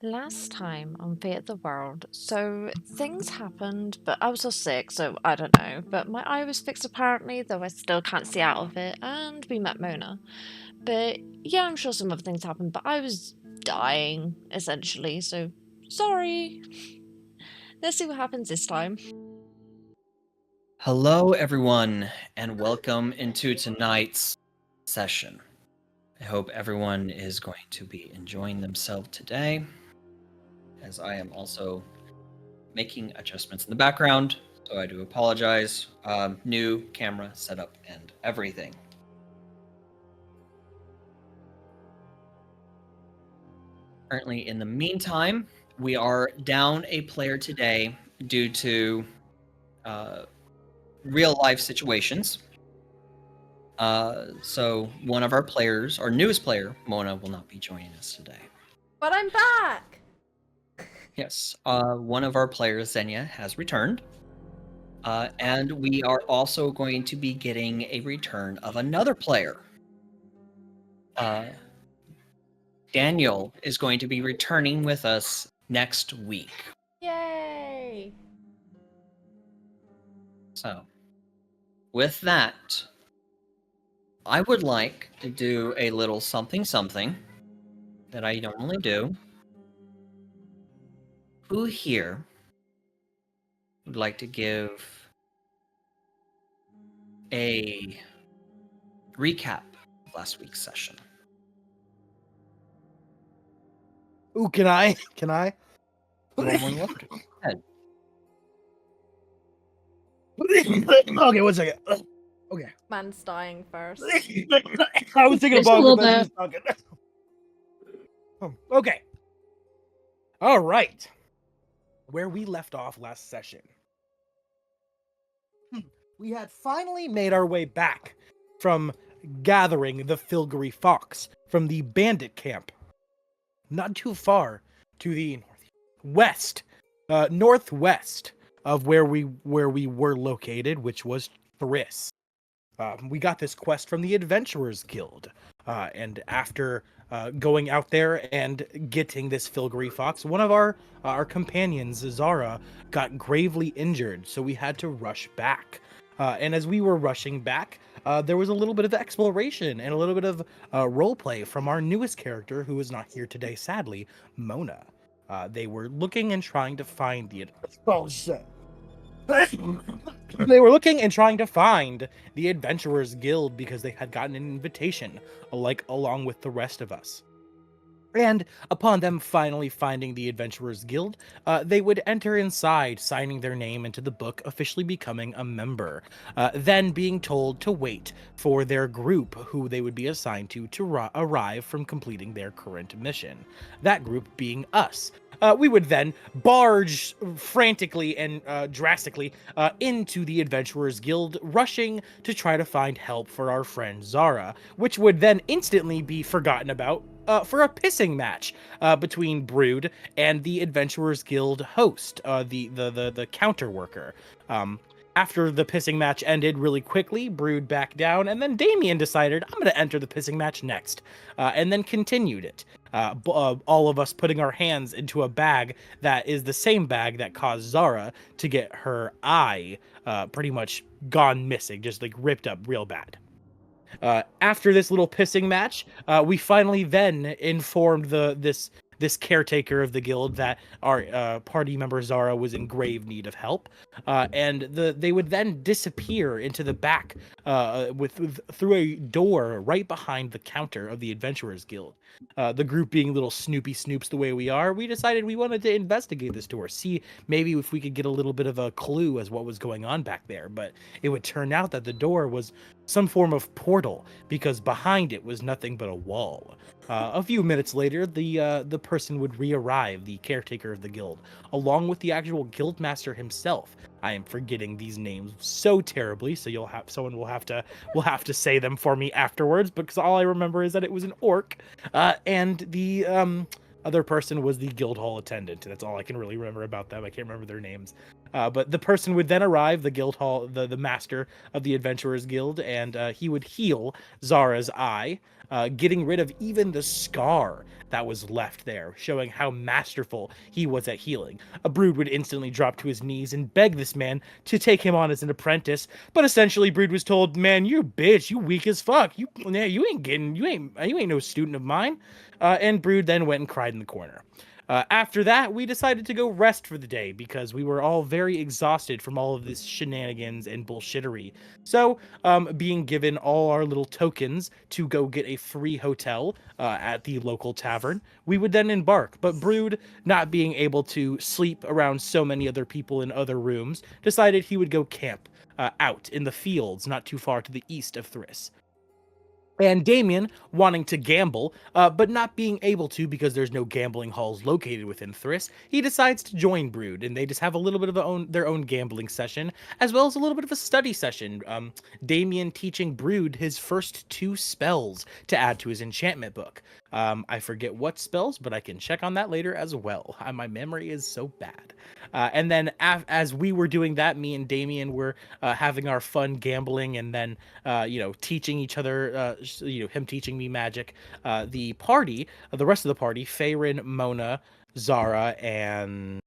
Last time on Fate of the World, so things happened, but I was so sick, so I don't know. But my eye was fixed apparently, though I still can't see out of it, and we met Mona. But yeah, I'm sure some other things happened, but I was dying, essentially, so sorry. Let's see what happens this time. Hello, everyone, and welcome into tonight's session. I hope everyone is going to be enjoying themselves today, as I am also making adjustments in the background, so I do apologize. New camera setup and everything. Currently, in the meantime, we are down a player today due to real life situations. So one of our players, our newest player, Mona, will not be joining us today. But I'm back! Yes, one of our players, Xenia, has returned. And we are also going to be getting a return of another player. Daniel is going to be returning with us next week. Yay! So, with that, I would like to do a little something that I normally do. Who here would like to give a recap of last week's session? Ooh, can I? Can I? You are more than welcome to. Go ahead. Okay, one second. Okay. Man's dying first. I was thinking Just a about little it. Okay. All right. Where we left off last session. We had finally made our way back from gathering the Filgary Fox from the bandit camp. Not too far to the northwest of where we were located, which was Thriss. We got this quest from the Adventurers Guild, and after going out there and getting this Filgary Fox, one of our companions, Zara, got gravely injured, so we had to rush back. And as we were rushing back, there was a little bit of exploration and a little bit of roleplay from our newest character, who is not here today, sadly, Mona. They were looking and trying to find the... Oh, shit. They were looking and trying to find the Adventurers Guild because they had gotten an invitation, along with the rest of us. And upon them finally finding the Adventurers Guild, they would enter inside, signing their name into the book, officially becoming a member. Then being told to wait for their group, who they would be assigned to arrive from completing their current mission. That group being us. We would then barge frantically and drastically into the Adventurers Guild, rushing to try to find help for our friend Zara, which would then instantly be forgotten about for a pissing match between Brood and the Adventurers Guild host, the counter worker. After the pissing match ended really quickly, Brood backed down, and then Damien decided, I'm going to enter the pissing match next, and then continued it. All of us putting our hands into a bag that is the same bag that caused Zara to get her eye pretty much gone missing, just like ripped up real bad. After this little pissing match, we finally then informed this caretaker of the guild that our party member Zara was in grave need of help, and they would then disappear into the back through a door right behind the counter of the Adventurers Guild. The group being little Snoopy Snoops the way we are, we decided we wanted to investigate this door, see maybe if we could get a little bit of a clue as what was going on back there. But it would turn out that the door was some form of portal, because behind it was nothing but a wall. A few minutes later, the person would re-arrive, the caretaker of the guild, along with the actual guildmaster himself. I am forgetting these names so terribly, so someone will have to say them for me afterwards, because all I remember is that it was an orc, and the other person was the guild hall attendant. That's all I can really remember about them. I can't remember their names. But the person would then arrive, the guild hall, the master of the Adventurers Guild, and he would heal Zara's eye, getting rid of even the scar that was left there, showing how masterful he was at healing. A Brood would instantly drop to his knees and beg this man to take him on as an apprentice, but essentially Brood was told, "Man, you bitch, you weak as fuck. You ain't no student of mine." And Brood then went and cried in the corner. After that, we decided to go rest for the day because we were all very exhausted from all of this shenanigans and bullshittery. So, being given all our little tokens to go get a free hotel at the local tavern, we would then embark. But Brood, not being able to sleep around so many other people in other rooms, decided he would go camp out in the fields not too far to the east of Thriss. And Damien, wanting to gamble, but not being able to because there's no gambling halls located within Thriss, he decides to join Brood, and they just have a little bit of their own gambling session, as well as a little bit of a study session. Damien teaching Brood his first 2 spells to add to his enchantment book. I forget what spells, but I can check on that later as well. My memory is so bad. And then as we were doing that, me and Damien were having our fun gambling, and then teaching each other, him teaching me magic. The rest of the party, Farin, Mona, Zara, and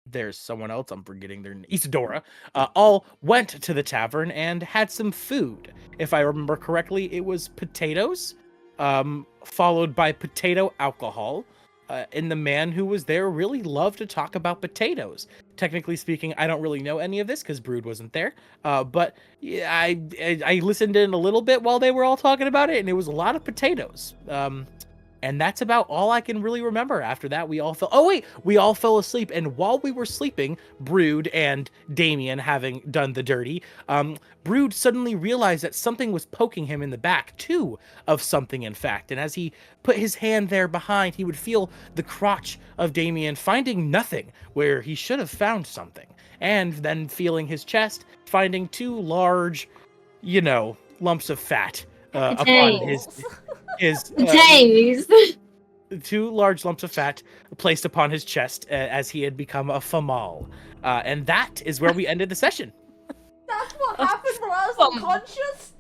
there's someone else I'm forgetting their name, Isadora, all went to the tavern and had some food. If I remember correctly, it was potatoes, followed by potato alcohol. And the man who was there really loved to talk about potatoes. Technically speaking, I don't really know any of this because Brood wasn't there. But yeah, I listened in a little bit while they were all talking about it, and it was a lot of potatoes. And that's about all I can really remember. After that, we all fell asleep. And while we were sleeping, Brood and Damien having done the dirty, Brood suddenly realized that something was poking him in the back, too, of something, in fact. And as he put his hand there behind, he would feel the crotch of Damien finding nothing where he should have found something. And then feeling his chest, finding 2 large, lumps of fat upon his Potatoes. 2 large lumps of fat placed upon his chest as he had become a famal. And that is where we ended the session. That's what happened while I was unconscious?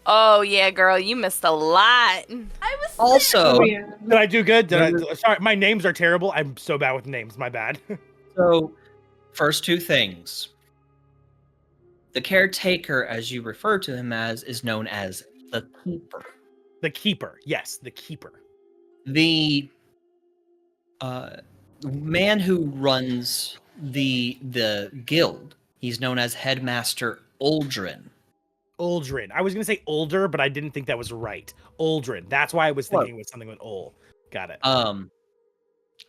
Oh yeah, girl, you missed a lot. I was sick. Also, Did I do good? Sorry, my names are terrible. I'm so bad with names. My bad. so first 2 things. The caretaker, as you refer to him as, is known as the Keeper. The Keeper. Yes, the Keeper. The man who runs the guild, he's known as Headmaster Uldren. Uldren. I was going to say older, but I didn't think that was right. Uldren. That's why I was thinking it was something with Ol. Got it.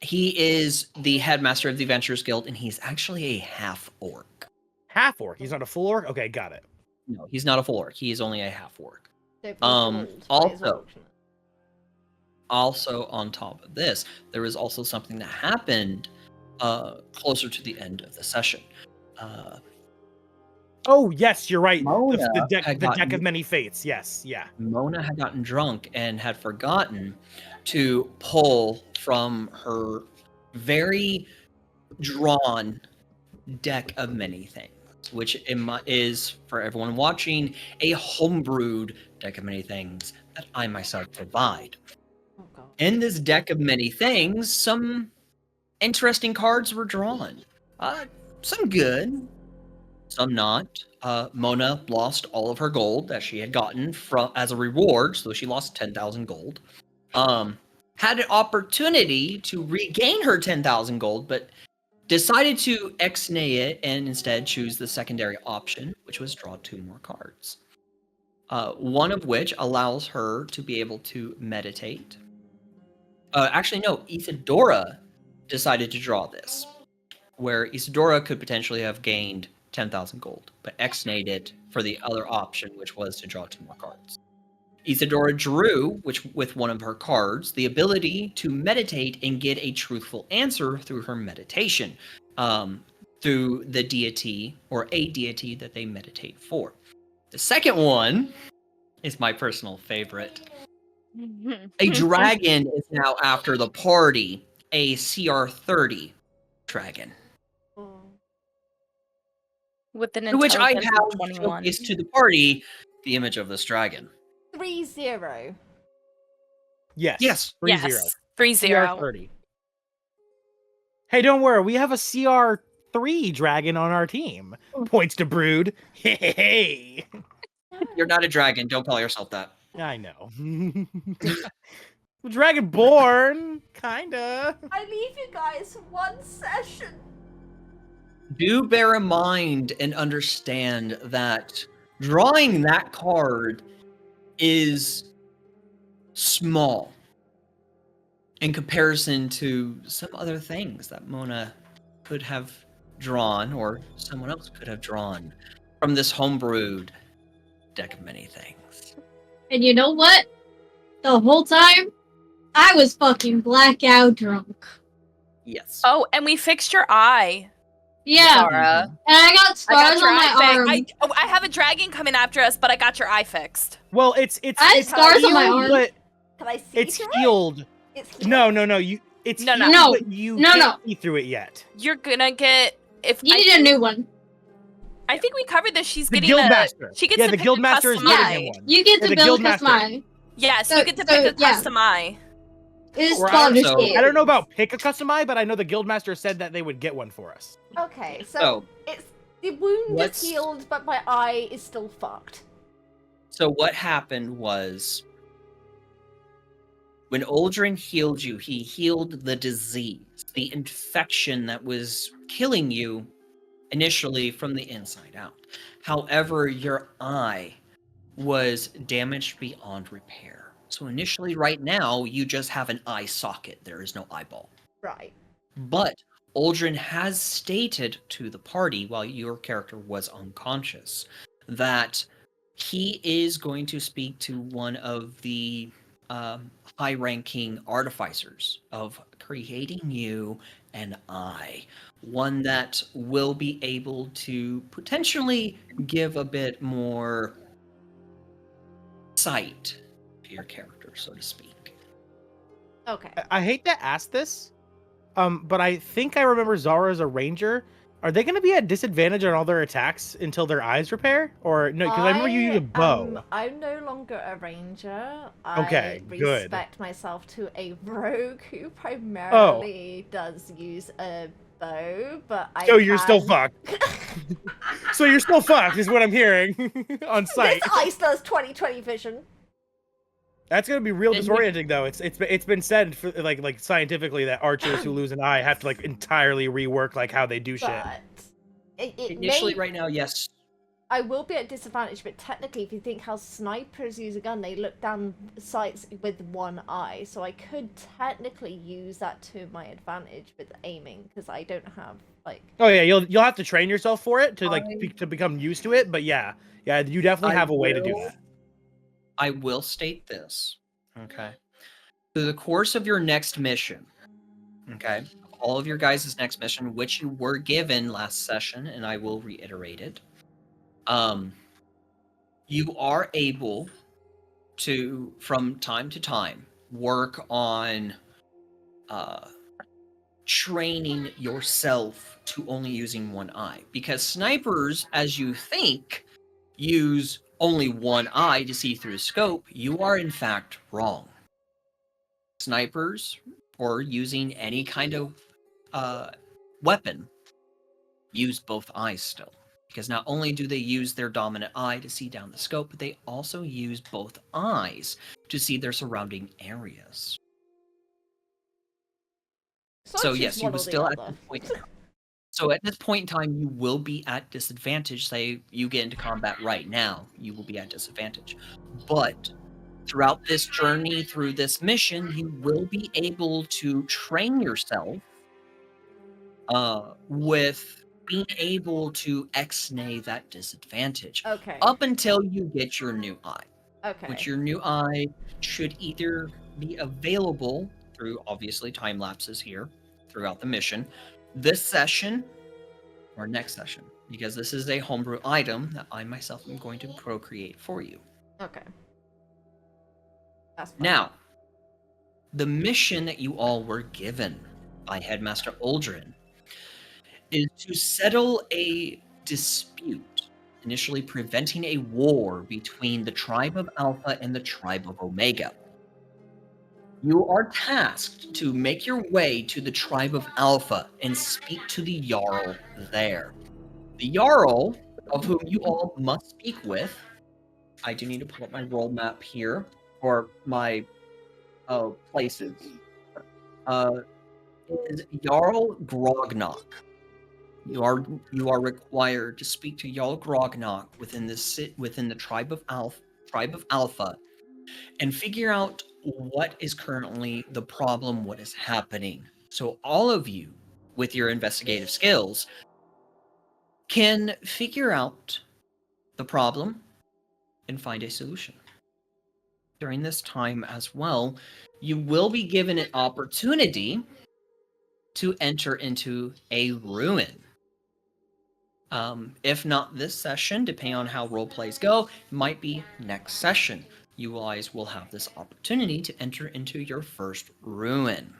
He is the headmaster of the Adventurers Guild, and he's actually a half-orc. Half-orc? He's not a full orc? Okay, got it. No, he's not a full orc. He is only a half-orc. Also on top of this, there was also something that happened closer to the end of the session. Oh, yes, you're right. Mona The deck had of many fates. Yes, yeah. Mona had gotten drunk and had forgotten to pull from her very drawn deck of many things, which is, for everyone watching, a homebrewed deck of many things that I myself provide. Oh, God. In this deck of many things, some interesting cards were drawn. Some good, some not. Mona lost all of her gold that she had gotten as a reward, so she lost 10,000 gold. Had an opportunity to regain her 10,000 gold, but decided to ex-nay it and instead choose the secondary option, which was draw 2 more cards. One of which allows her to be able to meditate. Actually, no, Isadora decided to draw this, where Isadora could potentially have gained 10,000 gold, but ex-nayed it for the other option, which was to draw 2 more cards. Isadora drew, with one of her cards, the ability to meditate and get a truthful answer through her meditation, through the deity or a deity that they meditate for. The second one is my personal favorite. A dragon is now after the party, a CR 30 dragon. With an To which I intelligence have of 21. showcased to the party the image of this dragon. 3-0. Yes. Yes. 3-0. Yes. 3-0. CR30. Hey, don't worry. We have a CR3 dragon on our team. Points to Brood. Hey. You're not a dragon. Don't call yourself that. I know. Dragonborn, kinda. I leave you guys one session. Do bear in mind and understand that drawing that card is small in comparison to some other things that Mona could have drawn or someone else could have drawn from this homebrewed deck of many things. And you know what? The whole time, I was fucking blackout drunk. Yes. Oh, and we fixed your eye, Yeah, Zara. and I got scars your on my eye arm. fixed. I have a dragon coming after us, but I got your eye fixed. Well, it's I had scars on my healed, arm. but Can I see it's through healed. It's healed. No. It's No, healed, no. but you No, can't see through it yet. You're gonna get You need a new one. I think we covered this. She's The getting Guildmaster. She gets Yeah, to the pick Guildmaster a is custom giving eye. him one. You get Yeah, to the build Guildmaster. custom. Yes, So- you get to so, pick a yeah. custom eye. It is Or Baldur's also- Gate. I don't know about pick a custom eye, but I know the Guildmaster said that they would get one for us. Okay, so So, it's the wound Let's- is healed, but my eye is still fucked. so what happened was when Uldren healed you, he healed the disease, the infection that was killing you initially from the inside out. However, your eye was damaged beyond repair. So initially, right now, you just have an eye socket. There is no eyeball. Right. But Uldren has stated to the party, while your character was unconscious, that he is going to speak to one of the high-ranking artificers of creating you an eye. One that will be able to potentially give a bit more sight to your character, so to speak. Okay. I hate to ask this, but I think I remember Zara as a ranger. Are they going to be at disadvantage on all their attacks until their eyes repair? Or no, because I remember you use a bow. I'm no longer a ranger. Okay, I good. respect myself to a rogue who primarily does use a bow, but I So you're still can- fucked. So you're still fucked, is what I'm hearing on site. This ice does 20/20 vision. That's gonna be real And disorienting, though. It's been said for, like scientifically that archers who lose an eye have to like entirely rework like how they do shit. But it Initially, may, right now, yes. I will be at disadvantage, but technically, if you think how snipers use a gun, they look down sights with one eye. So I could technically use that to my advantage with aiming, because I don't have like. Oh yeah, you'll have to train yourself for it to like I- to become used to it. But yeah, you definitely I have a way to do will- that. I will state this, okay? Through the course of your next mission, okay, all of your guys' next mission, which you were given last session, and I will reiterate it, you are able to, from time to time, work on training yourself to only using one eye. Because snipers, as you think, use only one eye to see through the scope. You are in fact wrong. Snipers, or using any kind of weapon, use both eyes still. Because not only do they use their dominant eye to see down the scope, but they also use both eyes to see their surrounding areas. So choose yes, you one will or the still at other. this point. So at this point in time, you will be at disadvantage. Say you get into combat right now, you will be at disadvantage. But throughout this journey, through this mission, you will be able to train yourself with being able to ex-nay that disadvantage Okay. up until you get your new eye. Okay. Which your new eye should either be available through obviously time lapses here throughout the mission, this session or next session, because this is a homebrew item that I myself am going to procreate for you. Okay. That's fine. Now, the mission that you all were given by Headmaster Uldren is to settle a dispute, initially preventing a war between the tribe of Alpha and the tribe of Omega. You are tasked to make your way to the tribe of Alpha and speak to the Jarl there. The Jarl, of whom you all must speak with, I do need to pull up my role map here, or my places, is Jarl Grognok. You are required to speak to Jarl Grognok within the tribe of Alpha, and figure out what is currently the problem, what is happening. So all of you, with your investigative skills, can figure out the problem and find a solution. During this time as well, you will be given an opportunity to enter into a ruin. If not this session, depending on how role plays go, it might be next session. You guys will have this opportunity to enter into your first ruin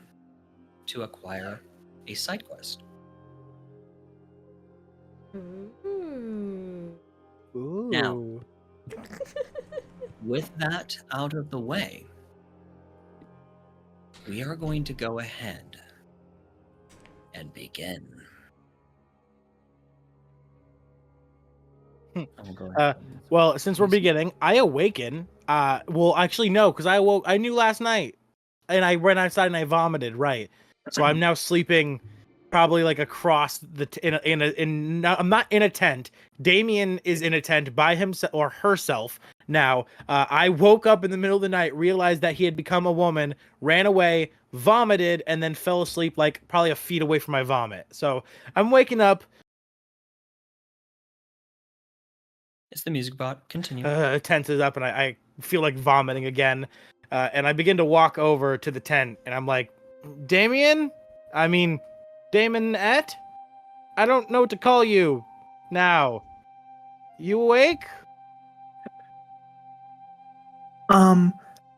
to acquire a side quest. Ooh. Ooh. Now, with that out of the way, we are going to go ahead and begin. I'll go ahead. Well, since we're beginning, I awaken. Well, actually, no, because I knew last night, and I went outside and I vomited. Right, so I'm now sleeping, probably like across the I'm not in a tent. Damien is in a tent by himself or herself. Now, I woke up in the middle of the night, realized that he had become a woman, ran away, vomited, and then fell asleep like probably a feet away from my vomit. So I'm waking up. It's the music bot. Continue. Tenses up, and I feel like vomiting again. And I begin to walk over to the tent, and I'm like, Damonette? I don't know what to call you now. You awake?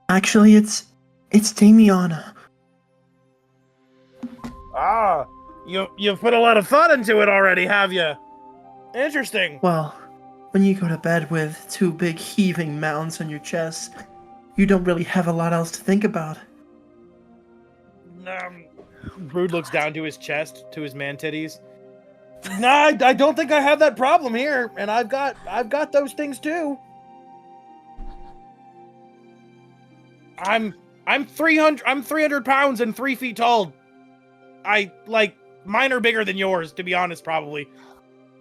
Actually, it's Damiana. Ah, you've put a lot of thought into it already, have you? Interesting. Well, when you go to bed with two big heaving mounds on your chest, you don't really have a lot else to think about. Brood looks down to his chest, to his man titties. Nah, I don't think I have that problem here, and I've got those things too. I'm 300 pounds and 3 feet tall. Mine are bigger than yours, to be honest, probably.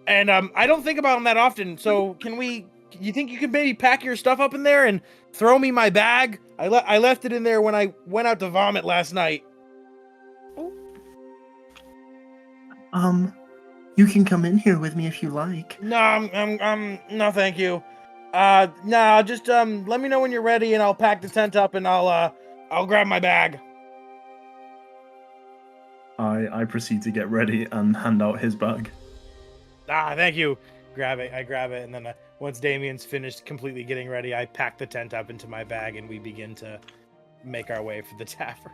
And I don't think about them that often. So you think you could maybe pack your stuff up in there and throw me my bag? I left it in there when I went out to vomit last night. You can come in here with me if you like. No, no, thank you. No, just let me know when you're ready, and I'll pack the tent up, and I'll grab my bag. I proceed to get ready and hand out his bag. Thank you. I grab it, and then once Damien's finished completely getting ready, I pack the tent up into my bag, and we begin to make our way for the tavern.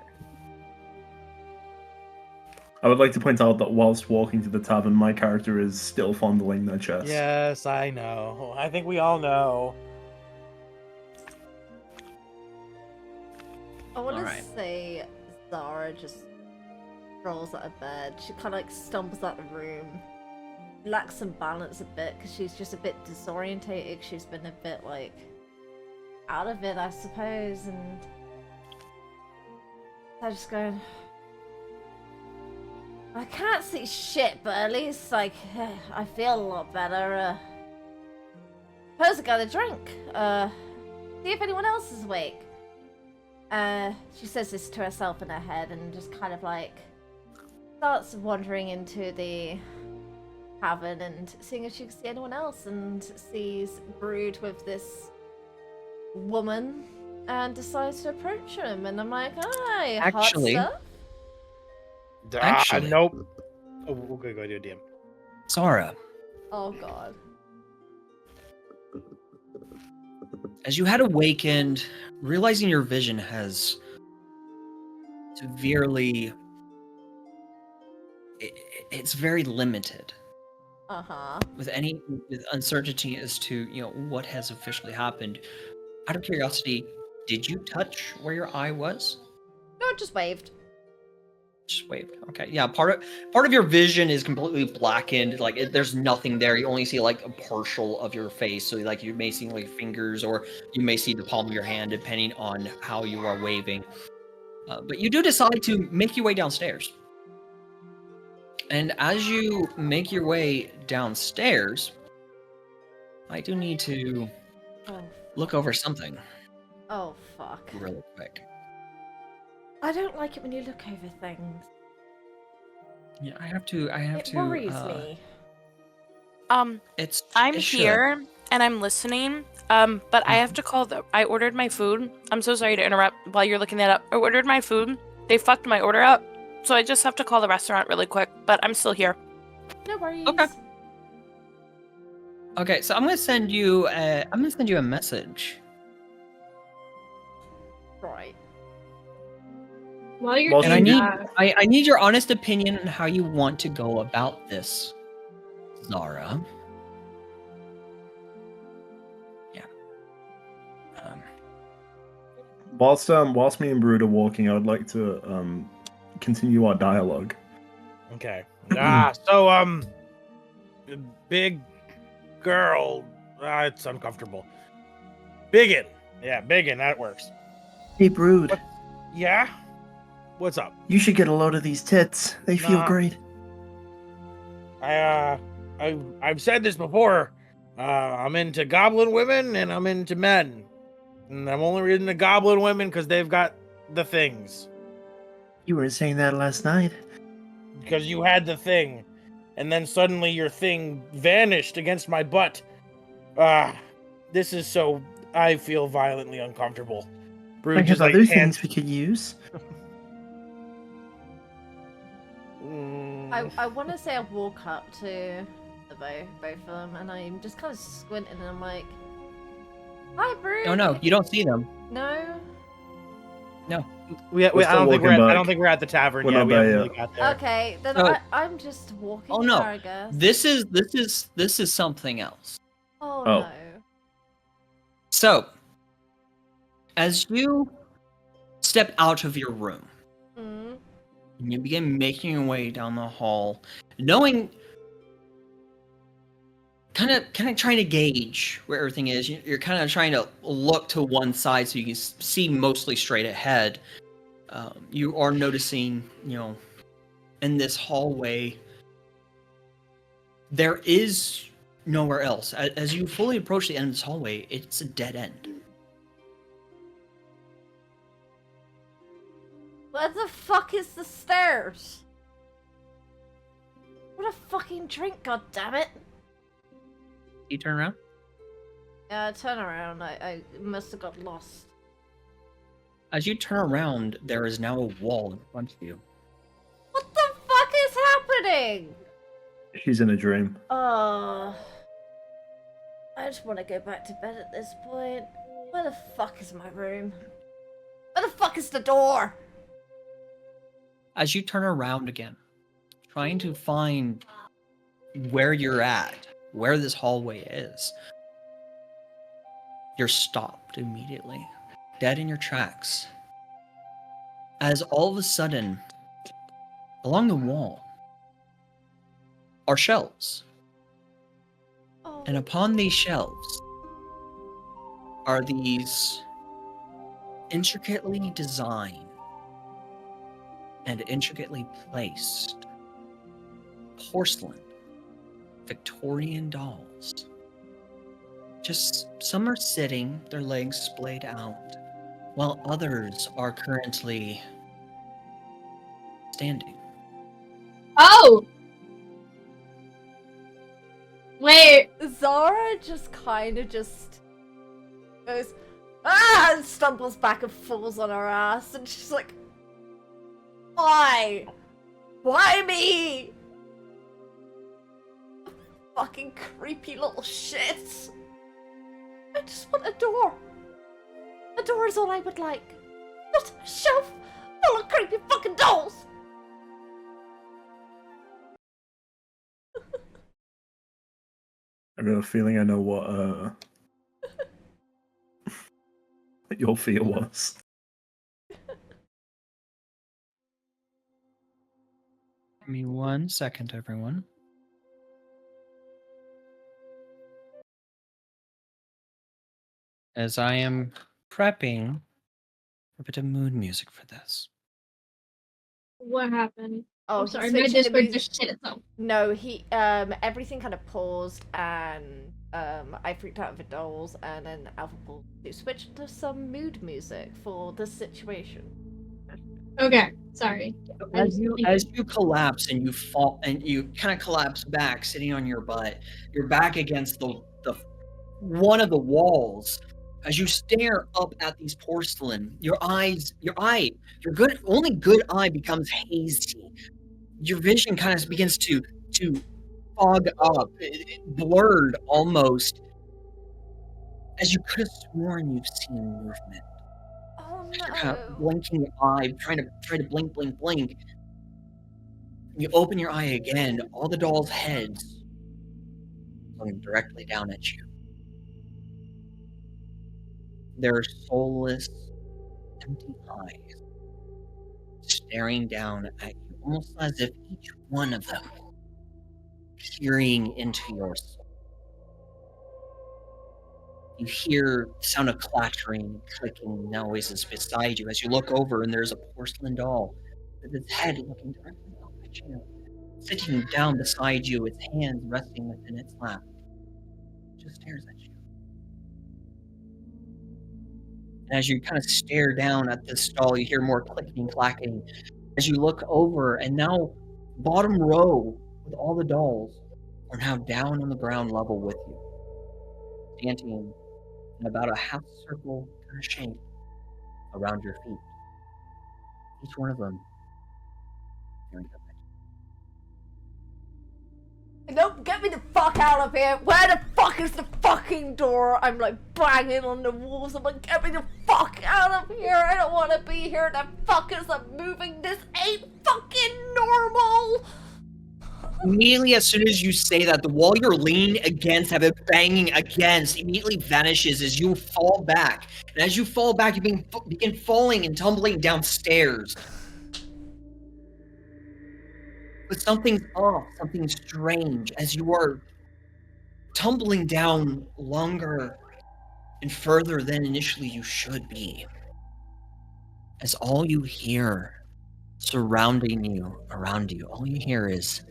I would like to point out that whilst walking to the tavern, my character is still fondling their chest. Yes, I know. I think we all know. I want to Alright. say Zara just rolls out of bed. She kind of like stumbles out of the room. Lacks some balance a bit because she's just a bit disorientated. She's been a bit like out of it, I suppose, and I just going. I can't see shit, but at least like I feel a lot better. Suppose I got a drink. See if anyone else is awake. She says this to herself in her head and just kind of like starts wandering into the tavern and seeing if she can see anyone else, and sees Brood with this woman and decides to approach him. And I'm like, hi, Actually- hot stuff? Actually- Nope. Oh, we're gonna go do a DM. Zara, Oh god. as you had awakened, realizing your vision has severely... It's very limited. with uncertainty as to what has officially happened. Out of curiosity, did you touch where your eye was? No, it just waved. Just waved. Okay, yeah. Part of your vision is completely blackened. Like there's nothing there. You only see like a partial of your face. So like you may see like fingers, or you may see the palm of your hand, depending on how you are waving. But you do decide to make your way downstairs. And as you make your way downstairs, I do need to look over something Oh, fuck. really quick. I don't like it when you look over things. Yeah, I have to. It worries me. I'm it should. here and I'm listening. But I have to call I ordered my food. I'm so sorry to interrupt while you're looking that up. I ordered my food. They fucked my order up. So I just have to call the restaurant really quick, but I'm still here. No worries. Okay, so I'm gonna send you a message. Right. While you're Well, And I doing need that, I need your honest opinion on how you want to go about this, Zara. Yeah. Whilst me and Brood are walking, I would like to continue our dialogue. Okay. Big girl. It's uncomfortable. Biggin. Yeah, Biggin. That works. Hey, Brood. What? Yeah. What's up? You should get a load of these tits. They feel Nah. great. I've said this before. I'm into goblin women and I'm into men, and I'm only into goblin women because they've got the things. You were saying that last night. Because you had the thing, and then suddenly your thing vanished against my butt. This is so. I feel violently uncomfortable. Brood I have just like other hands. things we could use. I want to say I walk up to the both of them, and I'm just kind of squinting, and I'm like, "Hi, Bruce." Oh no, you don't see them. No. I don't think we're at the tavern We're yet. not We there haven't yet. really got there. Okay, then Oh. I'm just walking. Oh, no. there, I guess. This is something else. Oh, Oh. no. So, as you step out of your room, Mm. and you begin making your way down the hall, knowing, kind of trying to gauge where everything is. You're kind of trying to look to one side so you can see mostly straight ahead. You are noticing, in this hallway, there is nowhere else. As you fully approach the end of this hallway, it's a dead end. Where the fuck is the stairs? What a fucking drink, goddammit! You turn around. Yeah, turn around. I must have got lost. As you turn around, there is now a wall in front of you. What the fuck is happening? She's in a dream. I just want to go back to bed at this point. Where the fuck is my room? Where the fuck is the door? As you turn around again, trying to find where you're at, where this hallway is, you're stopped immediately, dead in your tracks. As all of a sudden, along the wall are shelves. Oh. And upon these shelves are these intricately designed and intricately placed porcelain Victorian dolls. Just some are sitting, their legs splayed out, while others are currently standing. oh! Wait, Zara just kind of just goes, ah, and stumbles back and falls on her ass, and she's like, why? Why me? Fucking creepy little shit. I just want a door. A door is all I would like. Not a shelf full of creepy fucking dolls. got a feeling I know what your fear was. Give me 1 second, everyone. As I am prepping a bit of mood music for this. What happened? Oh, I'm he's sorry, my switching the Discord music. just shit itself. No, he everything kind of paused, and I freaked out with the dolls, and then AlphaWolf switched to some mood music for the situation. Okay, sorry. As you collapse and you fall and you kind of collapse back, sitting on your butt, you're back against the one of the walls. As you stare up at these porcelain, your only good eye becomes hazy. Your vision kind of begins to fog up, blurred almost. As you could have sworn you've seen movement. Oh You're kind of no! blinking your eye, trying to blink. You open your eye again, all the dolls' heads looking directly down at you. Their soulless, empty eyes staring down at you, almost as if each one of them peering into your soul. You hear the sound of clattering, clicking noises beside you as you look over, and there's a porcelain doll with its head looking directly up at you, sitting down beside you, its hands resting within its lap. It just stares at you. And as you kind of stare down at this doll, you hear more clicking, clacking. As you look over, and now bottom row with all the dolls are now down on the ground level with you, standing in about a half circle kind of shape around your feet. Each one of them staring up at you. Nope, get me the fuck out of here! Where the fuck is the fucking door? I'm like banging on the walls. I'm like, get me the fuck out of here! I don't want to be here. The fuckers are moving. This ain't fucking normal! Immediately, as soon as you say that, the wall you're leaning against, have it banging against, immediately vanishes as you fall back. And as you fall back, you begin falling and tumbling downstairs. But something's off, something strange, as you are tumbling down longer and further than initially you should be. As all you hear surrounding you, around you, all you hear is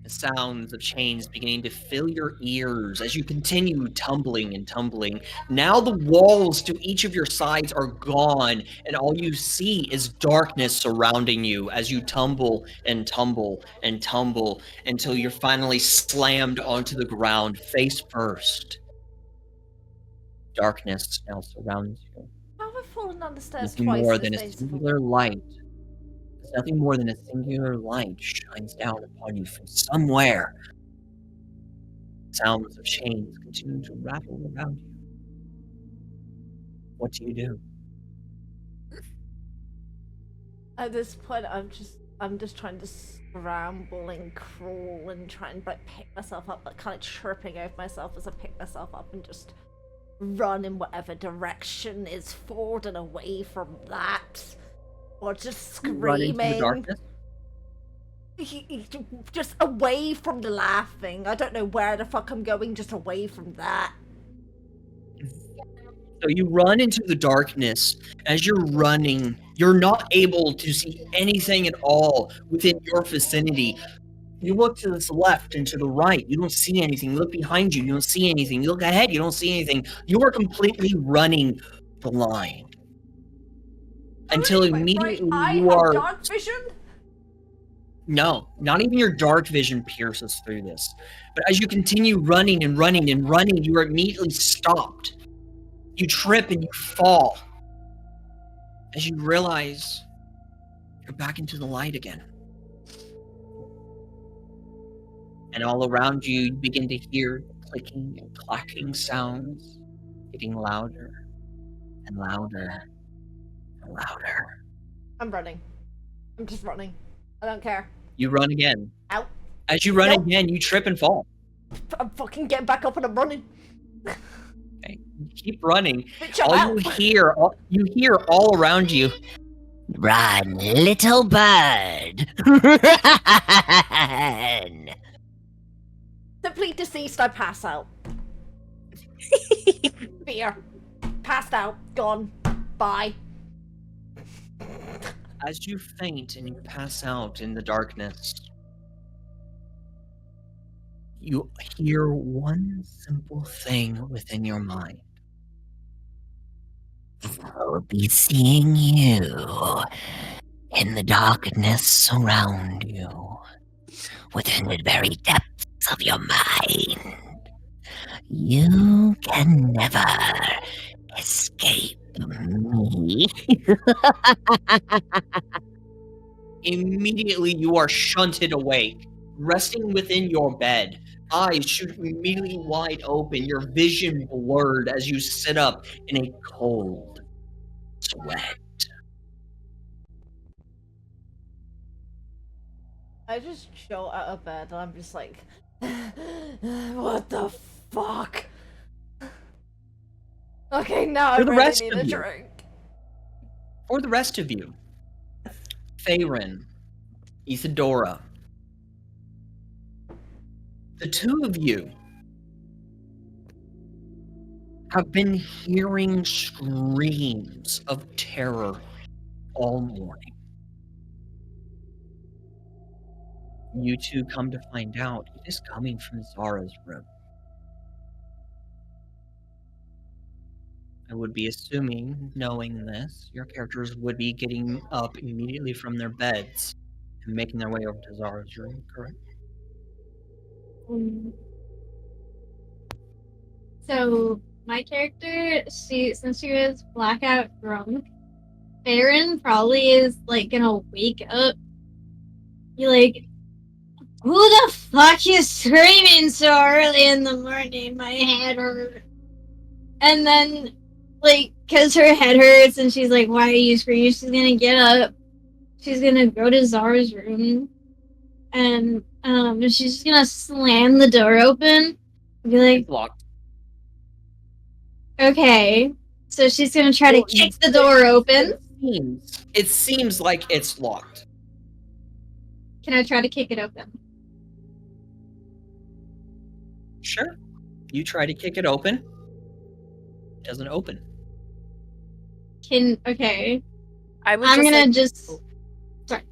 the sounds of chains beginning to fill your ears as you continue tumbling and tumbling. Now the walls to each of your sides are gone, and all you see is darkness surrounding you as you tumble and tumble and tumble until you're finally slammed onto the ground face first. Darkness now surrounds you. How have I fallen down the stairs Nothing twice more in the than a space of singular light. Nothing more than a singular light shines down upon you from somewhere. Sounds of chains continue to rattle around you. What do you do? At this point, I'm just trying to scramble and crawl and try and like pick myself up, but kind of tripping over myself as I pick myself up and just run in whatever direction is forward and away from that, or just Run into the screaming. darkness? Just away from the laughing. I don't know where the fuck I'm going, just away from that. So you run into the darkness. As you're running, you're not able to see anything at all within your vicinity. You look to the left and to the right, you don't see anything. You look behind you, you don't see anything. You look ahead, you don't see anything. You are completely running blind. Until Only my immediately right eye you had are... dark vision? No, not even your dark vision pierces through this. But as you continue running and running and running, you are immediately stopped. You trip and you fall. As you realize you're back into the light again. And all around you, you begin to hear clicking and clacking sounds getting louder and louder and louder. I'm running. I'm just running. I don't care. You run again. Ow. As you run Nope. again, you trip and fall. I'm fucking getting back up and I'm running. Okay. You keep running. Bitch, I'm All out. you hear all around you. Run, little bird. Run. Simply deceased, I pass out. Fear. Passed out. Gone. Bye. As you faint and you pass out in the darkness, you hear one simple thing within your mind. I'll be seeing you in the darkness around you, within the very depths of your mind. You can never escape me. Immediately, you are shunted awake, resting within your bed. Eyes shoot immediately wide open, your vision blurred as you sit up in a cold sweat. I just show out of bed and I'm just like, what the fuck? Okay, now I the really rest need of a you. drink. For the rest of you, Faerun, Isadora, the two of you have been hearing screams of terror all morning. You two come to find out it is coming from Zara's room. I would be assuming, knowing this, your characters would be getting up immediately from their beds and making their way over to Zara's room, correct? So my character, since she was blackout drunk, Farron probably is like gonna wake up. Be like, who the fuck is screaming so early in the morning? My head hurts. And then, like, cause her head hurts, and she's like, "Why are you screaming?" She's gonna get up. She's gonna go to Zara's room, and she's just gonna slam the door open. And be like, It's locked. okay. So she's gonna try to kick the door open. It seems like it's locked. Can I try to kick it open? Sure. You try to kick it open. It doesn't open. Okay. I'm gonna just. Sorry.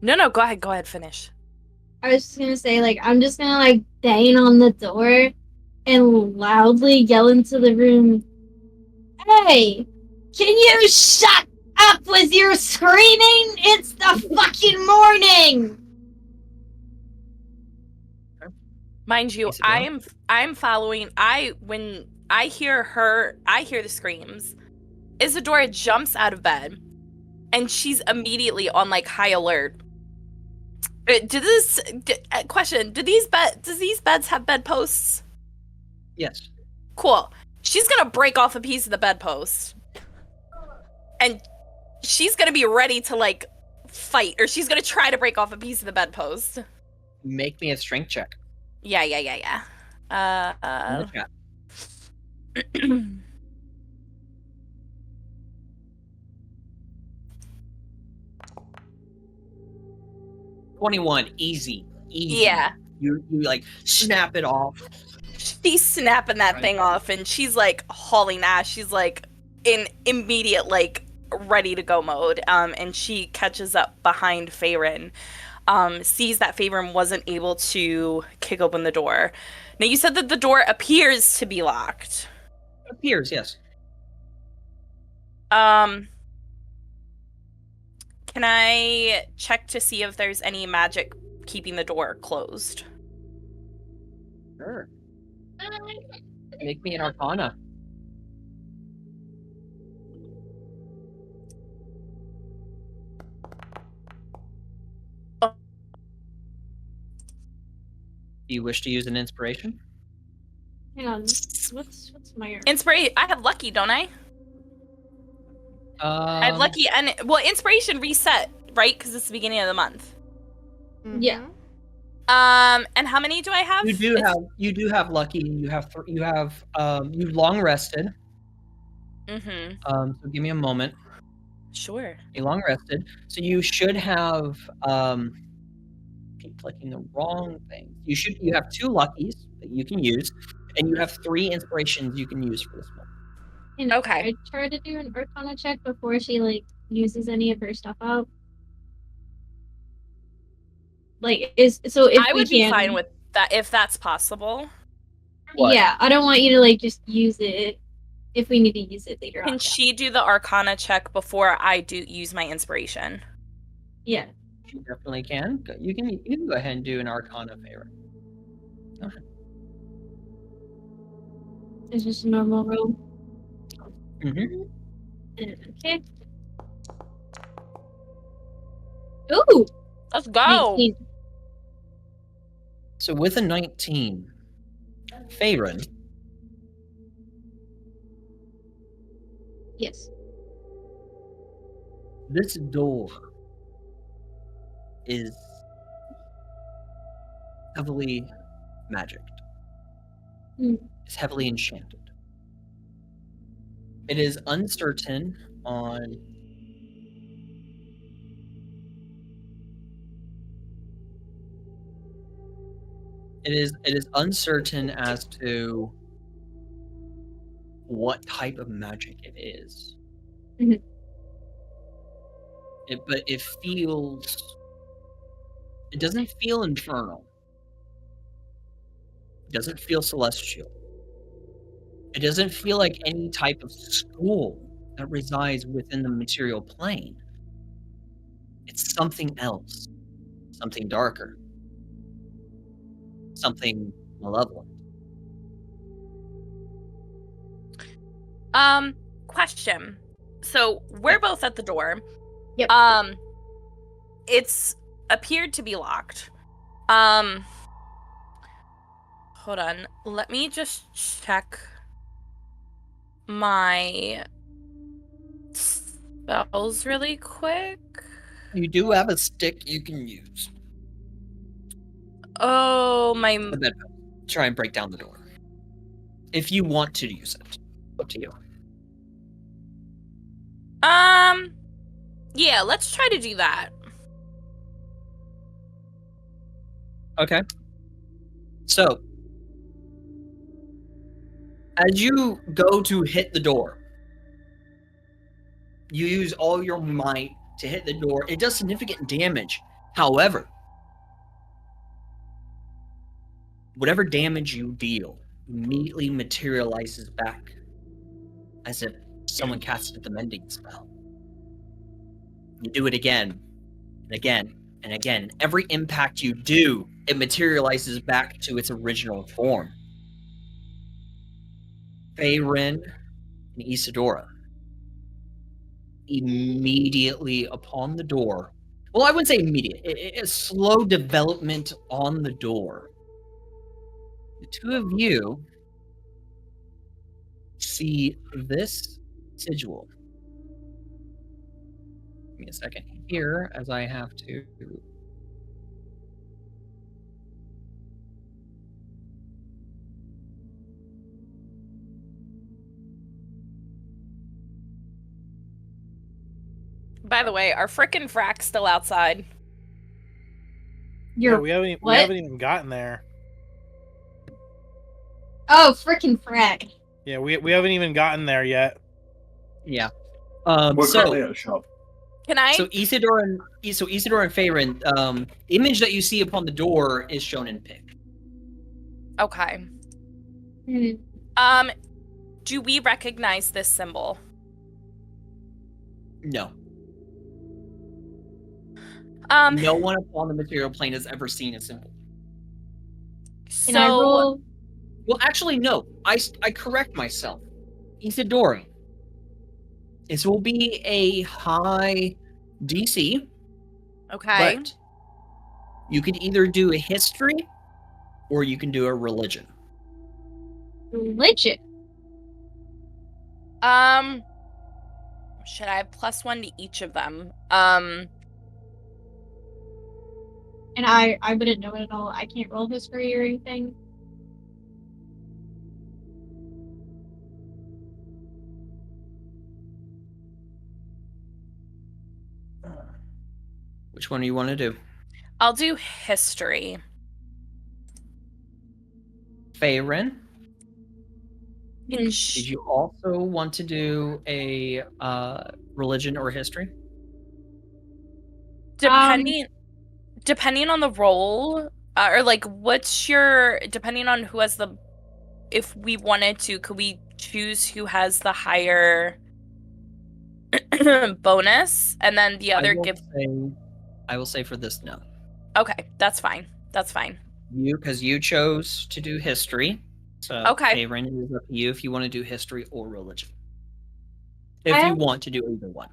No, go ahead, finish. I was just gonna say, like, I'm just gonna, like, bang on the door and loudly yell into the room, "Hey! Can you shut up with your screaming? It's the fucking morning!" Mind you, Isadora? I'm following. When I hear the screams. Isadora jumps out of bed, and she's immediately on like high alert. Question: does these beds have bedposts? Yes. Cool. She's gonna break off a piece of the bedpost, and she's gonna be ready to like fight, or she's gonna try to break off a piece of the bedpost. Make me a strength check. Yeah. In the chat. 21, easy. Yeah. You like snap it off. She's snapping that thing off, and she's like hauling ass. She's like in immediate like ready to go mode. And she catches up behind Faerun. Sees that Faerun wasn't able to kick open the door. Now you said that the door appears to be locked. Appears, yes. Can I check to see if there's any magic keeping the door closed? Sure. Make me an Arcana. Oh. Do you wish to use an inspiration? Hang on. What's my Inspiration. I have lucky, don't I? I have lucky and inspiration reset, right? Because it's the beginning of the month. Yeah. And how many do I have? You do have lucky. You have you long rested. Mm-hmm. So give me a moment. Sure. You long rested, so you should have keep clicking the wrong thing. You have 2 luckies that you can use, and you have 3 inspirations you can use for this month. And Okay. I try to do an Arcana check before she like uses any of her stuff out. Like if I would be fine with that if that's possible. What? Yeah, I don't want you to like just use it if we need to use it later on. Can she do the Arcana check before I use my inspiration? Yeah. You definitely can. You can go ahead and do an Arcana favor. Go ahead. It's just a normal roll. Mm-hmm. Okay. Ooh! Let's go! 19. So with a 19, Faerun, Yes. this door is heavily magicked. It's heavily enchanted. It is uncertain on it is uncertain as to what type of magic it is. Mhm. But it doesn't feel infernal. It doesn't feel celestial. It doesn't feel like any type of school that resides within the material plane. It's something else. Something darker. Something malevolent. Question. So we're both at the door. Yep. It's appeared to be locked. Hold on. Let me just check my spells really quick. You do have a stick you can use. Oh, my... Try and break down the door. If you want to use it. Up to you. Yeah, let's try to do that. Okay. So, as you go to hit the door, you use all your might to hit the door. It does significant damage. However, whatever damage you deal immediately materializes back as if someone casted the mending spell. You do it again and again and again. Every impact you do, it materializes back to its original form. Faerun and Isadora, immediately upon the door, well, I wouldn't say immediate, it's slow development on the door. The two of you see this sigil. Give me a second here as I have to. By the way, our frickin' frack's still outside. Yeah, we haven't even gotten there. Oh, frickin' frack. Yeah, we haven't even gotten there yet. Yeah. We're so currently at a shop. Can I? So Isidore and Faerun, the image that you see upon the door is shown in pink. Okay. Do we recognize this symbol? No. No No one upon the material plane has ever seen a symbol. Can I roll? Well, actually, no. I correct myself. Isidore. This will be a high DC. Okay. But you can either do a history or you can do a religion. Religion. Should I have +1 to each of them? And I wouldn't know it at all. I can't roll history or anything. Which one do you want to do? I'll do history. Faerun, And did you also want to do a religion or history? Depending on the role, or like, what's your, depending on who has the, if we wanted to, could we choose who has the higher bonus, and then the other I will say for this, no. Okay, that's fine. That's fine. Because you chose to do history. So Okay. Faerun, it is up to you if you want to do history or religion. If you want to do either one.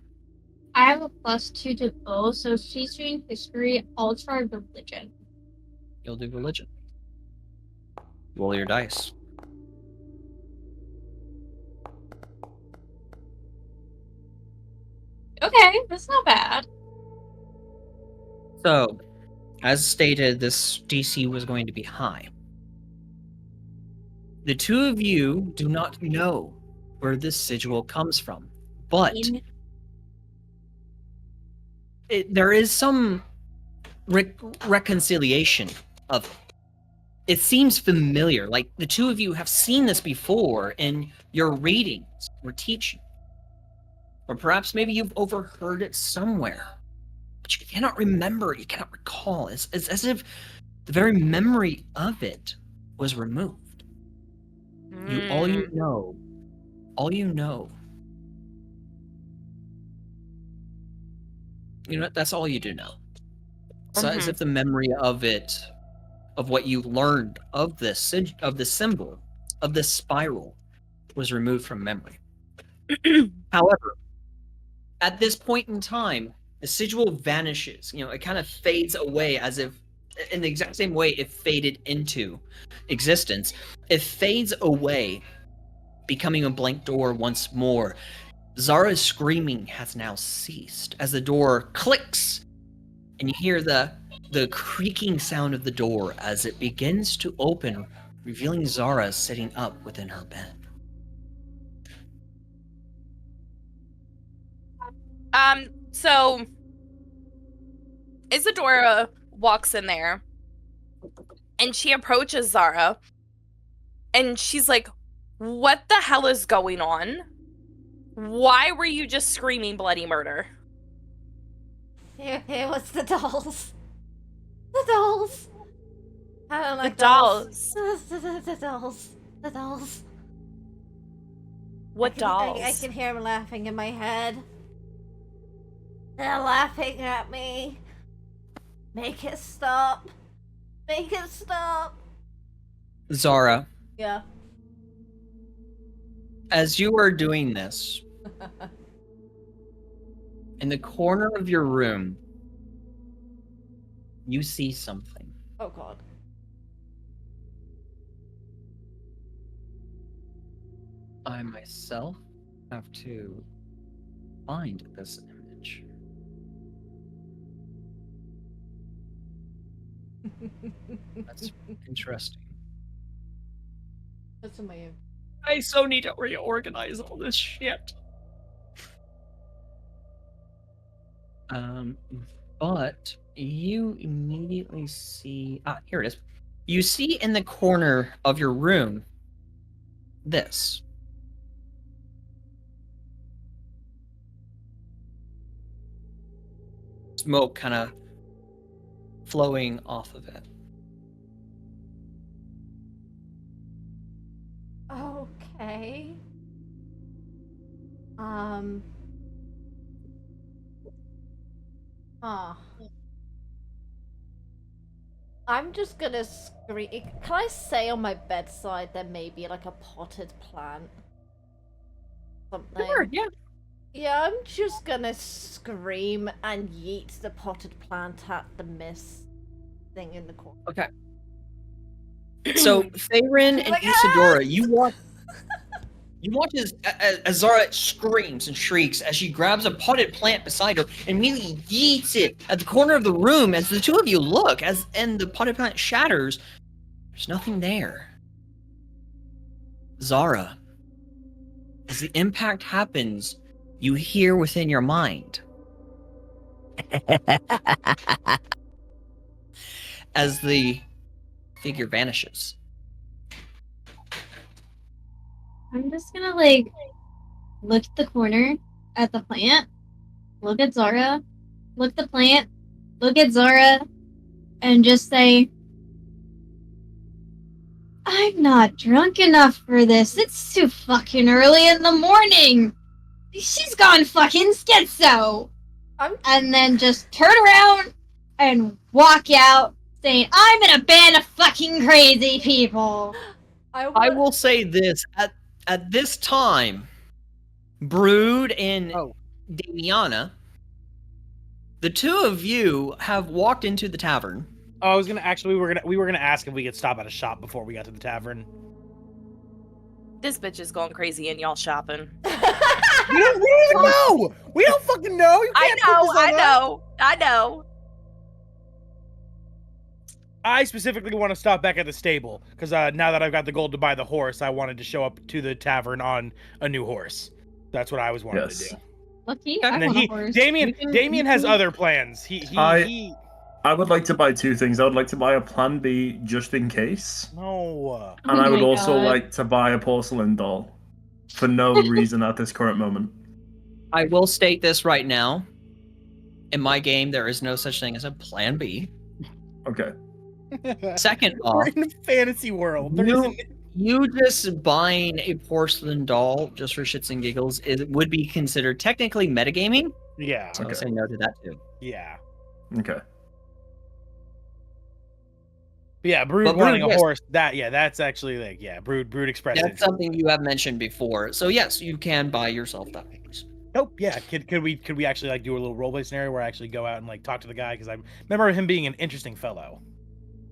I have a +2 to both, so if she's doing history, I'll try religion. You'll do religion. Roll your dice. Okay, that's not bad. So, as stated, this DC was going to be high. The two of you do not know where this sigil comes from, but there is some reconciliation of it. It seems familiar, like the two of you have seen this before in your readings or teaching. Or perhaps maybe you've overheard it somewhere, but you cannot remember it, you cannot recall. It's as if the very memory of it was removed. All you know, you know, that's all you do know. So as if the memory of it, of what you learned of this, of the symbol, of this spiral, was removed from memory. However, at this point in time, the sigil vanishes. You know, it kind of fades away as if, in the exact same way it faded into existence. It fades away, becoming a blank door once more. Zara's screaming has now ceased as the door clicks, and you hear the creaking sound of the door as it begins to open, revealing Zara sitting up within her bed. So Isadora walks in there and she approaches Zara and she's like, "What the hell is going on? Why were you just screaming bloody murder?" It was the dolls. The dolls. I don't like The dolls. The dolls. The dolls. What dolls? I can hear them laughing in my head. They're laughing at me. Make it stop. Make it stop. Zara, Yeah. as you are doing this, in the corner of your room, you see something. Oh god. I myself have to find this image. That's interesting. That's in my ear. I so need to reorganize all this shit. But you immediately see... here it is. You see in the corner of your room this. Smoke kind of flowing off of it. Okay. I'm just gonna scream. Can I say on my bedside there may be like a potted plant? Something. Sure, yeah. Yeah, I'm just gonna scream and yeet the potted plant at the mist thing in the corner. Okay. So, Faerun and Like, Isadora, you You watch as Zara screams and shrieks as she grabs a potted plant beside her and immediately yeets it at the corner of the room. As the two of you look, and the potted plant shatters, there's nothing there. Zara, as the impact happens, you hear within your mind as the figure vanishes. I'm just gonna like look at the corner at the plant, look at Zara, look at the plant, look at Zara, and just say, I'm not drunk enough for this. It's too fucking early in the morning. She's gone fucking schizo. And then just turn around and walk out saying, I'm in a band of fucking crazy people. I will say this, at this time, Brood and Damiana, the two of you have walked into the tavern. Oh, I was gonna actually we were gonna ask if we could stop at a shop before we got to the tavern. This bitch is going crazy and y'all shopping. We don't even know. We don't fucking know. You can't put this on us. I know. I specifically want to stop back at the stable because now that I've got the gold to buy the horse, I wanted to show up to the tavern on a new horse. That's what I was wanting to do. Lucky, And then I want a horse. Damien has other plans. I would like to buy two things. I would like to buy a Plan B just in case. No. And I would my also God. like to buy a porcelain doll for no reason at this current moment. I will state this right now. In my game, there is no such thing as a Plan B. Okay. Second off, We're in a fantasy world. There isn't- you just buying a porcelain doll just for shits and giggles would be considered technically metagaming. Yeah. So I'll say no to that too. Yeah. Okay. Yeah, Brood But wanting Brood, a yes. horse. That's actually like Brood expressed That's interest. something you have mentioned before. So yes, you can buy yourself that horse. Nope. Yeah. Could we actually like do a little roleplay scenario where I actually go out and like talk to the guy because I remember him being an interesting fellow.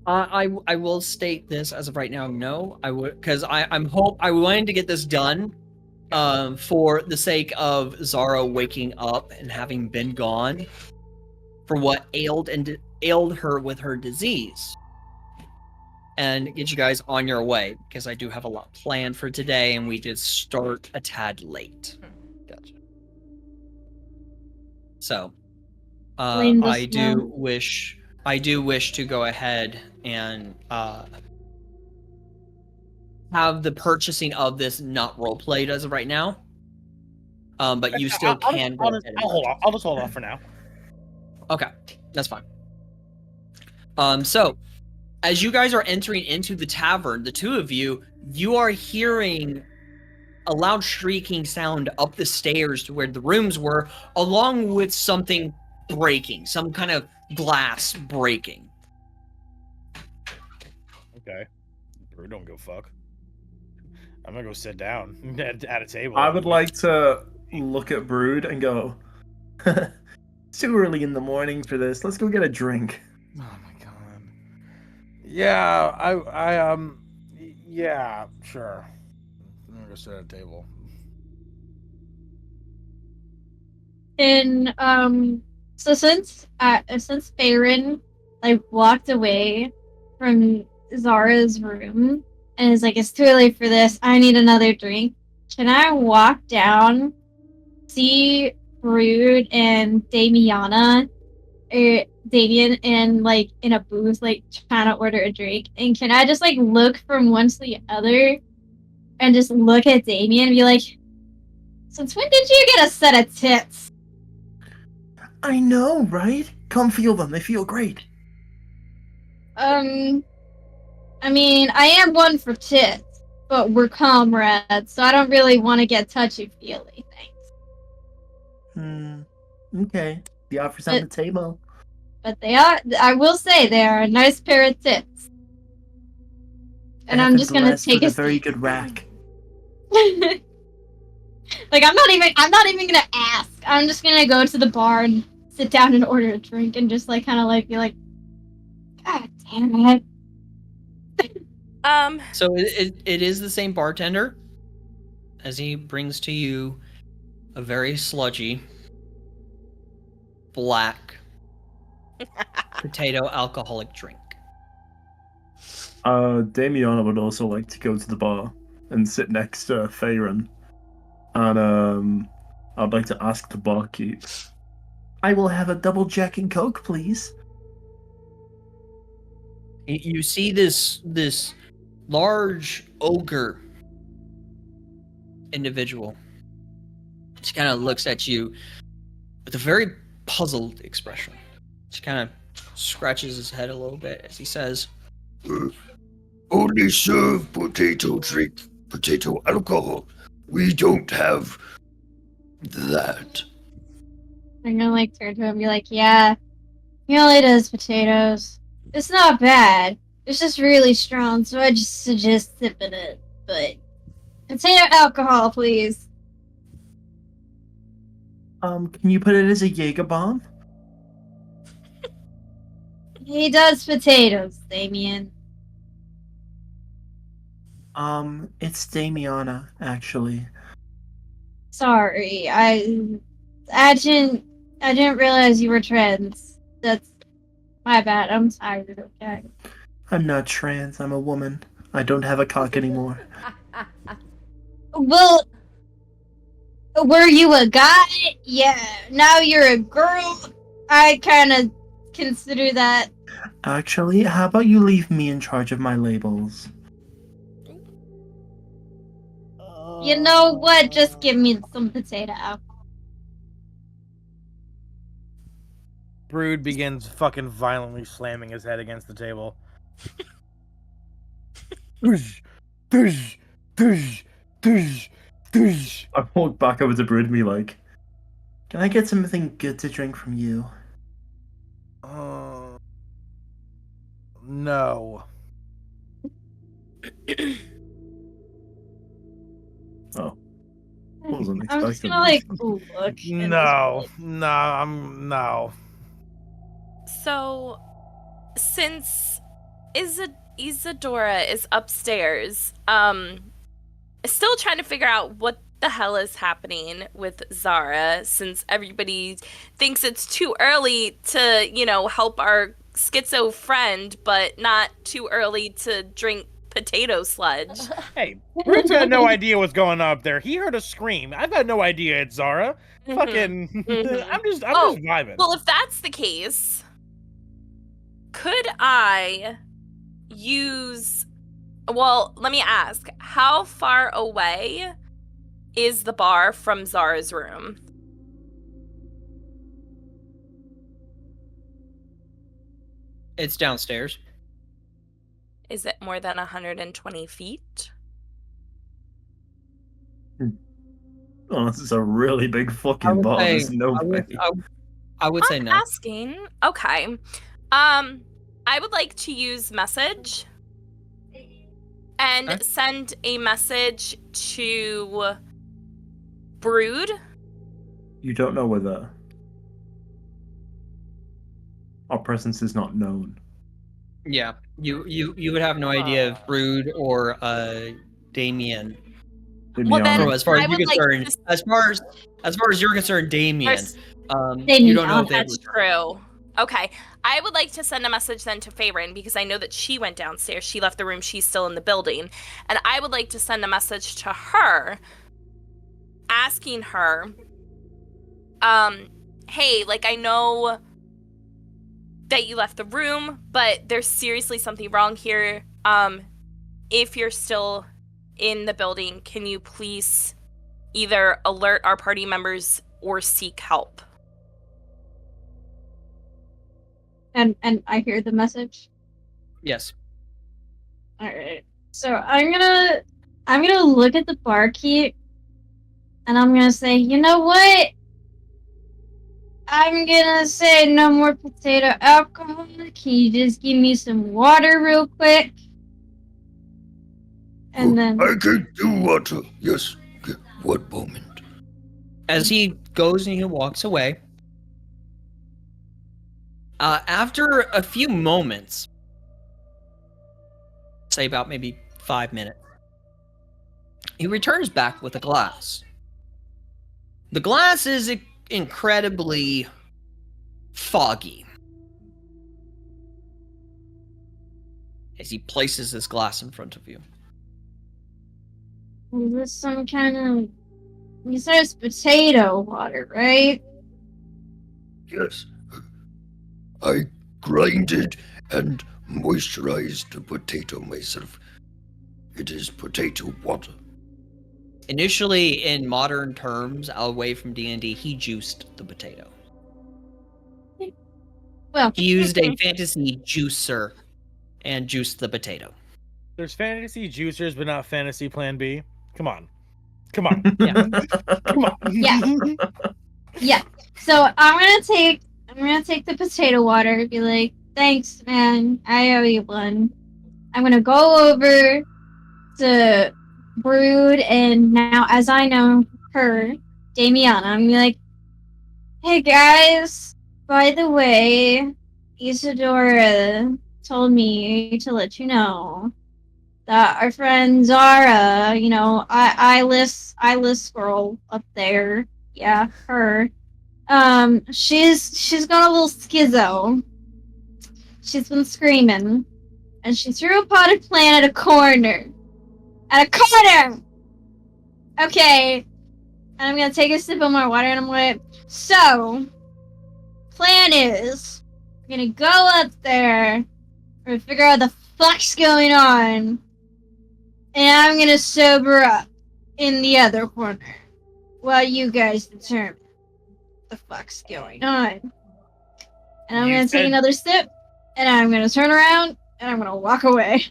I will state this as of right now. No, I would because I wanted to get this done, for the sake of Zara waking up and having been gone, for what ailed her with her disease, and get you guys on your way because I do have a lot planned for today, and we did start a tad late. Gotcha. So, Blame the I do snow. wish to go ahead and have the purchasing of this not role played as of right now. But you still can go ahead and hold on. I'll just hold off for now. Okay, that's fine. So as you guys are entering into the tavern, the two of you are hearing a loud shrieking sound up the stairs to where the rooms were, along with something breaking, some kind of glass breaking. Okay. Brood don't go fuck. I'm gonna go sit down at a table. I would like to look at Brood and go, it's too early in the morning for this. Let's go get a drink. Oh my god. Yeah, yeah, sure. I'm gonna go sit at a table. And so since Farron like walked away from Zara's room and is like, it's too early for this, I need another drink, can I walk down, see Brood and Damien and like in a booth like trying to order a drink, and can I just like look from one to the other and just look at Damien and be like, since when did you get a set of tits? I know, right? Come feel them. They feel great. I mean, I am one for tits, but we're comrades, so I don't really want to get touchy-feely, thanks. Okay. The offer's on the table. But they are, I will say, they are a nice pair of tits. And I'm just gonna take a very good rack. like, I'm not even gonna ask. I'm just gonna go to the bar and sit down and order a drink and just like kind of like be like, God damn it. So it is the same bartender. as he brings to you a very sludgy, black, potato alcoholic drink. Damiana would also like to go to the bar and sit next to Faerun. And I'd like to ask the barkeep. I will have a double Jack and Coke, please. You see this large ogre individual. He kind of looks at you with a very puzzled expression. He kind of scratches his head a little bit as he says, Only serve potato drink, potato alcohol. We don't have that. I'm gonna like turn to him and be like, yeah, he only does potatoes. It's not bad. It's just really strong, so I just suggest sipping it. But potato alcohol, please. Can you put it as a Jaeger bomb? He does potatoes, Damien. It's Damiana, actually. Sorry, I didn't realize you were trans. That's my bad. I'm tired. Okay. I'm not trans, I'm a woman. I don't have a cock anymore. Well, were you a guy? Yeah. Now you're a girl. I kind of consider that. Actually, how about you leave me in charge of my labels? You know what? Just give me some potato alcohol. Brood begins fucking violently slamming his head against the table. Tush, tush, tush, tush, tush. I walk back over to Brood and be like, Can I get something good to drink from you? No. oh, wasn't I'm just expecting gonna this. like look. and No. just No. So, since Isadora is upstairs, still trying to figure out what the hell is happening with Zara, since everybody thinks it's too early to, help our schizo friend, but not too early to drink potato sludge. Hey, Brood's got no idea what's going on up there. He heard a scream. I've got no idea it's Zara. Fucking, I'm just vibing. Well, if that's the case, could I use... Well, let me ask, how far away is the bar from Zara's room? it's downstairs. Is it more than 120 feet? Oh, this is a really big fucking bar. There's no way. I would say no. Asking. Okay. I would like to use message and Okay. send a message to Brood. You don't know whether our presence is not known. Yeah, you would have no idea if Brood or Damien. Well, then, As far as I you're would like concerned, to- as far as you're concerned, Damien. First- You don't know if they That's true. Okay. I would like to send a message then to Faerun because I know that she went downstairs. She left the room. She's still in the building. And I would like to send a message to her asking her, hey, like, I know that you left the room, but there's seriously something wrong here. If you're still in the building, can you please either alert our party members or seek help? And I hear the message. Yes. All right. So I'm gonna look at the barkeep, and I'm gonna say, you know what? I'm gonna say no more potato alcohol. Can you just give me some water real quick? And then I can do water. Yes. One moment. As he goes and he walks away, after a few moments, say about maybe 5 minutes, He returns back with a glass. The glass is incredibly foggy. As he places this glass in front of you. Is this some kind of... You said it's potato water, right? Yes. I grinded and moisturized the potato myself. It is potato water. Initially, in modern terms, away from D&D, he juiced the potato. Well, He used a fantasy juicer and juiced the potato. There's fantasy juicers, but not fantasy Plan B. Come on. Come on. Yeah. Come on. Yeah. Yeah. So I'm gonna take the potato water and be like, thanks, man. I owe you one. I'm gonna go over to Brood, and now as I know her, Damiana, I'm gonna be like, hey guys, by the way, Isadora told me to let you know that our friend Zara, you know, eyeless girl up there, yeah, her. She's got a little schizo. She's been screaming, and she threw a potted plant at a corner. At a corner. Okay, and I'm gonna take a sip of my water, and I'm gonna. So, plan is, we're gonna go up there, we're gonna figure out what the fuck's going on, and I'm gonna sober up in the other corner while you guys determine what the fuck's going on. And I'm gonna take another sip, and I'm gonna turn around, and I'm gonna walk away.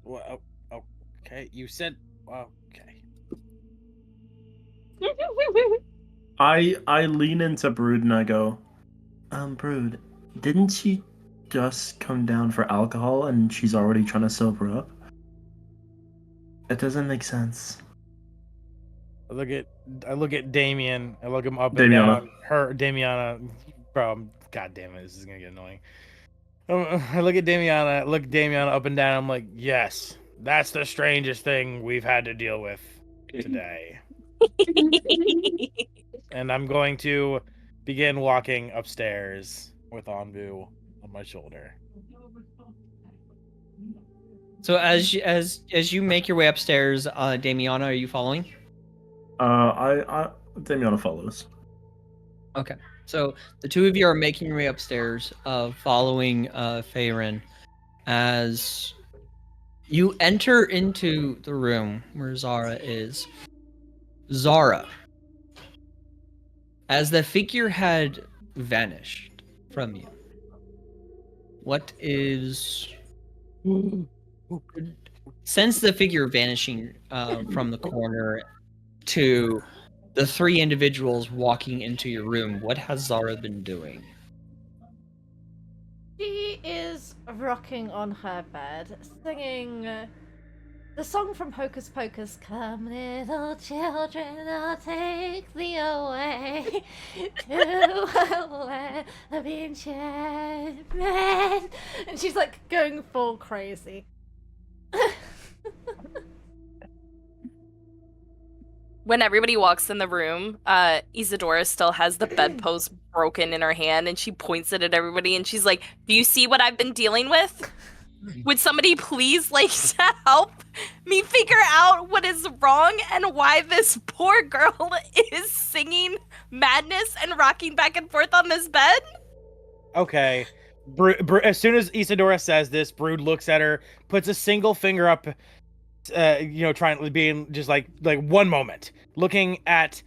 Well, okay, you said okay. I lean into Brood and I go, Brood, didn't she just come down for alcohol and she's already trying to sober up? It doesn't make sense. I look at Damien. I look him up and down. Damiana. Bro, god damn it, this is gonna get annoying. I look at Damiana. Look Damiana up and down. I'm like, yes, that's the strangest thing we've had to deal with today. And I'm going to begin walking upstairs with Anbu on my shoulder. So as you make your way upstairs, Damiana, are you following? Damiana follows. Okay. So the two of you are making your way upstairs, following Faerun, as you enter into the room where Zara is. Zara, as the figure had vanished from you, what is... Since the figure vanishing from the corner to the three individuals walking into your room, what has Zara been doing? She is rocking on her bed, singing the song from Hocus Pocus. Come, little children, I'll take thee away to a land of enchantment. And she's like going full crazy. When everybody walks in the room, Isadora still has the bedpost broken in her hand, and she points it at everybody, and she's like, do you see what I've been dealing with? Would somebody please, to help me figure out what is wrong and why this poor girl is singing madness and rocking back and forth on this bed? Okay. As soon as Isadora says this, Brood looks at her, puts a single finger up, trying to be just like 1 moment. Looking at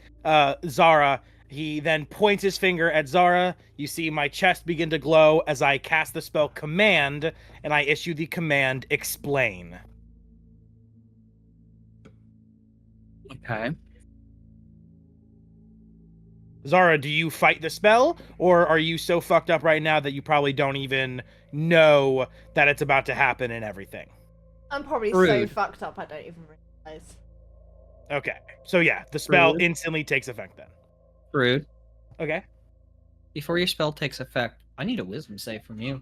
Zara, he then points his finger at Zara. You see my chest begin to glow as I cast the spell Command, and I issue the command Explain. Okay. Zara, do you fight the spell, or are you so fucked up right now that you probably don't even know that it's about to happen and everything? I'm probably so Rude. fucked up I don't even realize. Okay, so yeah, the spell Rude. instantly takes effect then. Rude. Okay. Before your spell takes effect, I need a wisdom save from you.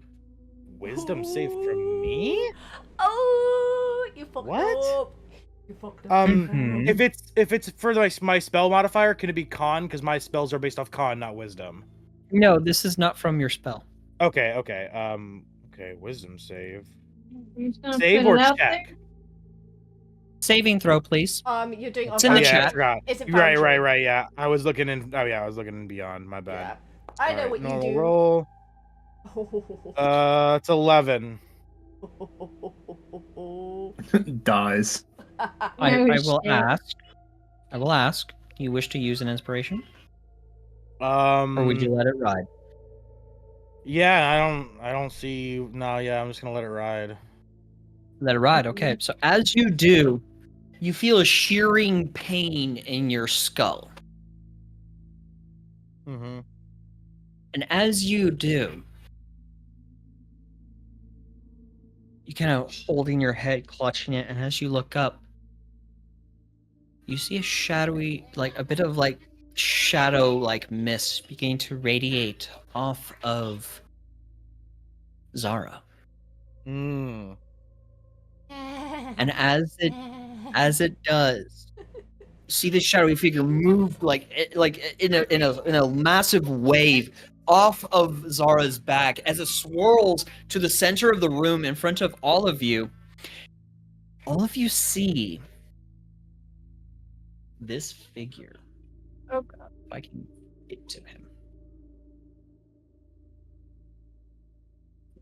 Wisdom save from me? Oh, you fucked What? up. You fucked up. Mhm. If it's for my spell modifier, can it be con? Because my spells are based off con, not wisdom. No, this is not from your spell. Okay. Okay. Wisdom save. I'm just gonna Save put or it out check? there. Saving throw, please. You're doing It's in the Yeah, I chat. forgot. It's a Right. boundary. Yeah, I was looking in. Oh yeah, I was looking in beyond. My bad. Yeah. I know Alright, what you normal do. roll. It's 11. Dies. I Oh, will shit. ask. I will ask. Do you wish to use an inspiration, or would you let it ride? Yeah, I don't see. No, yeah, I'm just gonna let it ride. Let it ride. Okay. So as you do, you feel a shearing pain in your skull, Mm-hmm. and as you do, you kind of holding your head, clutching it, and as you look up, you see a shadowy, like a bit of like shadow, like mist beginning to radiate off of Zara. Mm. And as it does, see this shadowy figure move like in a massive wave off of Zara's back as it swirls to the center of the room in front of all of you. All of you see this figure. Oh god. If I can get to him.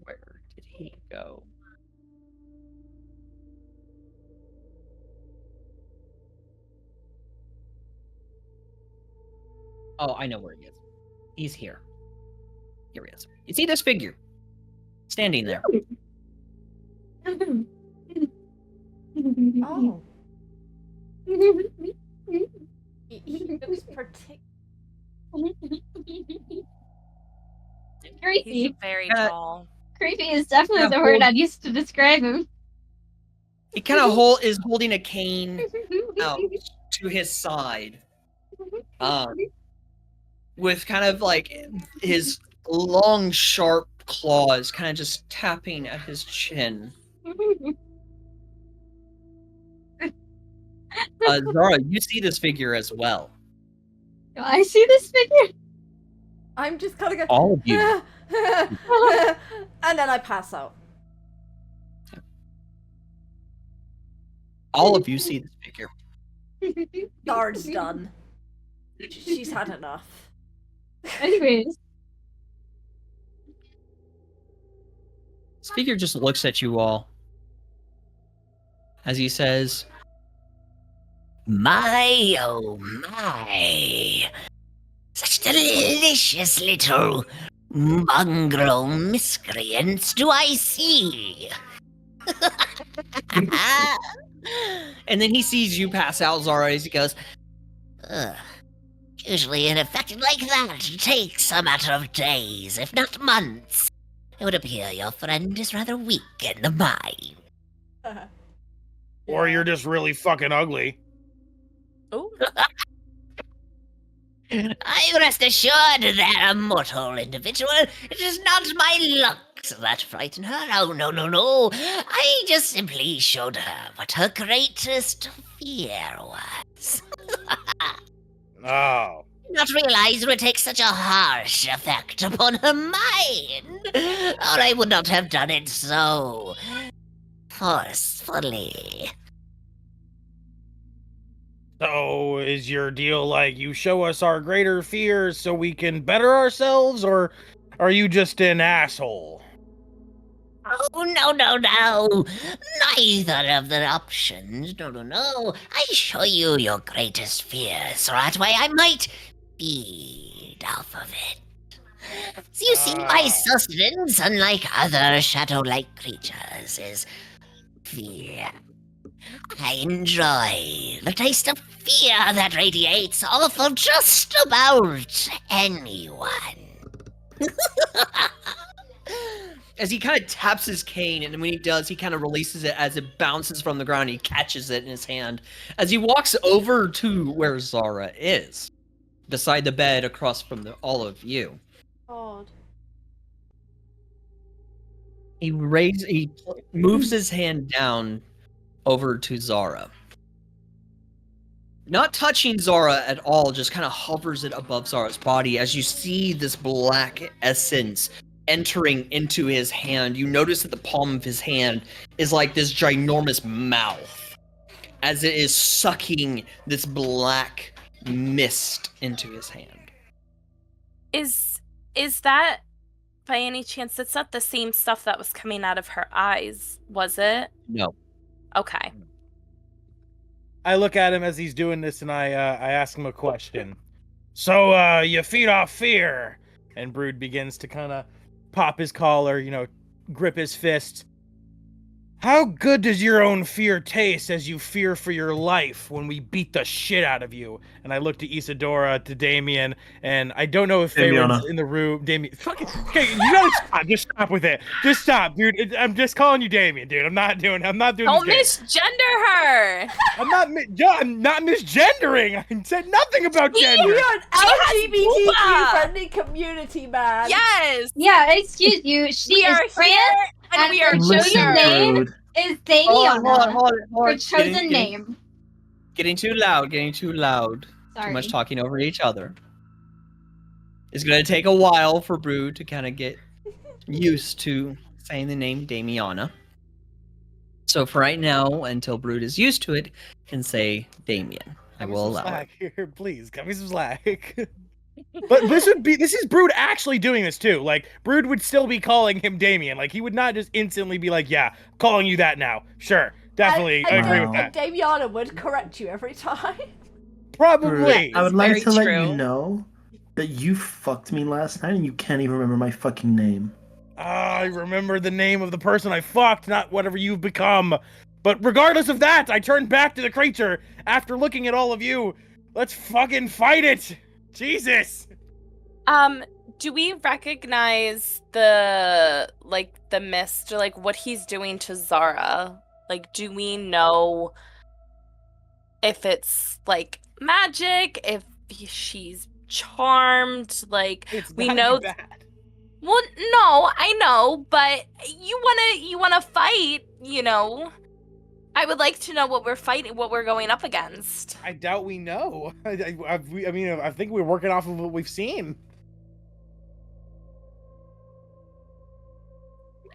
Where did he go? Oh, I know where he is. He's here. Here he is. You see this figure? Standing there. Oh. He looks particular. He's Creepy. very Uh, tall. Creepy is definitely Yeah, the word hold- I'd use to describe him. He kind of is holding a cane out to his side. With kind of like his long, sharp claws kind of just tapping at his chin. Zara, you see this figure as well. Do I see this figure? I'm just kind of going. All of you. And then I pass out. All of you see this figure. Guard's done. She's had enough. Anyways. This figure just looks at you all as he says, My, oh my. Such delicious little mongrel miscreants do I see. and then he sees you pass out, Zara, as he goes, Ugh. Usually an effect like that takes a matter of days, if not months. It would appear your friend is rather weak in the mind. Or you're just really fucking ugly. Oh, I rest assured that a mortal individual, it is not my looks that frighten her. Oh, no, no, no. I just simply showed her what her greatest fear was. Oh. Not realize it would take such a harsh effect upon her mind, or I would not have done it so forcefully. So is your deal like you show us our greater fears so we can better ourselves, or are you just an asshole? Oh, no, no, no. Neither of the options. No, no, no. I show you your greatest fear, so that way I might feed off of it. So you see, my sustenance, unlike other shadow-like creatures, is fear. I enjoy the taste of fear that radiates off of just about anyone. as he kind of taps his cane, and when he does, he kind of releases it as it bounces from the ground. He catches it in his hand as he walks over to where Zara is, beside the bed across from all of you. God. He moves his hand down over to Zara. not touching Zara at all, just kind of hovers it above Zara's body as you see this black essence entering into his hand. You notice that the palm of his hand is like this ginormous mouth as it is sucking this black mist into his hand. Is that by any chance? It's not the same stuff that was coming out of her eyes, was it? No. Okay. I look at him as he's doing this, and I ask him a question. So, you feed off fear, and Brood begins to kind of pop his collar, grip his fist. How good does your own fear taste as you fear for your life when we beat the shit out of you? And I look to Isadora, to Damien, and I don't know if Faerun's in the room. Damien, okay, you gotta stop. Just stop with it. Just stop, dude. I'm just calling you Damien, dude. I'm not doing. Don't this misgender her. I'm not misgendering. I said nothing about gender. You're an LGBTQ friendly community, man. Yes. Yeah, excuse you. She is trans, and we are her chosen name is Damiana. Hold on. Her chosen name. Getting too loud. Sorry. Too much talking over each other. It's gonna take a while for Brood to kind of get used to saying the name Damiana. So for right now, until Brood is used to it, can say Damien. I will allow it. Here, please, cut me some slack. But this is Brood actually doing this too. Like, Brood would still be calling him Damien. Like, he would not just instantly be like, yeah, calling you that now. Sure, definitely, I agree with that. And Damiana would correct you every time. Probably. I would like to let you know that you fucked me last night and you can't even remember my fucking name. I remember the name of the person I fucked, not whatever you've become. But regardless of that, I turned back to the creature after looking at all of you. Let's fucking fight it! Jesus! Do we recognize the mist, or like what he's doing to Zara? Like, do we know if it's like magic, if she's charmed? Like, we know. Bad. Well, no, I know, but you wanna fight, I would like to know what we're fighting, what we're going up against. I doubt we know. I think we're working off of what we've seen.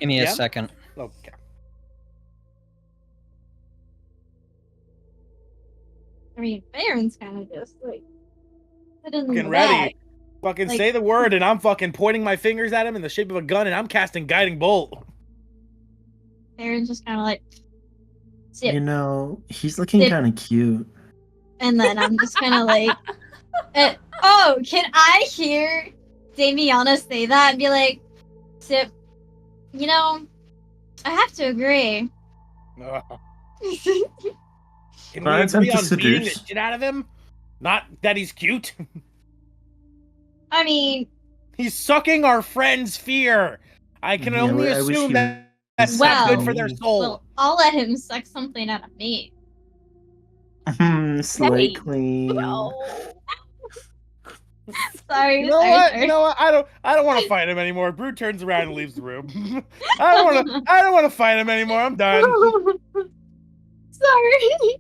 Give me a second. Okay. I mean, Faerun's kind of just like fucking ready. Fucking say the word, and I'm fucking pointing my fingers at him in the shape of a gun, and I'm casting Guiding Bolt. Faerun's just kind of like. Sip. He's looking kind of cute. And then I'm just kind of like, oh, can I hear Damiana say that and be like, Sip, I have to agree. Can we agree on beating the shit out of him? Not that he's cute. I mean... He's sucking our friend's fear. I can only assume that's not good for their soul. Well, I'll let him suck something out of me. Slay clean. No. Sorry. You know what? I don't want to fight him anymore. Brood turns around and leaves the room. I don't want to fight him anymore. I'm done. Sorry.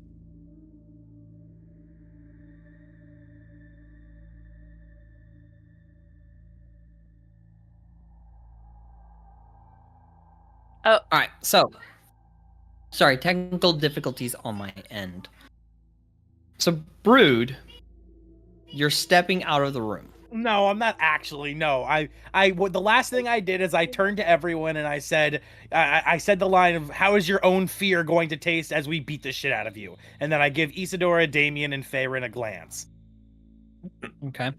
Oh, all right. So, sorry, technical difficulties on my end. So, Brood, you're stepping out of the room. No, I'm not actually. No, the last thing I did is I turned to everyone and I said, I said the line of, "How is your own fear going to taste as we beat the shit out of you?" And then I give Isadora, Damien, and Faerun a glance. Okay.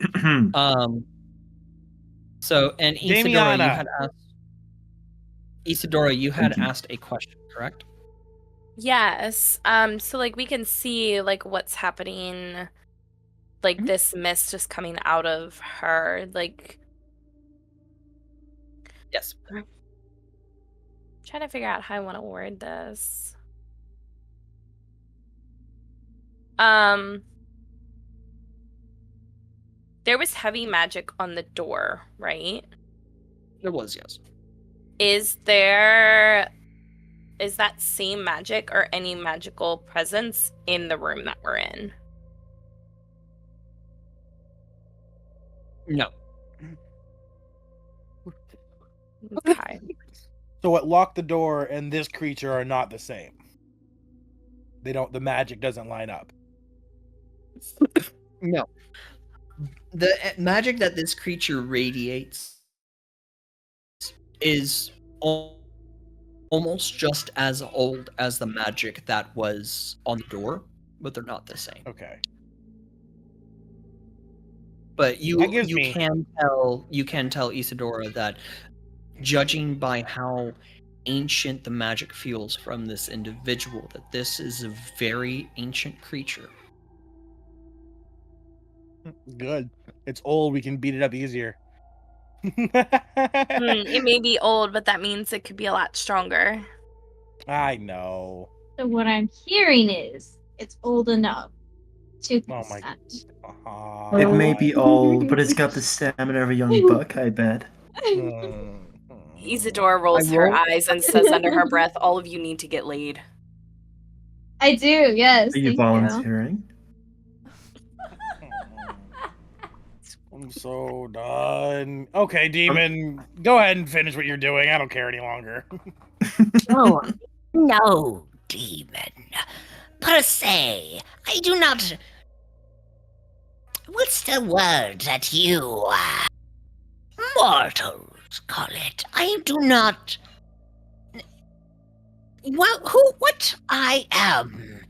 So, and Isadora, you had asked. Isadora, you had asked a question, correct? Yes. So like we can see like what's happening, like this mist just coming out of her, like. Yes. I'm trying to figure out how I want to word this. There was heavy magic on the door, right? There was, yes. Is that same magic or any magical presence in the room that we're in? No. Okay. So what locked the door and this creature are not the same. The magic doesn't line up. No. The magic that this creature radiates is almost just as old as the magic that was on the door, but they're not the same. Okay. But you That gives you me- can tell Isadora that, judging by how ancient the magic feels from this individual, that this is a very ancient creature. Good. It's old. We can beat it up easier. It may be old, but that means it could be a lot stronger. I know. So what I'm hearing is it's old enough to Oh my consent. It may be old, but it's got the stamina of a young buck, I bet. Isadora rolls her roll- eyes and says under her breath, "All of you need to get laid." I do, yes. Are you thank volunteering? I'm so done. Okay, demon, go ahead and finish what you're doing. I don't care any longer. Oh, no, demon. Per se, I do not. What's the word that you mortals call it? I do not. What I am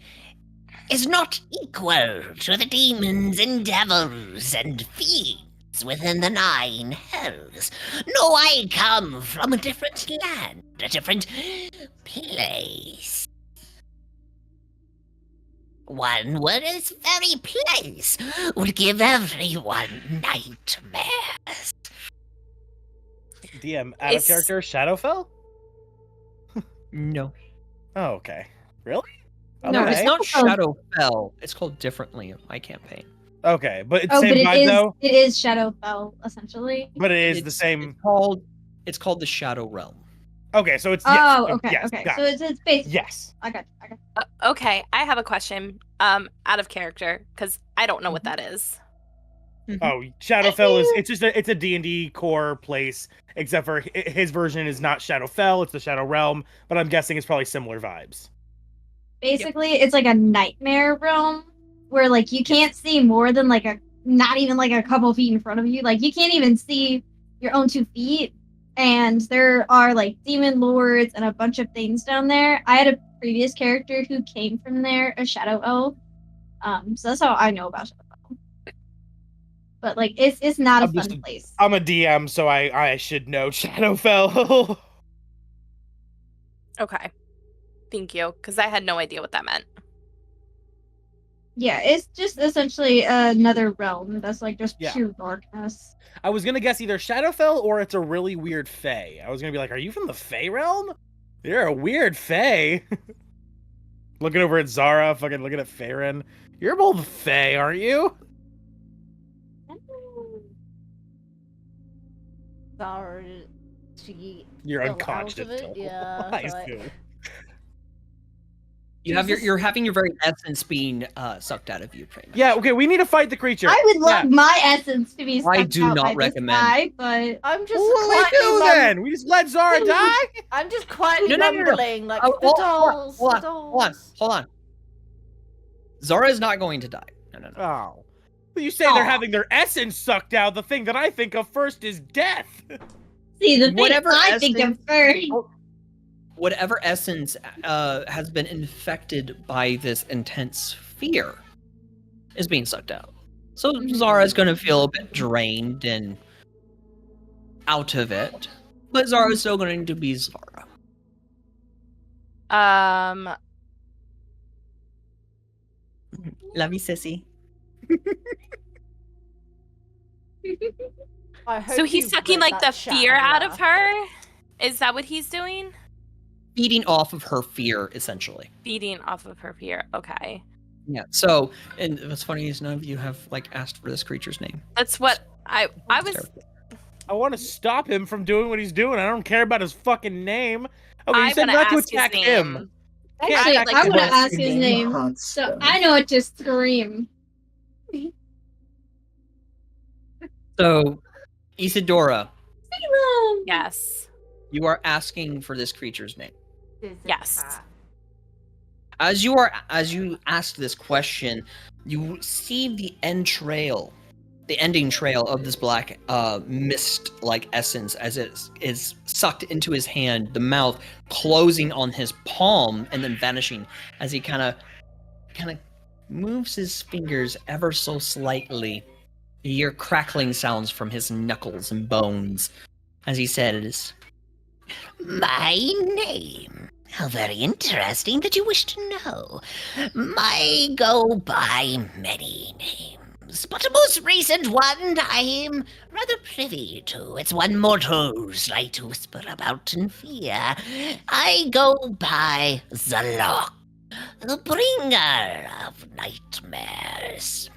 is not equal to the demons and devils and fiends within the 9 hells. No, I come from a different land, a different place. One where this very place would give everyone nightmares. DM, out of character, Shadowfell? No. Oh, okay. Really? No, Okay. It's not Shadowfell. Shadowfell. It's called differently in my campaign. Okay, but it's Oh, same but vibe though. it is Shadowfell, essentially. But it is the same. It's called the Shadow Realm. Okay, so it's Oh, yes. okay, yes, okay. got So it. it's basically. Yes. I got you. Okay, I have a question. Out of character, because I don't know what that is. Oh, Shadowfell is it's a D&D core place, except for his version is not Shadowfell, it's the Shadow Realm, but I'm guessing it's probably similar vibes. Basically, it's like a nightmare realm where like you can't see more than not even like a couple feet in front of you. Like you can't even see your own 2 feet. And there are like demon lords and a bunch of things down there. I had a previous character who came from there, a shadow elf. So that's how I know about Shadowfell. But like it's not a fun place. I'm a DM, so I should know Shadowfell. Okay. Thank you, because I had no idea what that meant. Yeah, it's just essentially another realm that's like just Yeah. pure darkness. I was gonna guess either Shadowfell or it's a really weird Fae. I was gonna be like, are you from the Fae realm? You're a weird Fae. Looking over at Zara, fucking looking at Farron. You're both Fae, aren't you? Zara, she You're fell unconscious. out of it, still. yeah. I so assume. You're having your very essence being sucked out of you, pretty much. Yeah, okay, we need to fight the creature. I would love my essence to be I sucked do out not by recommend. this guy, but I'm just What do we quietly do then? We just let Zara die? I'm just quietly No. mumbling like Oh, the dolls, hold the on, dolls. hold on. Zara is not going to die. No. Oh. Well, you say they're having their essence sucked out. The thing that I think of first is death. see the thing Whatever I think of first. Whatever essence has been infected by this intense fear is being sucked out. So Zara's going to feel a bit drained and out of it, but Zara's still going to be Zara. Love you, sissy. I hope So he's you've sucking read like that the fear chat, out yeah. of her? Is that what he's doing? Feeding off of her fear, essentially. Feeding off of her fear. Okay. Yeah. So, and what's funny is none of you have asked for this creature's name. That's what I was. Terrible. I want to stop him from doing what he's doing. I don't care about his fucking name. Okay, you I'm said gonna not to ask his attack him. name. Actually, Yeah, I want to like- ask his name, Hot so stuff. I know what to scream. So, Isadora, Yes. you are asking for this creature's name. Yes. As you ask this question, you see the ending trail of this black mist-like essence as it is sucked into his hand, the mouth closing on his palm and then vanishing as he kind of moves his fingers ever so slightly. You hear crackling sounds from his knuckles and bones as he says, My name. How very interesting that you wish to know. I go by many names, but the most recent one I'm rather privy to. It's one mortals like to whisper about in fear. I go by Zalok, the bringer of nightmares.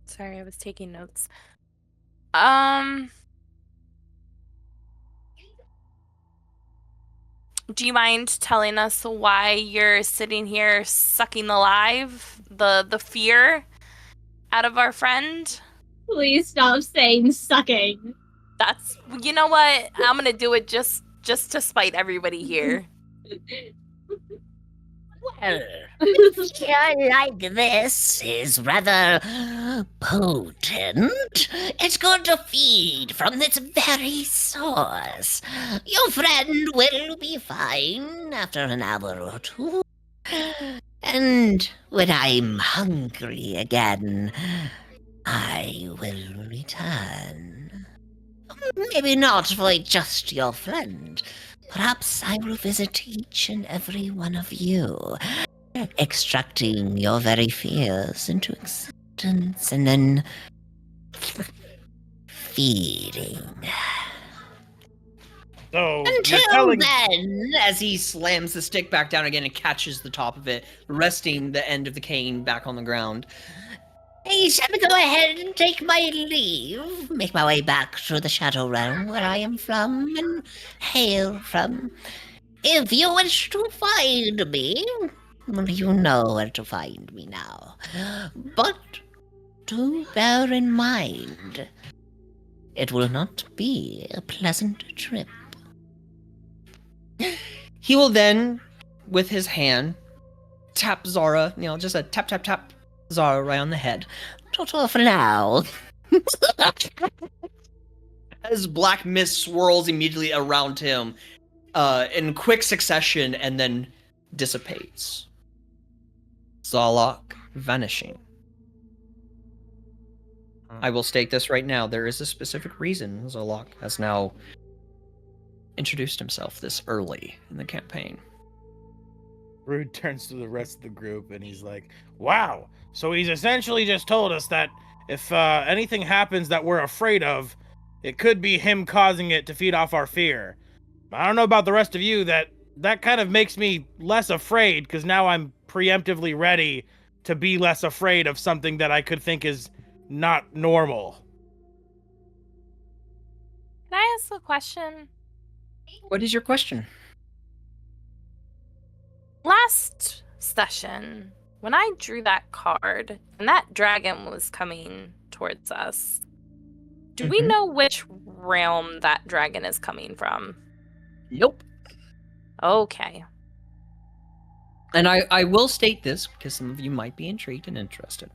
Sorry, I was taking notes. Do you mind telling us why you're sitting here sucking the fear out of our friend? Please stop saying sucking. That's, you know what? I'm gonna do it just to spite everybody here. Well, the fear like this is rather potent. It's good to feed from its very source. Your friend will be fine after an hour or two. And when I'm hungry again, I will return. Maybe not for just your friend. Perhaps I will visit each and every one of you, extracting your very fears into existence and then feeding. So Until then, as he slams the stick back down again and catches the top of it, resting the end of the cane back on the ground. I shall go ahead and take my leave, make my way back to the Shadow Realm where I am from and hail from. If you wish to find me, you know where to find me now. But do bear in mind, it will not be a pleasant trip. He will then, with his hand, tap Zara, just a tap, tap, tap Zara right on the head. Ta-ta for now. As black mist swirls immediately around him in quick succession and then dissipates. Zalok vanishing. I will state this right now. There is a specific reason Zalok has now introduced himself this early in the campaign. Rude turns to the rest of the group and he's like, wow, so he's essentially just told us that if anything happens that we're afraid of, it could be him causing it to feed off our fear. I don't know about the rest of you, that kind of makes me less afraid, because now I'm preemptively ready to be less afraid of something that I could think is not normal. Can I ask a question? What is your question? Last session, when I drew that card and that dragon was coming towards us, do we know which realm that dragon is coming from? Nope. Okay. And I will state this because some of you might be intrigued and interested.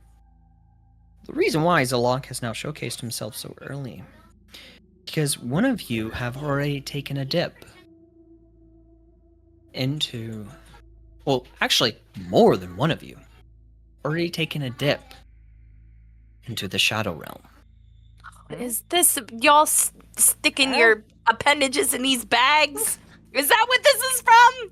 The reason why Zalok has now showcased himself so early, because one of you have already taken a dip into, well, actually, more than one of you already taken a dip into the Shadow Realm. Is this y'all sticking your appendages in these bags? Is that what this is from?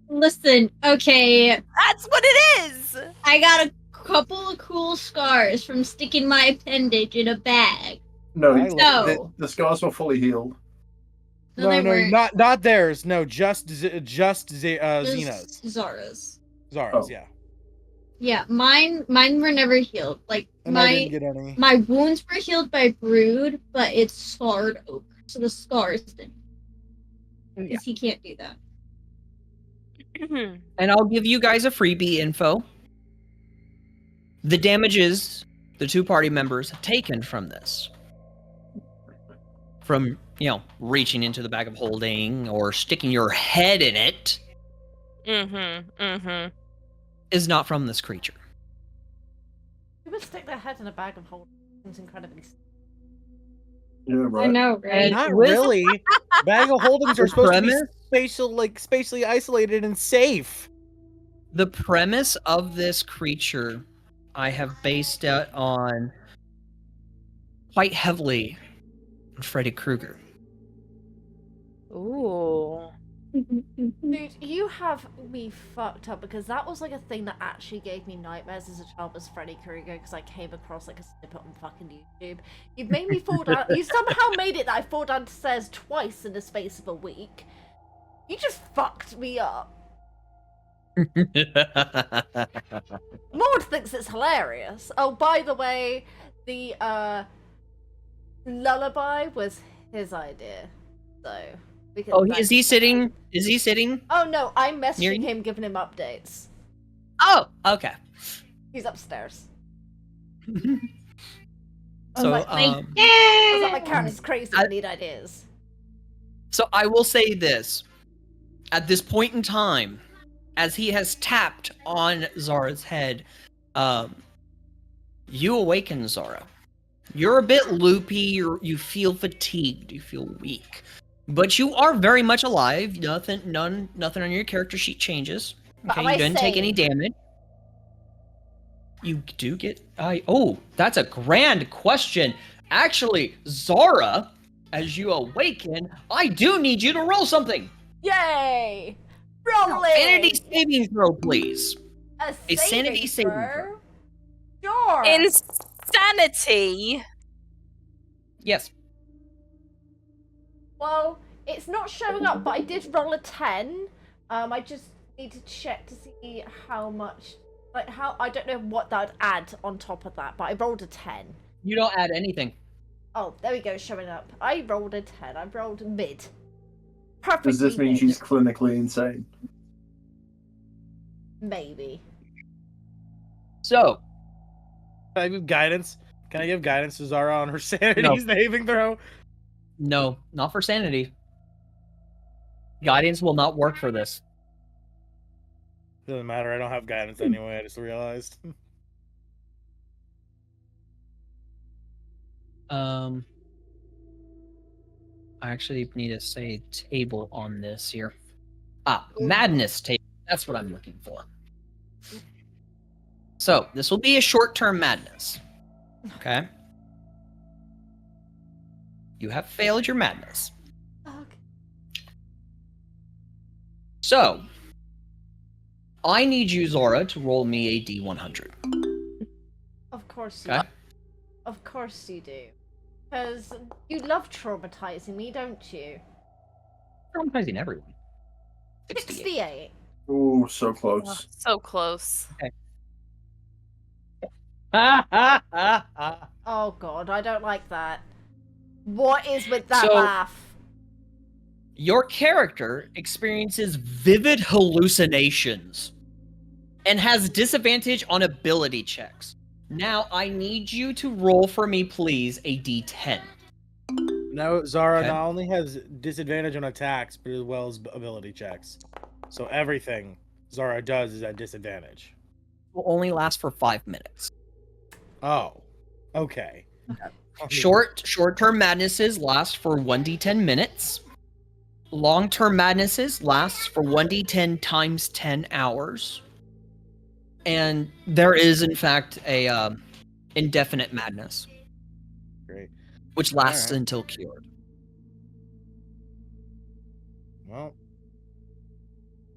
Listen, okay. That's what it is! I got a couple of cool scars from sticking my appendage in a bag. No, No. the scars were fully healed. No, they weren't. not theirs. No, just Xena's. Zara's. Zara's, yeah. Yeah, mine were never healed. Like And I didn't get any. my wounds were healed by brood, but it's scarred oak, so the scars didn't. Because he can't do that. And I'll give you guys a freebie info. The damages the two party members have taken from this, from, reaching into the bag of holding or sticking your head in it, is not from this creature. Who would stick their head in a bag of holding? Seems incredibly. Yeah, right. I know, right? Not really. Bag of holdings are The supposed to premise? be spatially isolated and safe. The premise of this creature, I have based it on quite heavily on Freddy Krueger. Ooh. Dude, you have me fucked up because that was like a thing that actually gave me nightmares as a child, was Freddy Krueger, because I came across like a snippet on fucking YouTube. You've made me fall down. You somehow made it that I fall down the stairs twice in the space of a week. You just fucked me up. Maud thinks it's hilarious. Oh, by the way, the lullaby was his idea, so we can. Oh, is he sitting? Is he sitting? Oh no, I'm Near messaging you? him, giving him updates. Oh, okay. He's upstairs. So, like, Like, I was yeah! like, my character's crazy. I need ideas. so I will say this: at this point in time, as he has tapped on Zara's head, you awaken Zara. You're a bit loopy. You feel fatigued. You feel weak, but you are very much alive. Nothing on your character sheet changes. But Okay, am you I didn't take any sane? damage. You do get. Oh, that's a grand question. Actually, Zara, as you awaken, I do need you to roll something. Yay! Rolling! Sanity saving throw, please. A sanity saving throw? Sure! Insanity. Yes. Well, it's not showing up, but I did roll a 10. I just need to check to see how much, I don't know what that would add on top of that, but I rolled a 10. You don't add anything. Oh, there we go, showing up. I rolled a 10. I rolled mid. Perfectly Does this mean mid. she's clinically insane? Maybe. So, Can I give guidance? Can I give guidance to Zara on her sanity No. saving throw? no, not for sanity. Guidance will not work for this. Doesn't matter. I don't have guidance anyway. I just realized. I actually need to say table on this here. Madness table. That's what I'm looking for. So, this will be a short-term madness. Okay? You have failed your madness. Okay. So, I need you, Zora, to roll me a D100. Of course you Okay? Of course you do. Because you love traumatizing me, don't you? Traumatizing everyone. 68. Oh, so close. So close. Oh god, I don't like that. What is with that So- laugh? Your character experiences vivid hallucinations and has disadvantage on ability checks. Now, I need you to roll for me, please, a D10. Now Zara Okay. not only has disadvantage on attacks, but as well as ability checks. So everything Zara does is at disadvantage. Will only last for 5 minutes. Oh, okay. Short-term madnesses last for 1d10 minutes. Long-term madnesses lasts for 1d10 times 10 hours. And there is, in fact, a indefinite madness, Great. which lasts Alright. until cured. Well,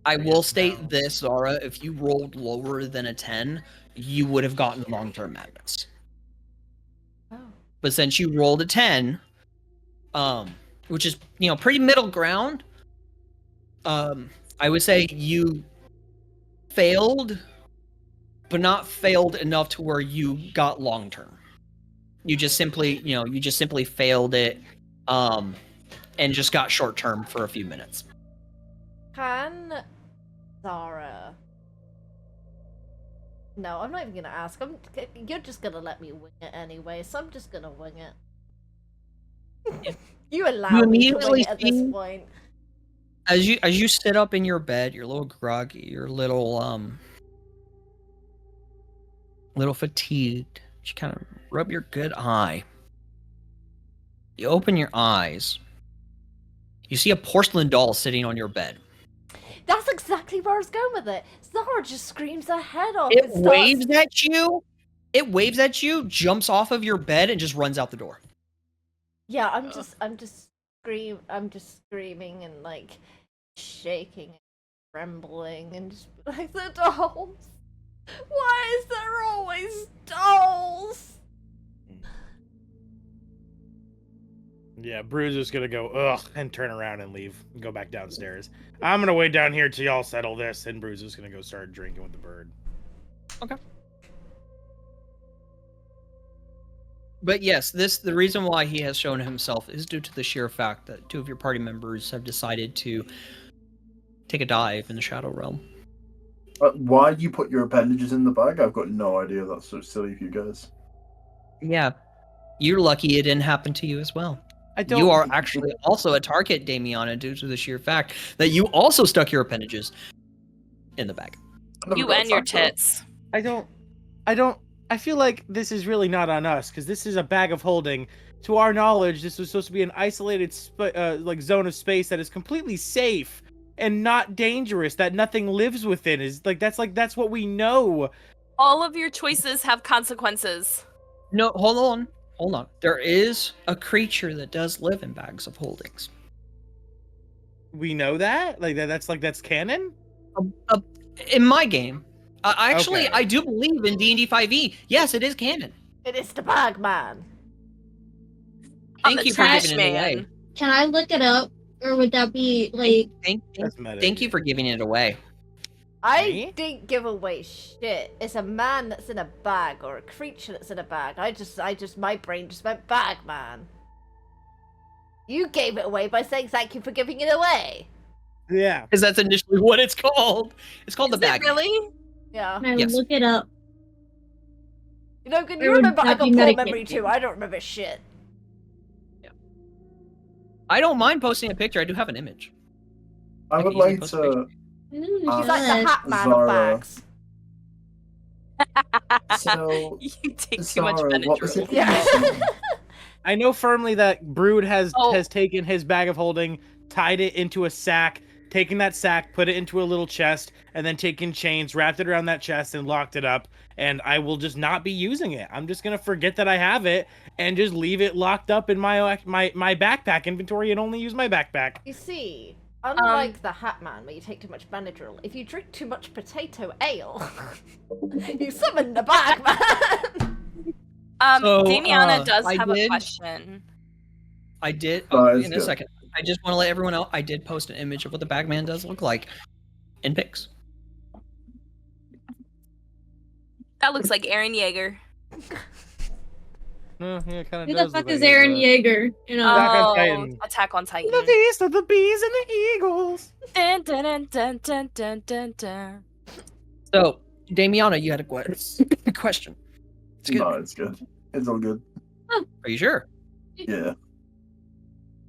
I will guess state now- this, Zara, if you rolled lower than a 10, you would have gotten long-term madness. Oh. But since you rolled a 10, which is, pretty middle ground, I would say you failed, but not failed enough to where you got long-term. You just simply failed it, and just got short-term for a few minutes. Can Zara. No, I'm not even gonna ask. You're just gonna let me wing it anyway, so I'm just gonna wing it. You allow me to wing immediately it at this see- point. As you sit up in your bed, you're a little groggy, you're a little fatigued. You kind of rub your good eye. You open your eyes. You see a porcelain doll sitting on your bed. That's exactly where I was going with it. Zara just screams her head off. It and starts... waves at you. It waves at you, jumps off of your bed, and just runs out the door. Yeah, I'm just screaming and like shaking and trembling and just like, the dolls. Why is there always dolls? Yeah, Bruiser's gonna go ugh and turn around and leave and go back downstairs. I'm gonna wait down here till y'all settle this, and Bruiser's gonna go start drinking with the bird. Okay. But yes, the reason why he has shown himself is due to the sheer fact that 2 of your party members have decided to take a dive in the Shadow Realm. Why you put your appendages in the bag? I've got no idea. That's so silly for you guys. Yeah, you're lucky it didn't happen to you as well. You are actually also a target, Damiana, due to the sheer fact that you also stuck your appendages in the bag. You and your tits. I feel like this is really not on us, because this is a bag of holding. To our knowledge, this was supposed to be an isolated like zone of space that is completely safe and not dangerous, that nothing lives within. That's what we know. All of your choices have consequences. No, hold on. There is a creature that does live in bags of holdings. We know that? That's canon? In my game. Actually, Okay. I do believe in D&D 5e. Yes, it is canon. It is the bag man. Thank you for giving it away. Can I look it up? Or would that be, like... Thank you for giving it away. I didn't give away shit. It's a man that's in a bag, or a creature that's in a bag. My brain just went bag man. You gave it away by saying thank you for giving it away. Yeah. Because that's initially what it's called. It's called the bag. Really? Yeah. Can I look it up? You know, can Or you would remember I that got be poor metagaming? memory too? I don't remember shit. I don't mind posting a picture. I do have an image. I would like to. She's like the hat man of Zara. bags. So, You take too much Zara, what was Benadryl. it that you said? I know firmly that Brood has taken his bag of holding, tied it into a sack, taken that sack, put it into a little chest, and then taken chains, wrapped it around that chest, and locked it up. And I will just not be using it. I'm just gonna forget that I have it and just leave it locked up in my backpack inventory and only use my backpack. You see, unlike the hat man where you take too much Benadryl, if you drink too much potato ale, you summon the bag man. Damiana does I have a did- question. I did. that's In a good. second. I just want to let everyone know I did post an image of what the Bagman does look like in pics. That looks like Aaron Yeager. Yeah, kind of Who the fuck is Aaron Yeager? You know, Attack on Titan. The feast of the bees and the eagles. Dun, dun, dun, dun, dun, dun, dun, dun. So, Damiana, you had a question. It's good. No, it's good. It's all good. Are you sure? Yeah.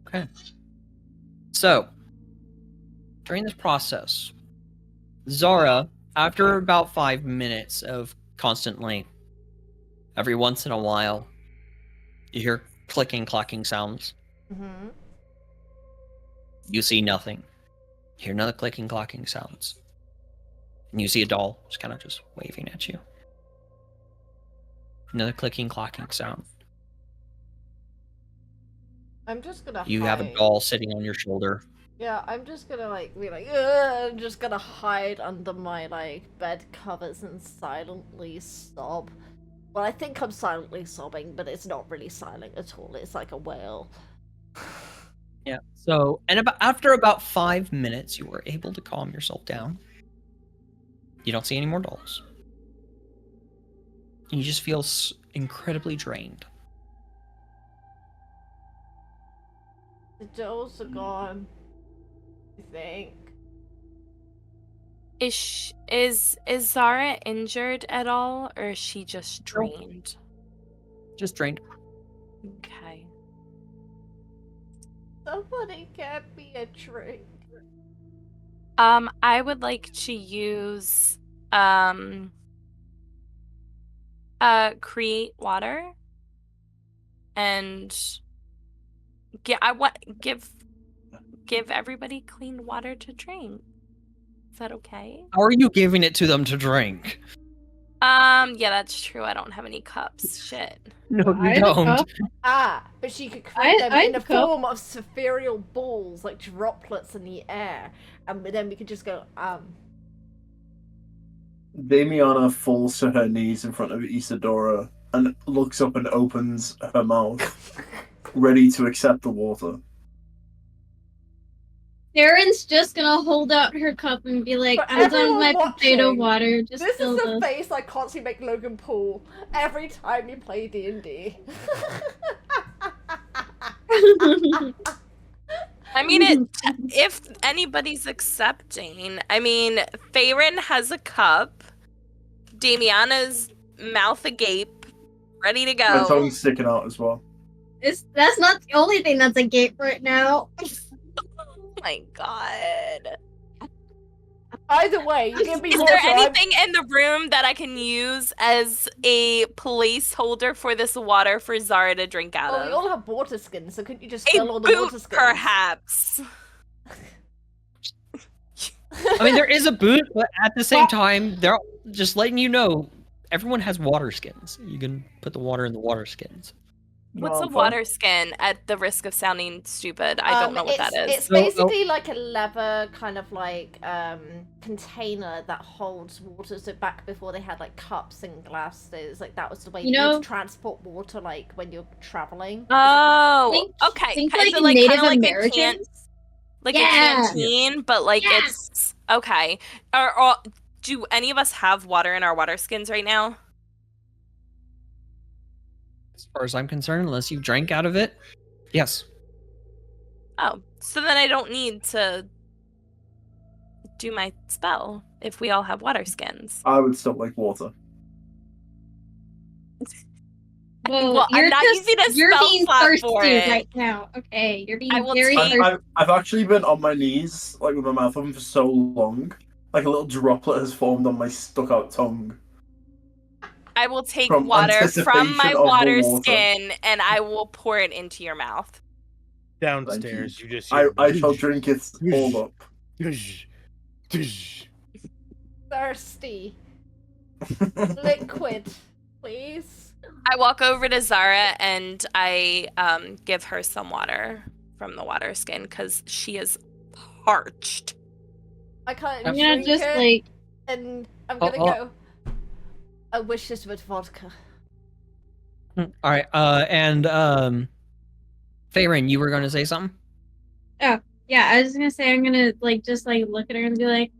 Okay. So, during this process, Zara, after about 5 minutes of constantly, every once in a while, you hear clicking, clacking sounds. Mm-hmm. You see nothing. You hear another clicking, clacking sounds. And you see a doll just kind of just waving at you. Another clicking, clacking sound. I'm just gonna You have a hide. doll sitting on your shoulder. Yeah, I'm just gonna be like, ugh, I'm just gonna hide under my bed covers and silently sob. Well, I think I'm silently sobbing, but it's not really silent at all. It's like a wail. Yeah. So, and after about 5 minutes, you were able to calm yourself down. You don't see any more dolls. You just feel incredibly drained. The dolls are gone. I think. Is Zara injured at all, or is she just drained? Just drained. Okay. Somebody get me a drink. I would like to use create water, and give everybody clean water to drink. Is that okay? How are you giving it to them to drink? Yeah, that's true. I don't have any cups. Shit. No, I you have a don't. cup. But she could create them I in the have a cup. form of spherical balls, like droplets in the air, and then we could just go, Damiana falls to her knees in front of Isadora and looks up and opens her mouth, ready to accept the water. Darren's just gonna hold out her cup and be like, For I'm done with everyone my potato watching, water. Just this fill is the this. face I constantly make Logan pull every time you play D&D. I mean, if anybody's accepting, I mean, Farron has a cup. Damiana's mouth agape, ready to My go. tongue's sticking out as well. That's not the only thing that's a gate right now. Oh my god. Either way, you give me Is water. there anything in the room that I can use as a placeholder for this water for Zara to drink out Well, we of? all have water skins, so couldn't you just A fill all the water boot, skins? perhaps. I mean, there is a boot, but at the same time, they're just letting you know everyone has water skins. You can put the water in the water skins. What's No, a I'm fine. water skin? At the risk of sounding stupid, I don't know what that is. It's No, no. basically like a leather kind of like container that holds water. So back before they had like cups and glasses, like that was the way You you know- to transport water, like when you're traveling. Oh, okay. Think Is like it Native kinda like Americans. a Yeah. canteen, but like Yeah. it's okay. Or do any of us have water in our water skins right now? As far as I'm concerned, unless you drank out of it, yes. Oh, so then I don't need to do my spell if we all have water skins. I would still like water. Well, I'm you're not just, using a you're spell being slot thirsty for it. right now. Okay, you're being I will very take- thirsty. I've actually been on my knees, like with my mouth open for so long, like a little droplet has formed on my stuck-out tongue. I will take From water from anticipation my of the water water. skin and I will pour it into your mouth. Downstairs, you just I hear shall drink it all up. Thirsty. Liquid, please. I walk over to Zara and I give her some water from the water skin because she is parched. I can't I'm gonna drink just it, like and I'm gonna go. I wish this was vodka. All right. And Farron, you were going to say something? yeah, I was gonna say I'm gonna like just like look at her and be like,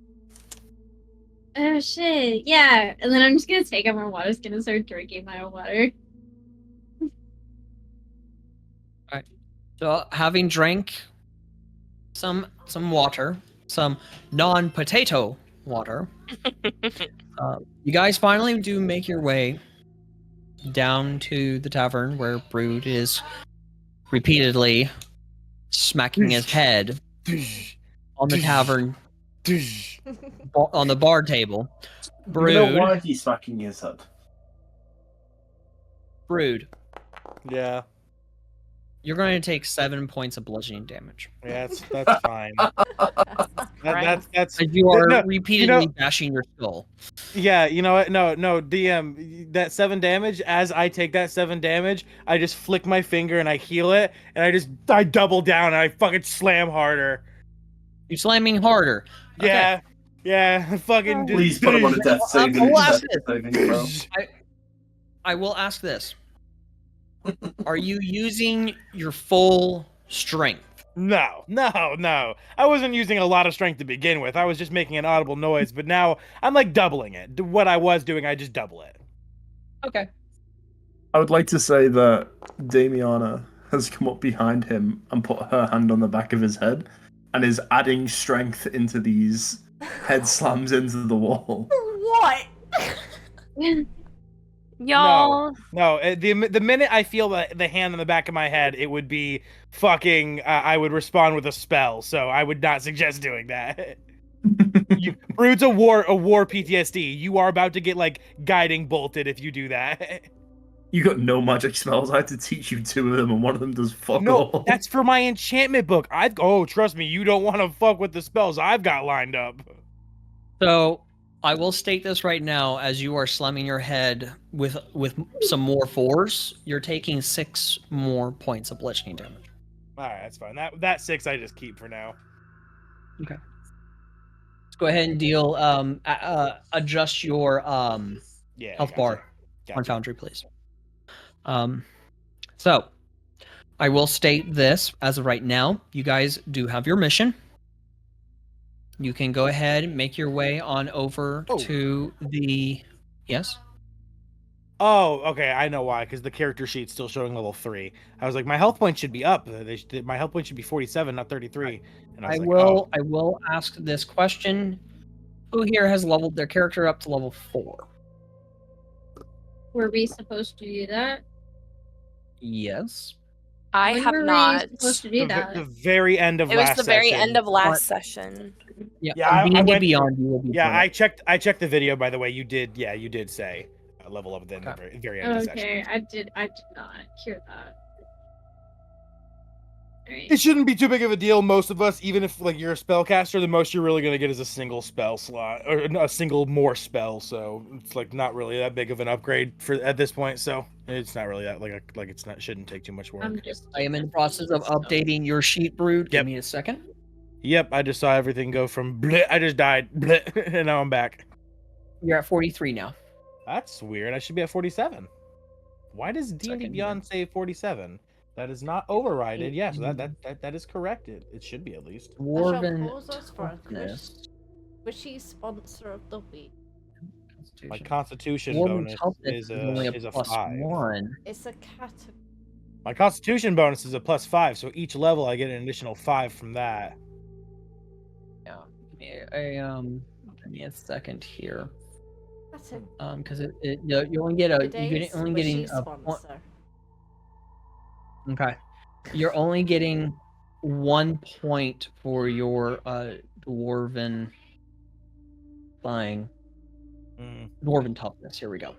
oh shit, yeah, and then I'm just gonna take out my water skin and start drinking my own water. So, having drank some water, some non-potato water, you guys finally do make your way down to the tavern where Brood is repeatedly smacking his head on the tavern, on the bar table. You know Brood, why he's smacking his head? Brood, Yeah, you're going to take 7 points of bludgeoning damage. yeah, that's fine. That's As you are no, repeatedly bashing your skull. yeah. You know what? No, DM. That 7 damage. As I take that 7 damage, I just flick my finger and I heal it, and I double down and I fucking slam harder. You're slamming harder. Okay. Yeah. Fucking. Please put him on a death saving I'll ask throw. I will ask this. Are you using your full strength? No. I wasn't using a lot of strength to begin with. I was just making an audible noise, but now I'm like doubling it. What I was doing, I just double it. Okay. I would like to say that Damiana has come up behind him and put her hand on the back of his head and is adding strength into these Head slams into the wall. What? Y'all. No. The minute I feel the hand on the back of my head, it would be fucking. I would respond with a spell, so I would not suggest doing that. Brood's a war PTSD. You are about to get like guiding bolted if you do that. You got no magic spells. I had to teach you 2 of them, and one of them does fuck all. That's for my enchantment book. Trust me, you don't want to fuck with the spells I've got lined up. So I will state this right now: as you are slamming your head with some more force, you're taking 6 more points of bludgeoning damage. All right, that's fine. That 6 I just keep for now. Okay. Let's go ahead and deal. Adjust your health bar on Foundry, please. So I will state this as of right now. You guys do have your mission. You can go ahead and make your way on over to the... Yes? Oh, okay. I know why. Because the character sheet's still showing level 3. I was like, my health point should be up. My health point should be 47, not 33. And I will ask this question. Who here has leveled their character up to level 4? Were we supposed to do that? Yes. I When have were we not. supposed to do that? The very end of It was last the very session. end of last session. Yeah, I went Beyond. You will be I checked the video, by the way. You did say level up at the very end of the session. Okay, I did not hear that. Alright. It shouldn't be too big of a deal. Most of us, even if like you're a spellcaster, the most you're really gonna get is a single spell slot or a single more spell. So it's like not really that big of an upgrade for at this point. So it's not really that shouldn't take too much work. I am in the process of updating your sheet, Brood. Give me a second. Yep, I just saw everything go from bleh, I just died, bleh, and now I'm back. You're at 43 now. That's weird. I should be at 47. Why does D&D Beyond say 47? That is not overrided. Yes, that is corrected. It should be at least. Dwarven squishy sponsor of the week. My Constitution Dwarven bonus is a 5. 1. It's a category. My Constitution bonus is a +5, so each level I get an additional 5 from that. Yeah, give me a second here. That's it. Because you only get only getting a point. Okay, you're only getting 1 point for your dwarven dwarven toughness. Here we go.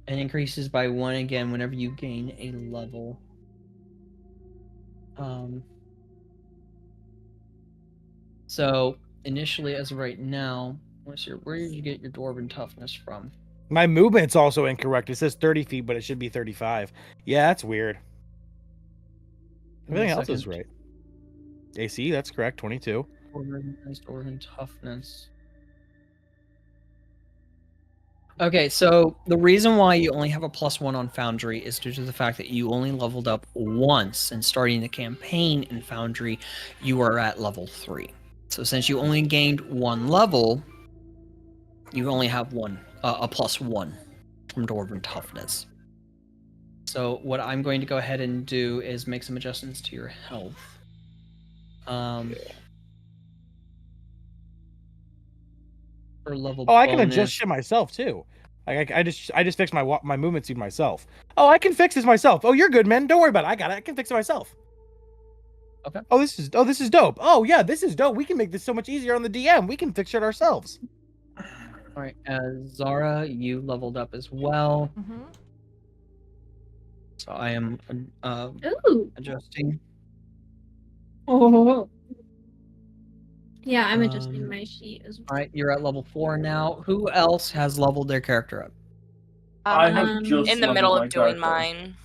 And increases by 1 again whenever you gain a level. So initially, as of right now, where did you get your dwarven toughness from? My movement's also incorrect. It says 30 feet, but it should be 35. Yeah, that's weird. Everything else is right. AC, that's correct. 22. Dwarven toughness. Okay, so the reason why you only have a +1 on Foundry is due to the fact that you only leveled up once, and starting the campaign in Foundry, you are at level 3. So since you only gained 1 level, you only have a +1 from Dwarven toughness. So what I'm going to go ahead and do is make some adjustments to your health. For level I can adjust shit myself too. Like I just fixed my movement speed myself. Oh, I can fix this myself. Oh, you're good, man. Don't worry about it. I got it. I can fix it myself. Okay. Oh, this is dope. Oh yeah, this is dope. We can make this so much easier on the DM. We can fix it ourselves. All right, Zara, you leveled up as well. Mm-hmm. So I am adjusting. Oh. Yeah, I'm adjusting my sheet as well. All right, you're at level 4 now. Who else has leveled their character up? I have just in the leveled middle my of doing character. mine.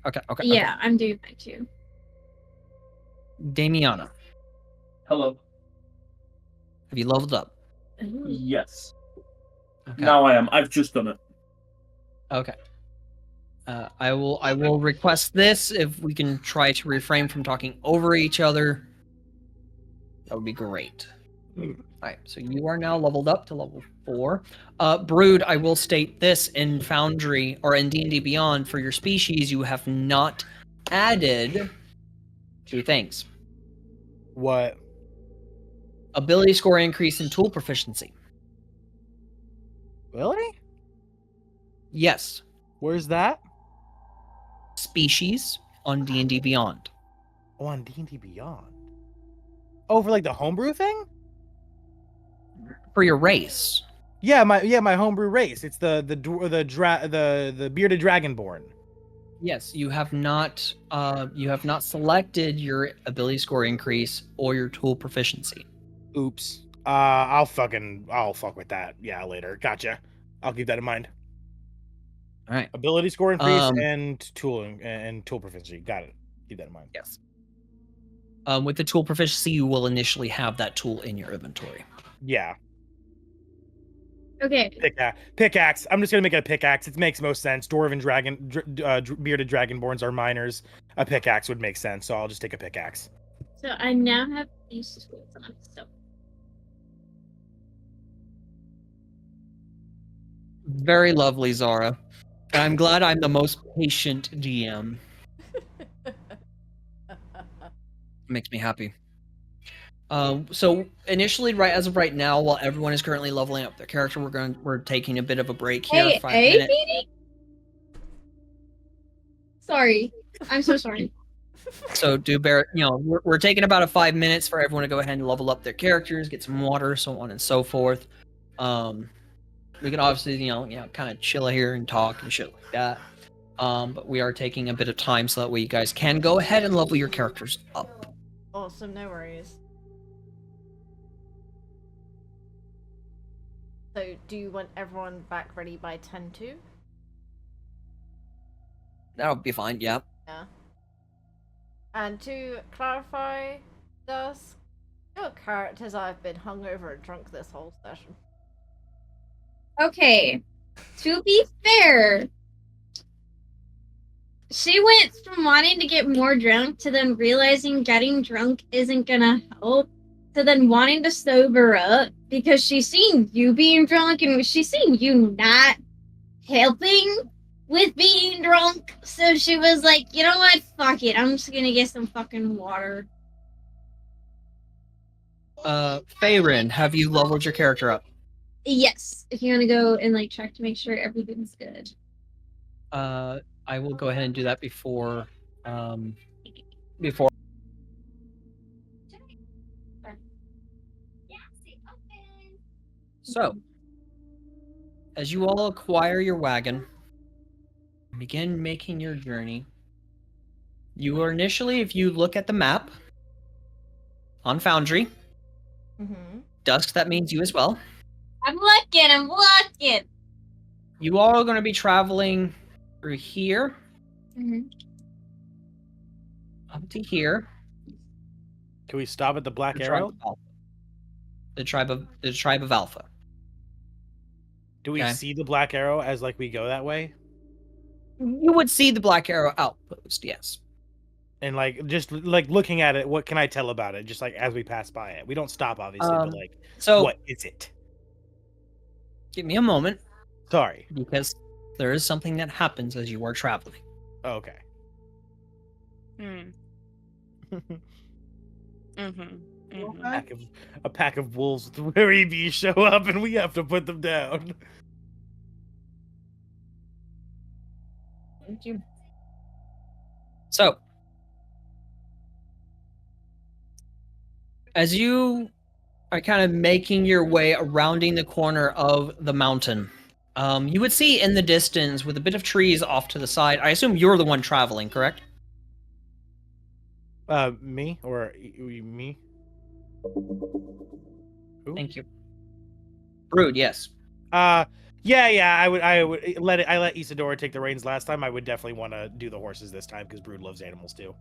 Okay. Yeah, I'm doing that too. Damiana, Hello. have you leveled up? Ooh. Yes. Okay. Now I am. I've just done it. Okay. I will request this if we can try to refrain from talking over each other. That would be great. Alright, so you are now leveled up to level 4. Brood, I will state this in Foundry, or in D&D Beyond, for your species, you have not added 2 things. What? ability score increase in tool proficiency. Really? Yes. Where's that? Species on D&D Beyond. Oh, on D&D Beyond. Oh, for like the homebrew thing? For your race. Yeah, my homebrew race. It's the bearded dragonborn. Yes, you have not selected your ability score increase or your tool proficiency. Oops. I'll fuck with that. Yeah, later. Gotcha. I'll keep that in mind. All right. Ability score increase and tool proficiency. Got it. Keep that in mind. Yes. With the tool proficiency, you will initially have that tool in your inventory. Yeah. Okay. Pickaxe. I'm just gonna make it a pickaxe. It makes most sense. Dwarven bearded dragonborns are miners. A pickaxe would make sense, so I'll just take a pickaxe. So I now have these tools on. So Very lovely, Zara. I'm glad I'm the most patient DM. Makes me happy. So initially, right as of right now, while everyone is currently leveling up their character, we're taking a bit of a break here. hey, 5 hey, minutes. meeting. Sorry, I'm so sorry. So we're taking about 5 minutes for everyone to go ahead and level up their characters, get some water, so on and so forth. We can obviously, kind of chill here and talk and shit like that. But we are taking a bit of time so that way you guys can go ahead and level your characters up. Awesome, no worries. So, do you want everyone back ready by 10-2? That'll be fine, yeah. Yeah. And to clarify, Dusk, your characters have been hungover and drunk this whole session. Okay, to be fair, she went from wanting to get more drunk to then realizing getting drunk isn't gonna help, to then wanting to sober up because she's seen you being drunk and she's seen you not helping with being drunk. So she was like, you know what? Fuck it. I'm just gonna get some fucking water. Farin, have you leveled your character up? Yes. If you want to go and check to make sure everything's good. I will go ahead and do that before. So, as you all acquire your wagon, and begin making your journey, you are initially, if you look at the map on Foundry, Dusk, that means you as well. I'm looking. You all are going to be traveling through here, up to here. Can we stop at the Black Arrow? The tribe of Alpha. Do we see the Black Arrow as we go that way? You would see the Black Arrow outpost, yes. And just looking at it, what can I tell about it? Just as we pass by it, we don't stop obviously, but so what is it? Give me a moment. Sorry, because there is something that happens as you are traveling. Oh, okay. A pack of wolves with Wary bees show up and we have to put them down. Thank you. So, as you are kind of making your way rounding the corner of the mountain, you would see in the distance with a bit of trees off to the side. I assume you're the one traveling, correct? Me or me? Who? Thank you. Brood, yes. Yeah. I let Isadora take the reins last time. I would definitely want to do the horses this time because Brood loves animals too.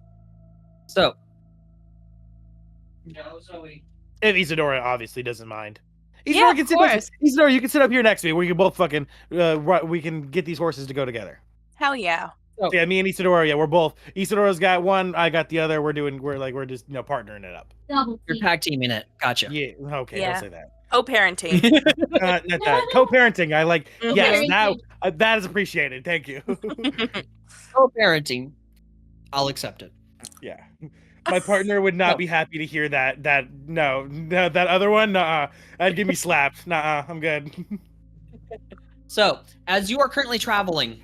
So, if Isadora obviously doesn't mind. Isadora, Isadora, you can sit up here next to me. We can both fucking we can get these horses to go together. Hell yeah. So, yeah, me and Isadora, we're both. Isadora's got one, I got the other. We're just partnering it up. You're tag teaming it. Gotcha. Yeah, okay, Yeah. don't say that. Co-parenting. Not that. Co-parenting. I like. Mhm. Yes, that is appreciated. Thank you. Co-parenting. I'll accept it. Yeah. My partner would not No. be happy to hear that. That other one, that'd get me slapped. I'm good. So, as you are currently traveling,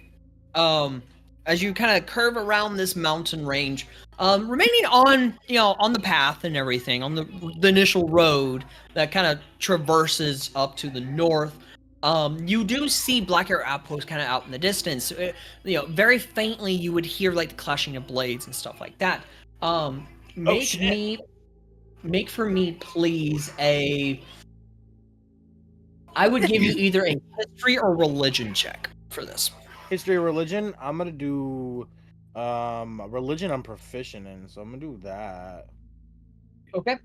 as you kind of curve around this mountain range, remaining on, on the path and everything, on the initial road that kind of traverses up to the north, you do see Black Air Outpost kind of out in the distance. Very faintly you would hear like the clashing of blades and stuff like that. Make for me, please, I would give you either a history or religion check for this. History or religion? I'm gonna do religion I'm proficient in, so I'm gonna do that. Okay.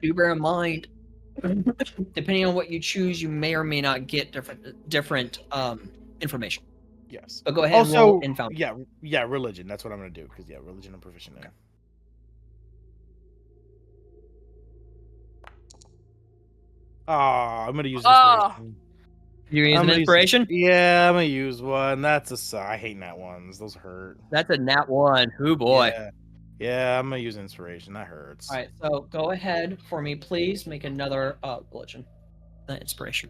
Do bear in mind, depending on what you choose, you may or may not get different information. Yes. But go ahead and roll in found. Yeah, religion. That's what I'm gonna do, because religion I'm proficient in. I'm gonna use inspiration. You're using inspiration? Yeah, I'm gonna use one. I hate nat ones. Those hurt. That's a nat one. Hoo boy. Yeah, I'm gonna use inspiration. That hurts. All right, so go ahead for me, please. Make another religion, inspiration.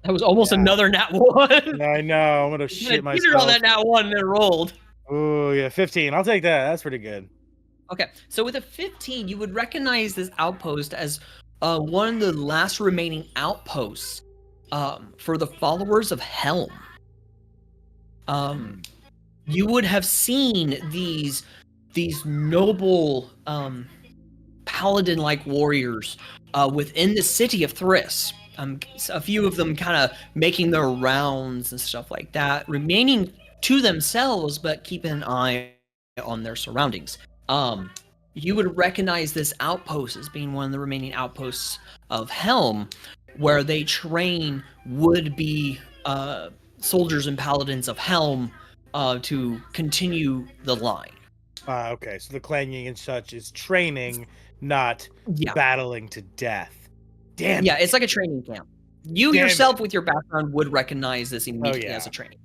That was almost another nat one. I know. I'm gonna shit myself. You on that nat one and then rolled. Oh yeah, 15. I'll take that. That's pretty good. Okay, so with a 15, you would recognize this outpost as one of the last remaining outposts for the followers of Helm. You would have seen these noble paladin-like warriors within the city of Thriss. A few of them kind of making their rounds and stuff like that, remaining to themselves but keeping an eye on their surroundings. You would recognize this outpost as being one of the remaining outposts of Helm, where they train would-be soldiers and paladins of Helm to continue the line. Okay, so the clanging and such is training, not battling to death. Damn. Yeah, it's like a training camp. You yourself, with your background, would recognize this immediately as a training.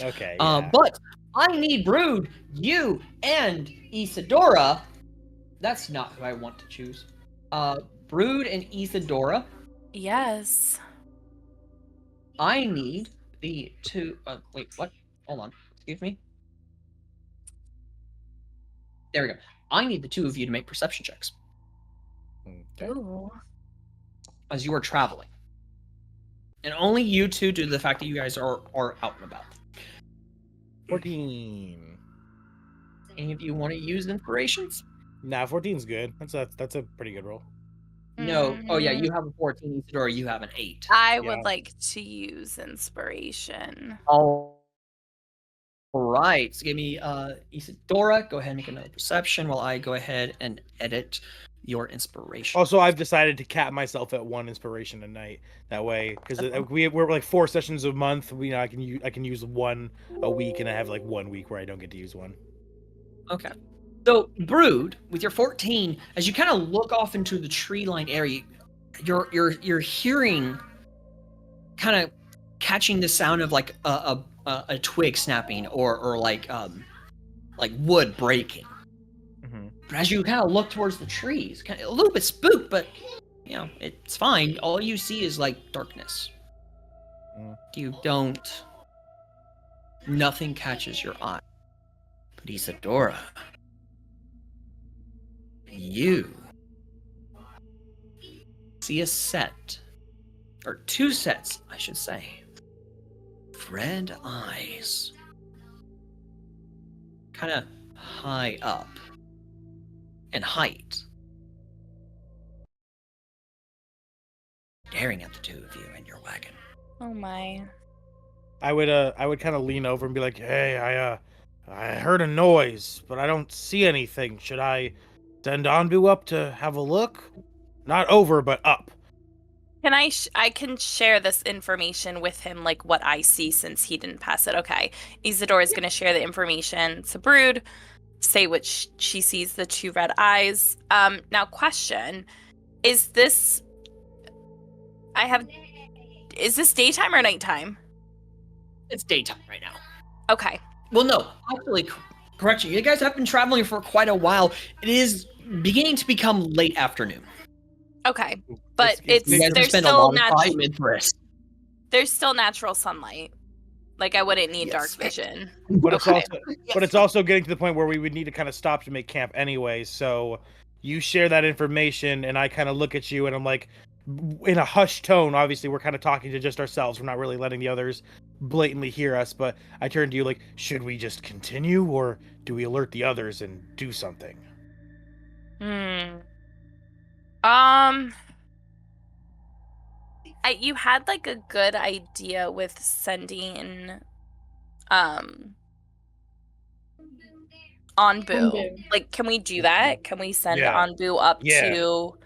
Okay. But I need Brood, you, and Isadora. That's not who I want to choose. Brood and Isadora. Yes. I need the two. Wait, what? Hold on. Excuse me. There we go. I need the two of you to make perception checks. Okay. Ooh. As you are traveling. And only you two, due to the fact that you guys are out and about. 14. Any of you want to use inspirations? Nah, 14's good. That's a pretty good roll. No. Oh yeah, you have a 14, Isadora. You have an 8. I would like to use inspiration. All right. So give me Isadora. Go ahead and make another perception while I go ahead and edit your inspiration. Also, I've decided to cap myself at 1 inspiration a night. That way, because we're like 4 sessions a month. I can use 1 a week, and I have like 1 week where I don't get to use 1. Okay. So, Brood, with your 14, as you kind of look off into the tree-lined area, you're hearing, kind of catching the sound of like a twig snapping or like wood breaking. Mm-hmm. But as you kind of look towards the trees, kind of a little bit spooked, but it's fine. All you see is like darkness. Nothing catches your eye. But Isadora, you see a set, or 2 sets, I should say. Red eyes. Kind of high up in height. Staring at the two of you in your wagon. Oh my. I would kind of lean over and be like, "Hey, I heard a noise, but I don't see anything. Should I send Anbu up to have a look? Not over, but up." Can I can share this information with him, like what I see, since he didn't pass it. Okay. Isadora is going to share the information to Brood, say what she sees, the 2 red eyes. Now question, is this daytime or nighttime? It's daytime right now. Okay. Well, no, actually, correction. You guys have been traveling for quite a while. It is beginning to become late afternoon. Okay, but You guys have there's spent a still lot of time in Thriss. there's still natural sunlight. Like, I wouldn't need dark Yes. vision. But Okay. it's also getting to the point where we would need to kind of stop to make camp anyway. So you share that information, and I kind of look at you, and I'm like, in a hushed tone. Obviously, we're kind of talking to just ourselves. We're not really letting the others blatantly hear us. But I turn to you like, should we just continue, or do we alert the others and do something? You had like a good idea with sending Anbu. Like, can we do that? Can we send Anbu up to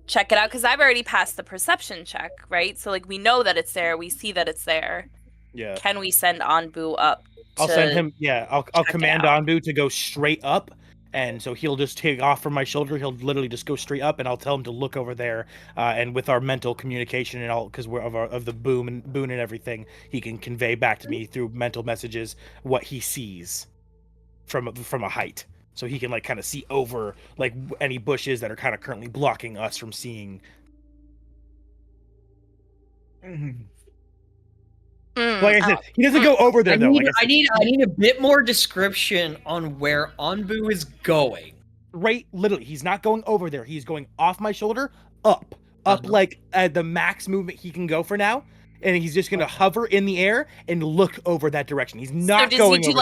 check it out? Because I've already passed the perception check, right? So like, we know that it's there, we see that it's there. Yeah. Can we send Anbu up? I'll send him. Yeah, I'll command Anbu to go straight up, and so he'll just take off from my shoulder. He'll literally just go straight up, and I'll tell him to look over there. And with our mental communication and all, because we're of the boon and everything, he can convey back to me through mental messages what he sees from a height. So he can like kind of see over like any bushes that are kind of currently blocking us from seeing. Like I said, he doesn't go over there though. I need a bit more description on where Anbu is going. Right, literally, he's not going over there. He's going off my shoulder, up like the max movement he can go for now, and he's just gonna hover in the air and look over that direction. He's not going over there. So does he do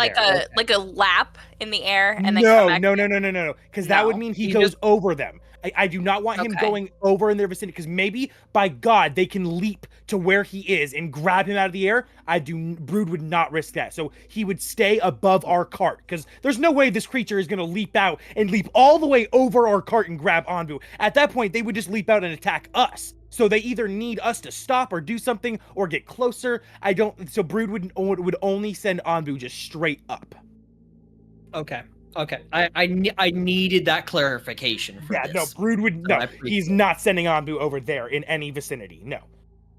like a lap in the air and then no, come back? No, because that would mean he goes over them. I do not want him going over in their vicinity, because maybe, by God, they can leap to where he is and grab him out of the air. Brood would not risk that. So he would stay above our cart, because there's no way this creature is going to leap out and leap all the way over our cart and grab Anbu. At that point, they would just leap out and attack us. So they either need us to stop or do something or get closer. So Brood would only send Anbu just straight up. Okay. I needed that clarification for this. No, Brood would no. He's not sending Anbu over there in any vicinity. No.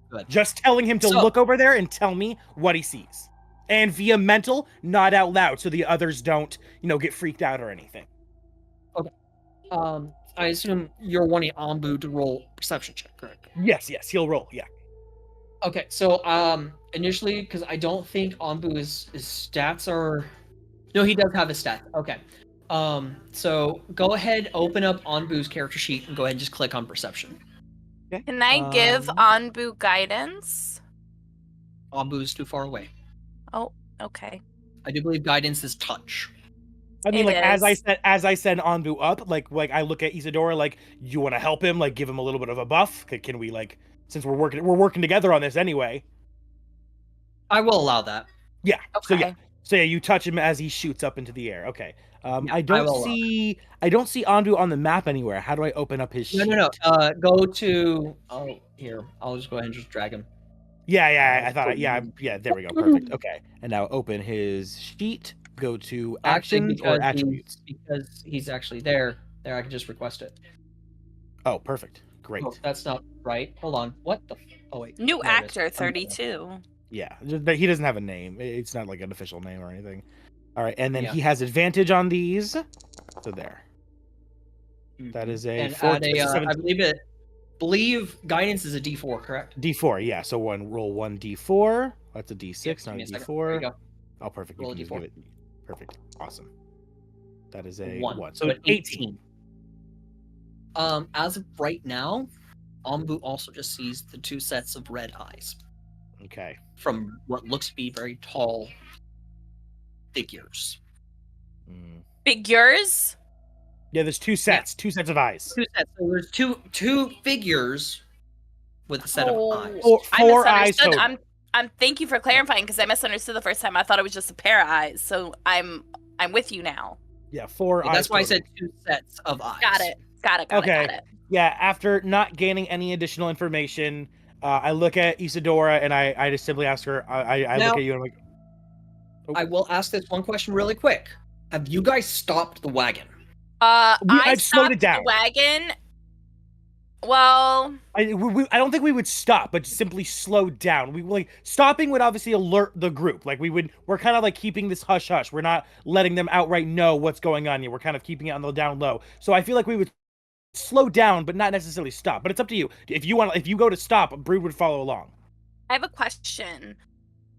Good. Just telling him to look over there and tell me what he sees. And via mental, not out loud, so the others don't, get freaked out or anything. Okay. I assume you're wanting Anbu to roll perception check, correct? Yes, he'll roll, yeah. Okay, so initially, because I don't think Anbu's his stats are... No, he does have his stats. Okay. So go ahead, open up Anbu's character sheet, and go ahead and just click on perception. Okay. Can I give Anbu guidance? Anbu's too far away. Oh, okay. I do believe guidance is touch. I mean, as I send Anbu up, like I look at Isadora, like, you want to help him, like give him a little bit of a buff? Can we, like, since we're working together on this anyway? I will allow that. Yeah. Okay. So you touch him as he shoots up into the air. Okay. I don't see Anbu on the map anywhere. How do I open up his sheet? No. Go to here. I'll just go ahead and just drag him. Yeah. I thought. Yeah. There we go. Perfect. Okay. And now open his sheet. Go to actions or attributes. Because he's actually there. There, I can just request it. Oh, perfect. Great. Oh, that's not right. Hold on. What the? Oh wait. New actor 32. Yeah, he doesn't have a name. It's not like an official name or anything. All right, and then he has advantage on these. So there. That is a 14. I believe guidance is a D4, correct? D4, yeah. So roll 1 D4. That's a D6, not a D4. There you go. Oh, perfect. Roll a D4. Perfect. Awesome. That is a 1. So 18. As of right now, Anbu also just sees the 2 sets of red eyes. Okay. From what looks to be very tall figures. Figures? Yeah, there's 2 sets. 2 sets of eyes. 2 sets. So there's two figures with a set of eyes. Four eyes total. Thank you for clarifying, because I misunderstood the first time. I thought it was just a pair of eyes. So I'm with you now. Yeah, 4 eyes. That's why I said 2 sets of eyes. Got it. Got it. Yeah, after not gaining any additional information, I look at Isadora and I just simply ask her. I look at you and I'm like, I will ask this one question really quick. Have you guys stopped the wagon? I slowed it down. The wagon Well, I don't think we would stop, but simply slow down. We like stopping would obviously alert the group. Like we're kind of like keeping this hush hush. We're not letting them outright know what's going on here. We're kind of keeping it on the down low. So I feel like we would slow down, but not necessarily stop. But it's up to you. If you go to stop, Brood would follow along. I have a question.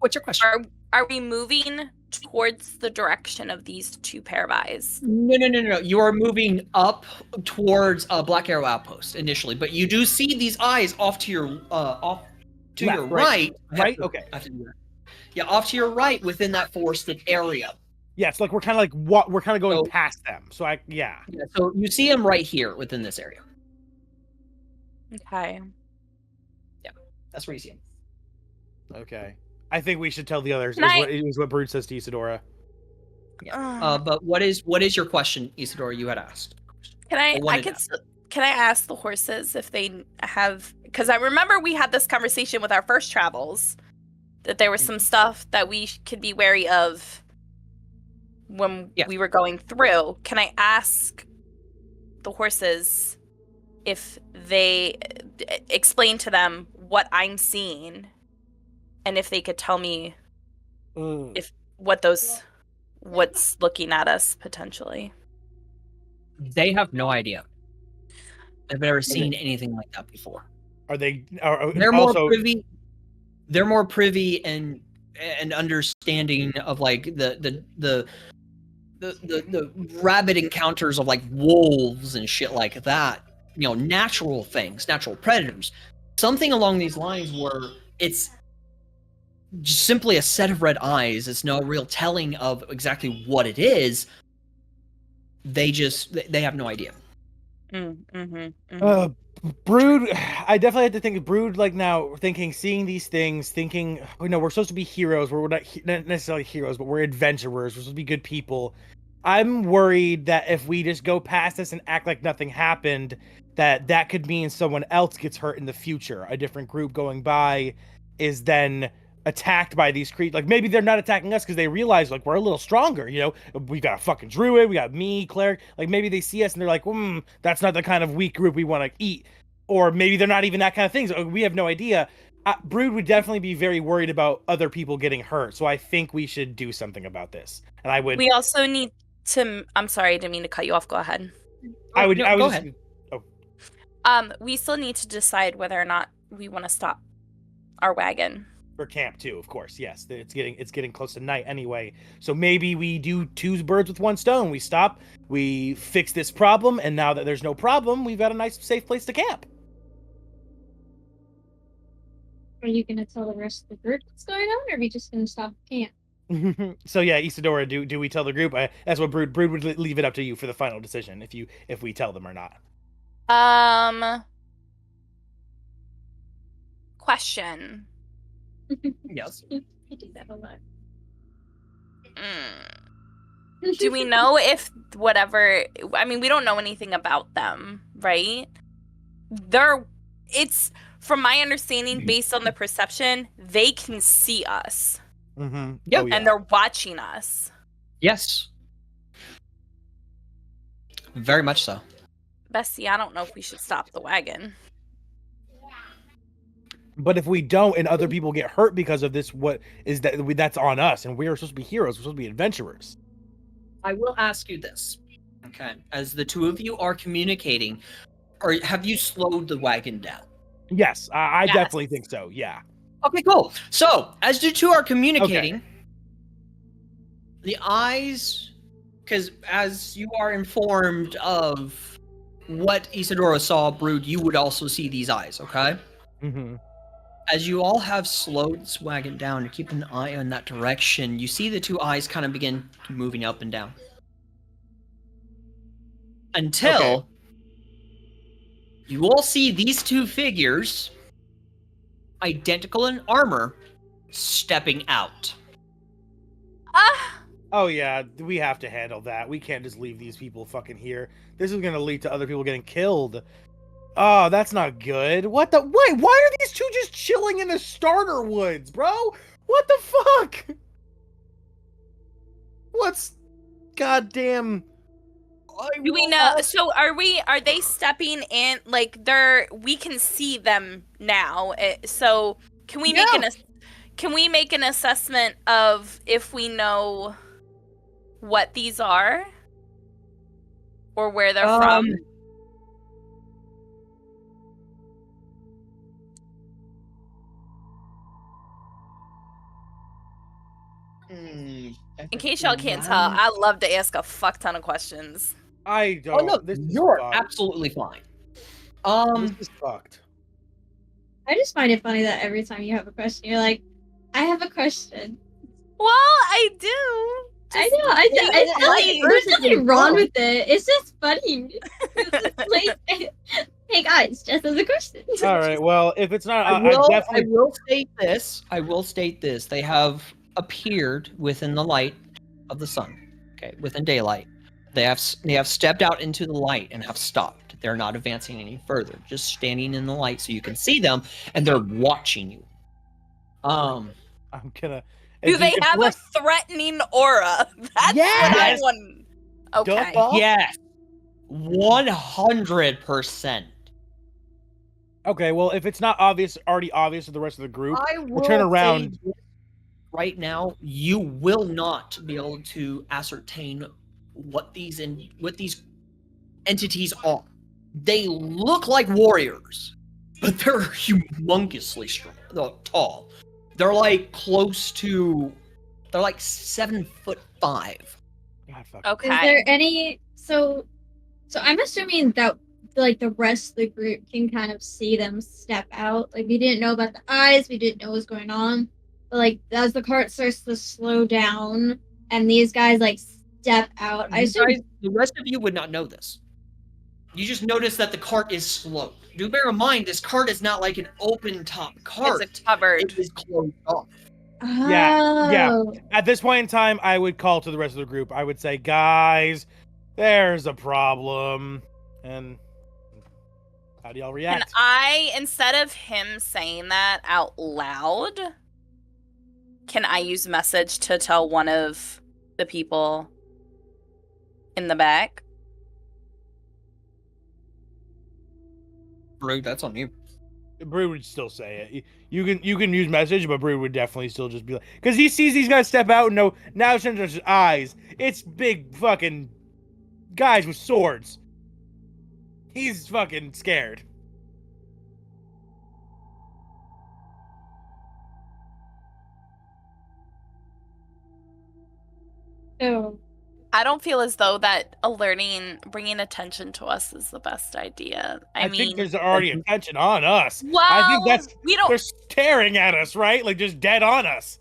What's your question? Are we moving towards the direction of these two pair of eyes? No. You are moving up towards Black Arrow Outpost initially, but you do see these eyes off to your your right. Right? Okay. Yeah, off to your right within that forested area. Yeah, it's like we're kind of going past them. So yeah. So you see them right here within this area. Okay. Yeah, that's where you see them. Okay. I think we should tell the others. Is what Brood says to Isadora. Yeah. But what is your question, Isadora? You had asked. Can I ask the horses if they have? Because I remember we had this conversation with our first travels that there was some stuff that we could be wary of when we were going through. Can I ask the horses if they explain to them what I'm seeing? And if they could tell me what's looking at us potentially. They have no idea. They've never seen anything like that before. Are they? They're more privy. They're more privy and understanding of like the rabid encounters of like wolves and shit like that. You know, natural things, natural predators. Something along these lines where it's just simply a set of red eyes. It's no real telling of exactly what it is. They have no idea. Brood, I definitely had to think of Brood like now, seeing these things, thinking, we're supposed to be heroes. We're not necessarily heroes, but we're adventurers. We're supposed to be good people. I'm worried that if we just go past this and act like nothing happened, that could mean someone else gets hurt in the future. A different group going by is then attacked by these creatures. Like maybe they're not attacking us because they realize like we're a little stronger. We got a fucking druid, we got me, cleric. Like maybe they see us and they're like, that's not the kind of weak group we want to eat. Or maybe they're not even that kind of thing. So we have no idea. Brood would definitely be very worried about other people getting hurt. So I think we should do something about this. And I would. We also need to. I'm sorry, I didn't mean to cut you off. Go ahead. Go ahead. We still need to decide whether or not we want to stop our wagon. For camp too, of course. Yes, it's getting close to night anyway. So maybe we do two birds with one stone. We stop, we fix this problem, and now that there's no problem, we've got a nice, safe place to camp. Are you gonna tell the rest of the group what's going on, or are we just gonna stop camp? So yeah, Isadora, do we tell the group? That's what Brood would leave it up to you for the final decision if we tell them or not. Question. Yes. I do that a lot. Do we know if whatever? I mean, we don't know anything about them, right? It's from my understanding, based on the perception, they can see us. Mm-hmm. Yep. Oh, yeah. And they're watching us. Yes. Very much so. Bessie, I don't know if we should stop the wagon. But if we don't and other people get hurt because of this, what is that? That's on us, and we're supposed to be heroes. We're supposed to be adventurers. I will ask you this, okay? As the two of you are communicating, or have you slowed the wagon down? Yes, I definitely think so. Yeah. Okay, cool. So as the two are communicating, the eyes, because as you are informed of what Isadora saw, Brood, you would also see these eyes. Okay. Mm-hmm. As you all have slowed this wagon down and keep an eye in that direction, you see the two eyes kind of begin moving up and down. Until you all see these two figures, identical in armor, stepping out. Oh yeah, we have to handle that. We can't just leave these people fucking here. This is gonna lead to other people getting killed. Oh, that's not good. Why are these two just chilling in the starter woods, bro? What the fuck? What's goddamn... Do we know? So are they stepping in? Like we can see them now. So can we make an assessment of if we know what these are or where they're from? In case y'all can't tell, I love to ask a fuck ton of questions. I don't. Oh no, this you're is absolutely fine. This is fucked. I just find it funny that every time you have a question, you're like, I have a question. Well, I do. I know. There's nothing wrong with it. It's just funny. It's like, hey guys, just as a question. All right. Well, if it's not, I will state this. They have appeared within the light of the sun. Okay, within daylight. They have stepped out into the light and have stopped. They're not advancing any further. Just standing in the light so you can see them, and they're watching you. I'm gonna. Do they have a threatening aura? That's what I want. Okay. Yes. 100%. Okay, well, if it's not already obvious to the rest of the group, we'll turn around. Right now, you will not be able to ascertain what these entities are. They look like warriors, but they're humongously tall. They're like they're like 7'5". Okay. Is there any so I'm assuming that like the rest of the group can kind of see them step out. Like we didn't know about the eyes, we didn't know what was going on. But like as the cart starts to slow down and these guys like step out, the rest of you would not know this. You just notice that the cart is slow. Do bear in mind, this cart is not like an open top cart. It's a cupboard. It is closed off. Yeah. At this point in time, I would call to the rest of the group. I would say, guys, there's a problem. And how do y'all react? Instead of him saying that out loud, can I use message to tell one of the people in the back? Brood, that's on you. Brood would still say it. You can use message, but Brood would definitely still just be like, because he sees these guys step out and now it's not just his eyes. It's big fucking guys with swords. He's fucking scared. Oh. I don't feel as though that bringing attention to us is the best idea. I mean, think there's already attention on us. Well, I think they're staring at us, right? Like just dead on us.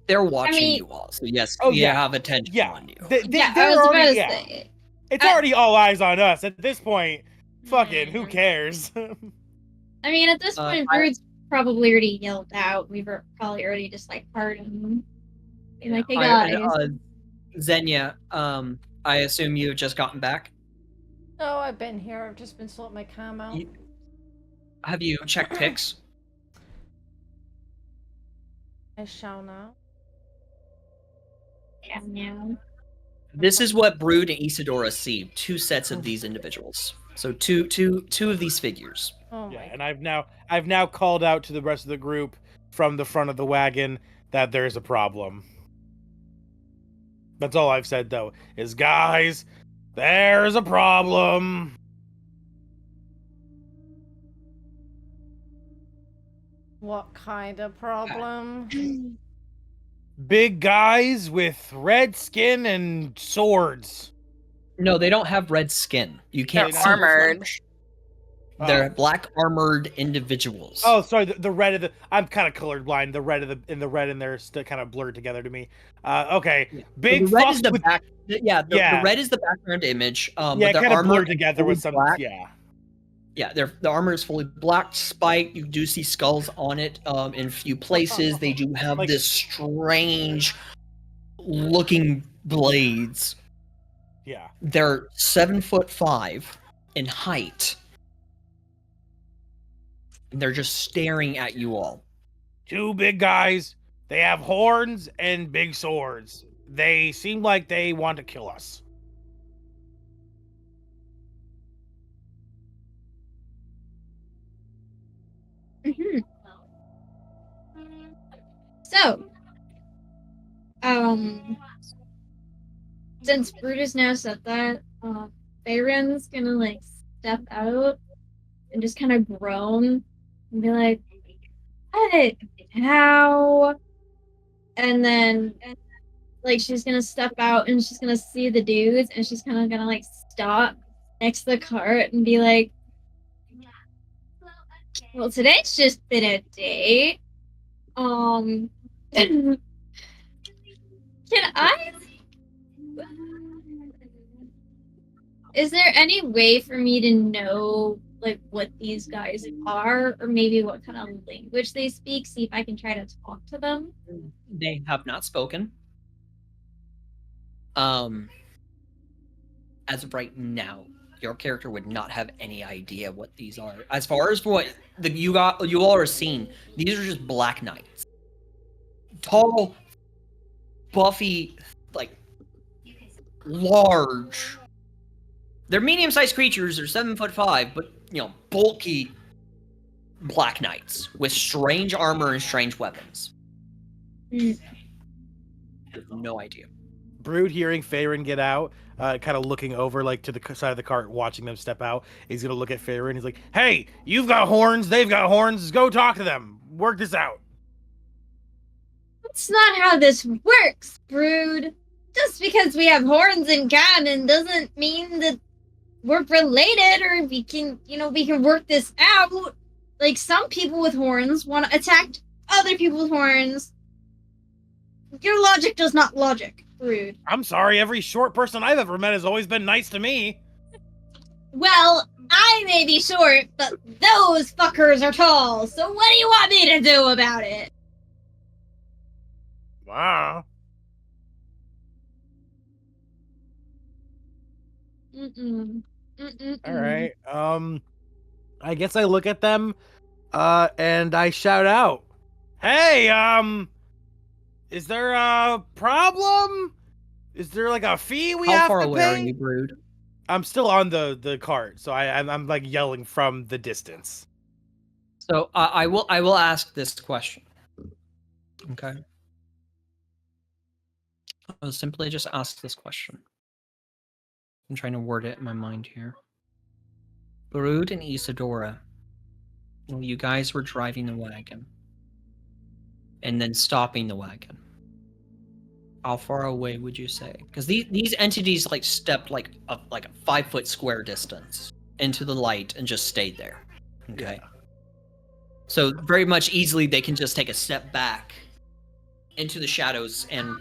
They're watching you all, so yes, you have attention on you. It's already all eyes on us. At this point, fucking, who cares? I mean, at this point, Brood's probably already yelled out. We've probably already just like heard him. Like, hey guys. Xenia, I assume you've just gotten back? No, I've been here. I've just been sorting my cam out. Have you checked pics? I shall now. Yeah, no. This is what Brood and Isadora see. 2 sets of these individuals. So two of these figures. Oh yeah, and I've now called out to the rest of the group from the front of the wagon that there's a problem. That's all I've said, though, is, guys, there's a problem. What kind of problem? Big guys with red skin and swords. No, they don't have red skin. You can't see armored. They're black armored individuals. Oh, sorry. The red of the. I'm kind of colorblind. The red in there still kind of blurred together to me. Okay. Yeah. Big. So the red is the back. The red is the background image. Yeah, but kind of blurred together with some. Black. Yeah. Yeah, the armor is fully black. Spike. You do see skulls on it. In a few places, they do have this strange looking blades. Yeah. They're 7'5" in height. They're just staring at you all. 2 big guys. They have horns and big swords. They seem like they want to kill us. So, since Brutus now said that, Faron's gonna like step out and just kind of groan and be like, "Hey, how?" And then like she's gonna step out and she's gonna see the dudes and she's kind of gonna like stop next to the cart and be like, "Well, today's just been a day. Can I? Is there any way for me to know like what these guys are, or maybe what kind of language they speak? See if I can try to talk to them." They have not spoken. As of right now, your character would not have any idea what these are. As far as what you all are seeing, these are just black knights. Tall, buffy, like large. They're medium-sized creatures. They're 7'5", but bulky black knights with strange armor and strange weapons. Mm. No idea. Brood, hearing Faron get out, kind of looking over like to the side of the cart, watching them step out. He's gonna look at Faron. He's like, "Hey, you've got horns. They've got horns. Go talk to them. Work this out." That's not how this works, Brood. Just because we have horns in common doesn't mean that we're related or we can work this out. Like, some people with horns want to attack other people with horns. Your logic does not logic, Brood. I'm sorry, every short person I've ever met has always been nice to me. Well, I may be short, but those fuckers are tall, so what do you want me to do about it? Wow. All right. I guess I look at them, and I shout out, "Hey, is there a problem? Is there like a fee we have to pay?" How far away are you, Brood? I'm still on the cart, so I'm like yelling from the distance. So I will ask this question. Okay. I'll simply just ask this question. I'm trying to word it in my mind here. Brood and Isadora, you guys were driving the wagon and then stopping the wagon. How far away would you say? Because these entities like stepped like a 5-foot square distance into the light and just stayed there. Okay. Yeah. So very much easily they can just take a step back into the shadows and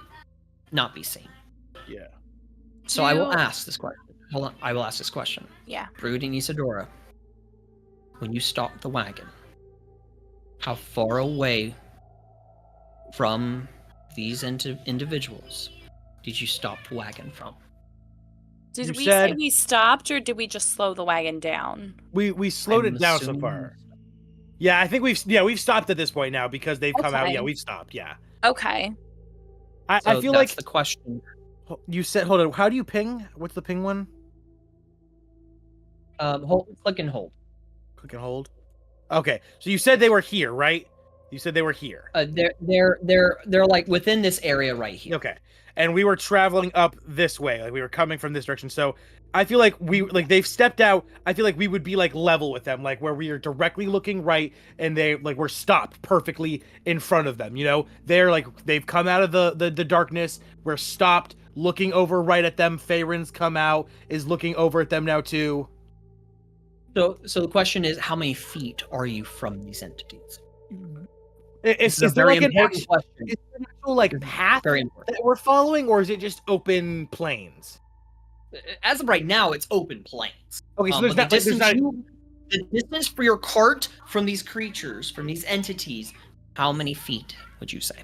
not be seen. Yeah. So I will ask this question. Hold on. I will ask this question. Yeah. Brood and Isadora, when you stopped the wagon, how far away from these individuals did you stop the wagon from? Did we say we stopped, or did we just slow the wagon down? We slowed it down so far. Yeah, I think we've stopped at this point now because they've come out. Yeah, we've stopped. Yeah. Okay. I feel like the question. You said, hold on. How do you ping? What's the ping one? Click and hold. Click and hold. Okay, so you said they were here, right? You said they were here. They're like within this area right here. Okay, and we were traveling up this way, like we were coming from this direction. So I feel like they've stepped out. I feel like we would be like level with them, like where we are directly looking right, and we're stopped perfectly in front of them. They're like they've come out of the darkness. We're stopped, looking over right at them. Faron's come out, is looking over at them now too. So the question is, how many feet are you from these entities? Is there like an actual path that we're following, or is it just open plains? As of right now, it's open plains. Okay, so the distance for your cart from these creatures, from these entities, how many feet would you say?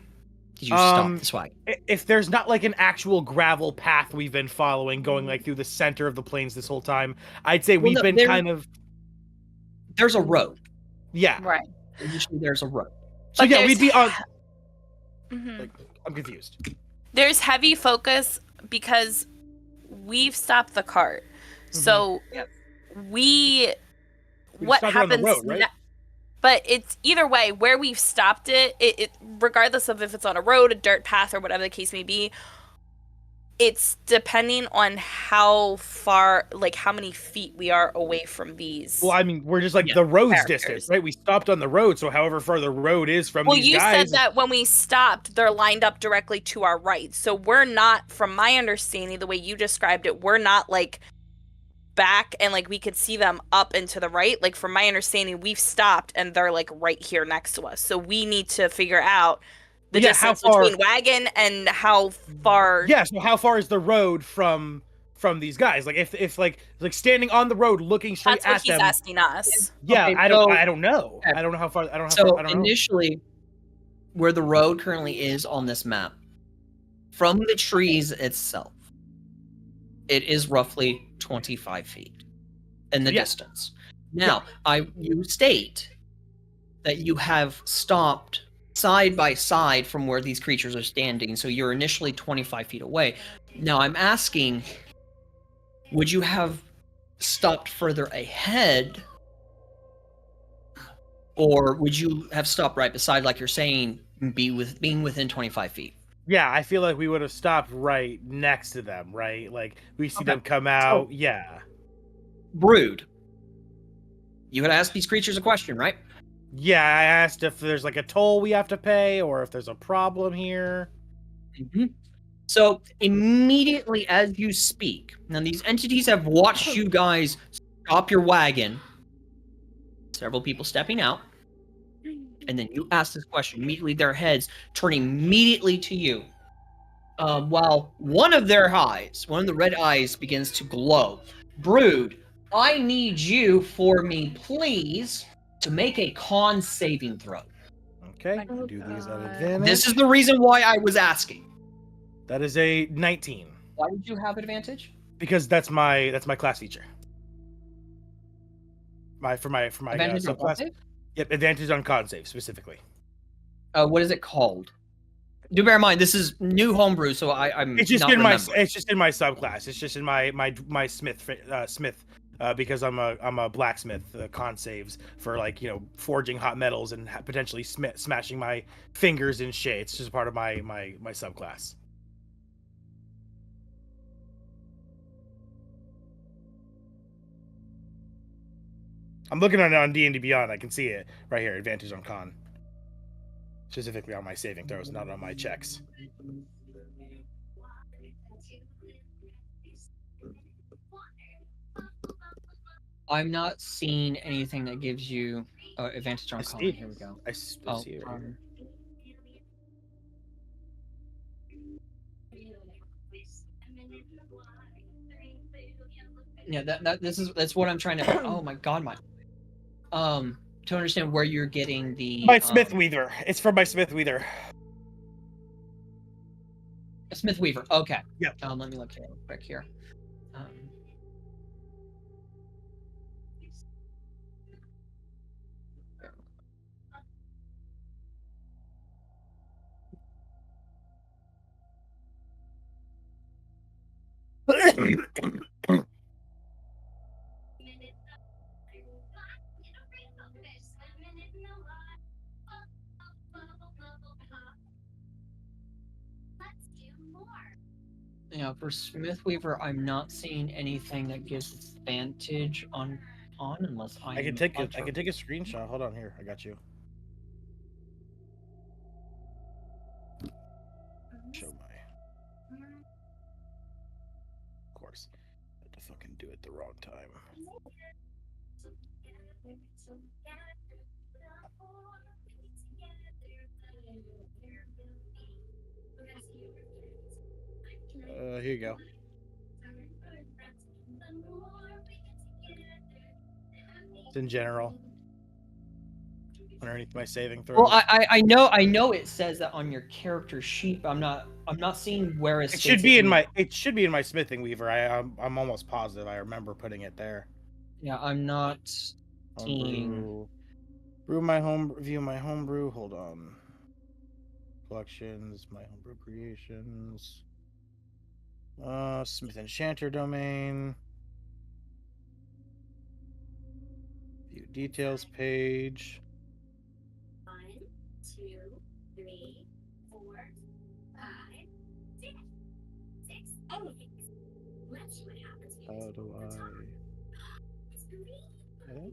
Did you stop this wagon? If there's not like an actual gravel path we've been following, going like through the center of the plains this whole time, I'd say we've been kind of. There's a road. Yeah. Right. Usually there's a road. So but yeah, we'd be on. Mm-hmm. Like, I'm confused. There's heavy focus because we've stopped the cart. Mm-hmm. So what happens? Road, right? But it's either way, where we've stopped it, regardless of if it's on a road, a dirt path, or whatever the case may be, it's depending on how far, like how many feet we are away from these. Well, I mean, we're just like the road's characters. distance, right? We stopped on the road, so however far the road is from these you guys. said that when we stopped, they're lined up directly to our right. So we're not, from my understanding, the way you described it, we're not like back and like we could see them up and to the right. Like from my understanding, we've stopped and they're like right here next to us. So we need to figure out the distance between wagon and how far. Yeah, so how far is the road from these guys? Like if like standing on the road looking straight That's what at them. he's asking us. Yeah, Okay, I don't know. okay. I don't know how far. I don't So know. initially, where the road currently is on this map, from the trees itself, it is roughly 25 feet in the distance. Now, you state that you have stopped side by side from where these creatures are standing, so you're initially 25 feet away. Now, I'm asking, would you have stopped further ahead, or would you have stopped right beside, like you're saying, being within 25 feet? Yeah, I feel like we would have stopped right next to them, right? Like we see them come out. Yeah. Brood, you had asked these creatures a question, right? Yeah, I asked if there's like a toll we have to pay, or if there's a problem here. Mm-hmm. So immediately as you speak, now these entities have watched you guys stop your wagon. Several people stepping out, and then you ask this question. Immediately, their heads turn immediately to you. While one of their eyes, one of the red eyes, begins to glow. Brood, I need you for me, please, to make a con saving throw. Okay, do these at advantage. This is the reason why I was asking. That is a 19. Why did you have advantage? Because that's my class feature. For my Advantage on con subclass. save? Yep, advantage on con save specifically. What is it called? Do bear in mind this is new homebrew, so I'm. It's just not in remembering. my. It's just in my subclass. It's just in my smith because I'm a blacksmith. Con saves for like forging hot metals and potentially smashing my fingers in shit. It's just part of my subclass. I'm looking on D&D Beyond. I can see it right here. Advantage on con. Specifically on my saving throws, not on my checks. I'm not seeing anything that gives you advantage on con. Here we go. I see it. Yeah, that's what I'm trying to. Oh my god, to understand where you're getting the my Smith Weaver. It's from my Smith Weaver. Smith Weaver. Okay. Yep. Let me look here real quick here. Yeah, for Smith Weaver, I'm not seeing anything that gives advantage on unless I can take a screenshot. Hold on here. I got you. Show my. Of course, I had to fucking do it the wrong time. Here you go. It's in general. Underneath my saving throw. Well, I know it says that on your character sheet, but I'm not seeing where it should be in my smithing weaver. I'm almost positive I remember putting it there. Yeah, I'm not seeing. View my homebrew. Hold on. Collections, my homebrew creations. Smith Enchanter domain. View details page. How do I? Okay.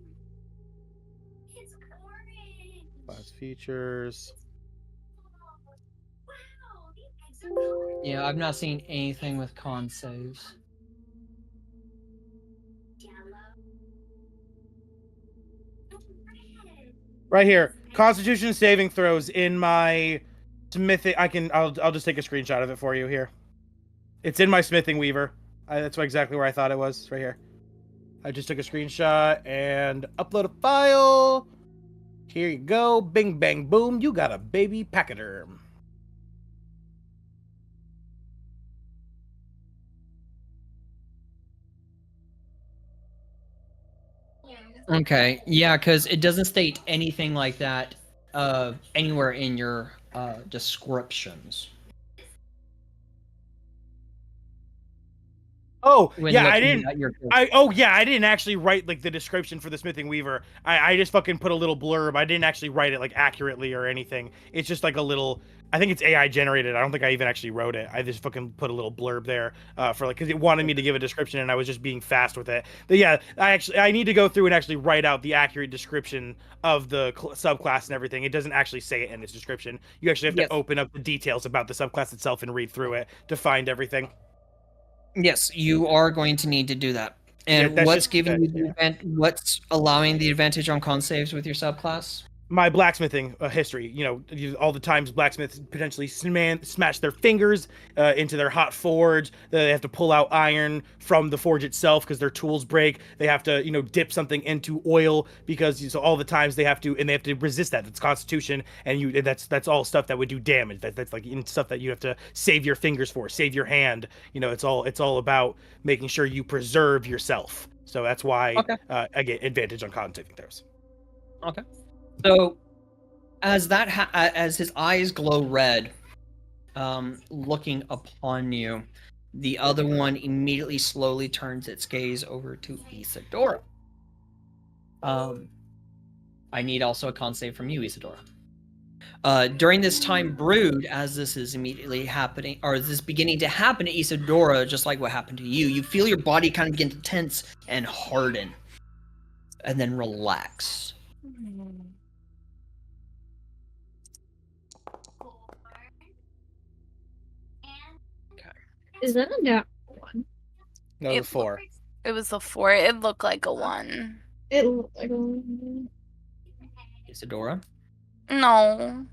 Class features. Yeah, I've not seen anything with con saves. Right here, Constitution saving throws in my smithing. I'll just take a screenshot of it for you here. It's in my smithing weaver. That's exactly where I thought it was. Right here. I just took a screenshot and upload a file. Here you go. Bing bang boom. You got a baby pachyderm. Okay, yeah, because it doesn't state anything like that anywhere in your descriptions. Oh, When yeah, I looking didn't. at your I didn't actually write like the description for the smithing weaver. I just fucking put a little blurb. I didn't actually write it like accurately or anything. It's just like a little. I think it's AI generated. I don't think I even actually wrote it. I just fucking put a little blurb there for like because it wanted me to give a description and I was just being fast with it. But yeah, I need to go through and actually write out the accurate description of the subclass and everything. It doesn't actually say it in its description. You actually have to open up the details about the subclass itself and read through it to find everything. Yes, you are going to need to do that. And Yeah, what's giving you the what's allowing the advantage on con saves with your subclass? My blacksmithing history. You know, all the times blacksmiths potentially smash their fingers into their hot forge. They have to pull out iron from the forge itself because their tools break. They have to, dip something into oil because so all the times they have to resist that. That's Constitution, and that's all stuff that would do damage. That's like stuff that you have to save your fingers for, save your hand. It's all about making sure you preserve yourself. So that's why I get advantage on con saving throws. Okay. So, as his eyes glow red, looking upon you, the other one immediately slowly turns its gaze over to Isadora. I need also a con save from you, Isadora. During this time, Brood, as this is immediately happening, or this is beginning to happen to Isadora, just like what happened to you, you feel your body kind of begin to tense and harden, and then relax. Is that a nat 1? No, it was a 4. It was a 4. It looked like a 1. It looked like a 1. Isadora? No.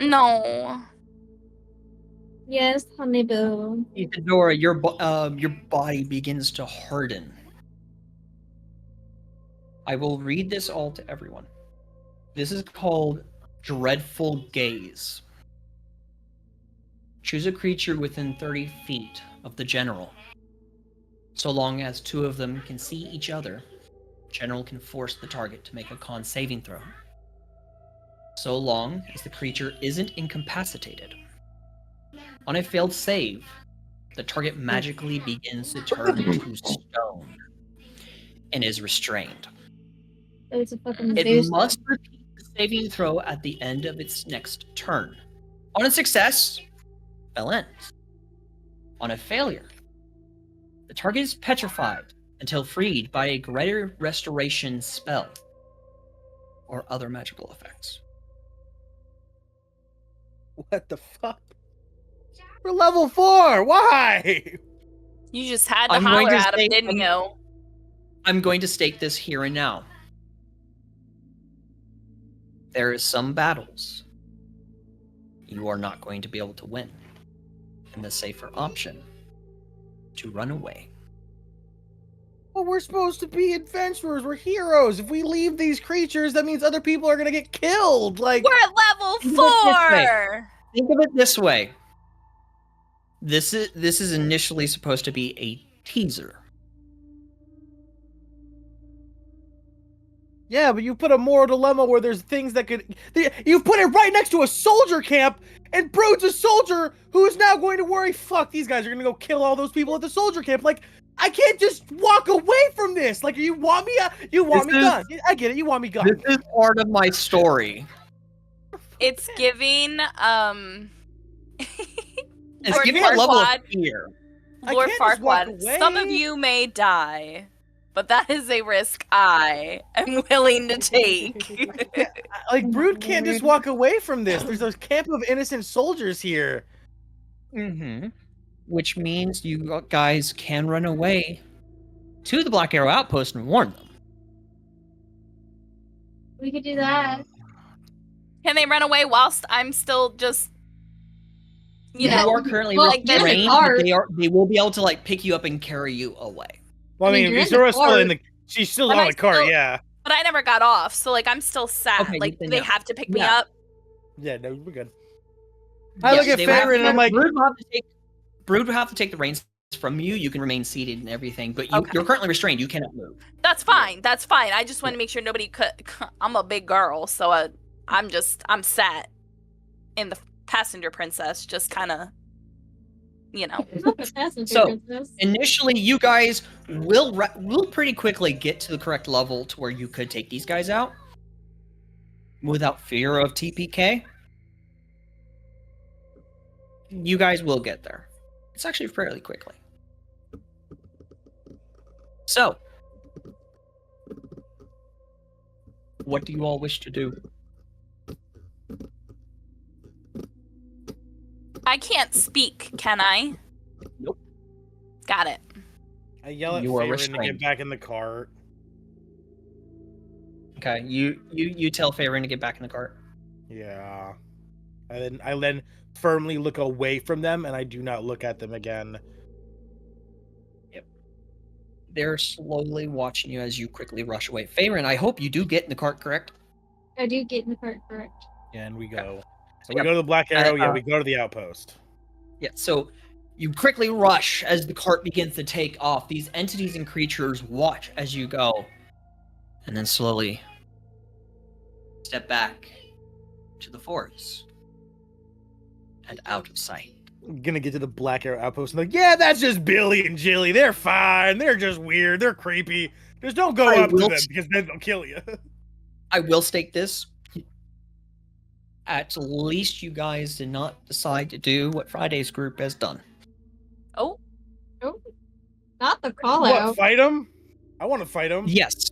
No. Yes, honey boo. Isadora, your body begins to harden. I will read this all to everyone. This is called Dreadful Gaze. Choose a creature within 30 feet of the general. So long as two of them can see each other, general can force the target to make a con saving throw. So long as the creature isn't incapacitated. On a failed save, the target magically begins to turn to stone and is restrained. It's a fucking It must repeat the saving throw at the end of its next turn. On a success, spell ends. On a failure, the target is petrified until freed by a greater restoration spell or other magical effects. What the fuck? We're level 4. Why? You just had to holler at him, didn't you? I'm going to state this here and now. There is some battles you are not going to be able to win, and the safer option to run away. Well, we're supposed to be adventurers. We're heroes. If we leave these creatures, that means other people are gonna get killed. Like, we're at level 4. Think of it this way. This is initially supposed to be a teaser. Yeah, but you put a moral dilemma where there's things that could... You put it right next to a soldier camp, and Brood's a soldier who is now going to worry, fuck, these guys are going to go kill all those people at the soldier camp. Like, I can't just walk away from this. Like, you want me gone. I get it, you want me gone. This is part of my story. It's giving, It's Lord giving a level of Farquaad, fear. Lord can't just walk Farquaad, some of away. you may die, but that is a risk I am willing to take. Like, Brood can't just walk away from this. There's a camp of innocent soldiers here. Mm-hmm. Which means you guys can run away to the Black Arrow outpost and warn them. We could do that. Can they run away whilst I'm still just, you You know, are currently well, like this? you're in the restrained, but car. they will be able to like pick you up and carry you away. Well, I mean, you're in the Isura's still cart. in the. She's still But on I the cart, still- yeah. But I never got off, so like I'm still sad. Okay, Like, then do they yeah. have to pick me Yeah. up? Yeah, no, we're good. I look at they will have Farron and I'm like, Brood will have to take the reins from you. You can remain seated and everything, but Okay. you're currently restrained. You cannot move. That's fine. That's fine. I just want to make sure nobody could. I'm a big girl, so I'm sat in the passenger princess, just kind of, you know. So, initially, you guys will pretty quickly get to the correct level to where you could take these guys out without fear of TPK. You guys will get there. It's actually fairly quickly. So, what do you all wish to do? I can't speak, can I? Nope. Got it. I yell at You are Farron to restrained. get back in the cart. Okay, you tell Farron to get back in the cart. Yeah. And then I then firmly look away from them, and I do not look at them again. They're slowly watching you as you quickly rush away. Farron, I hope you do get in the cart, correct? I do get in the cart, correct. Yeah, and we go. So Yep. we go to the Black Arrow. Yeah, we go to the outpost. Yeah, so you quickly rush as the cart begins to take off. These entities and creatures watch as you go, and then slowly step back to the forest and out of sight. I'm gonna get to the Black Arrow outpost and like, yeah, that's just Billy and Jilly. They're fine. They're just weird. They're creepy. Just don't go up to them because then they'll kill you. I will state this. At least you guys did not decide to do what Friday's group has done. Oh, Not the call What, out. fight him? I want to fight him. Yes.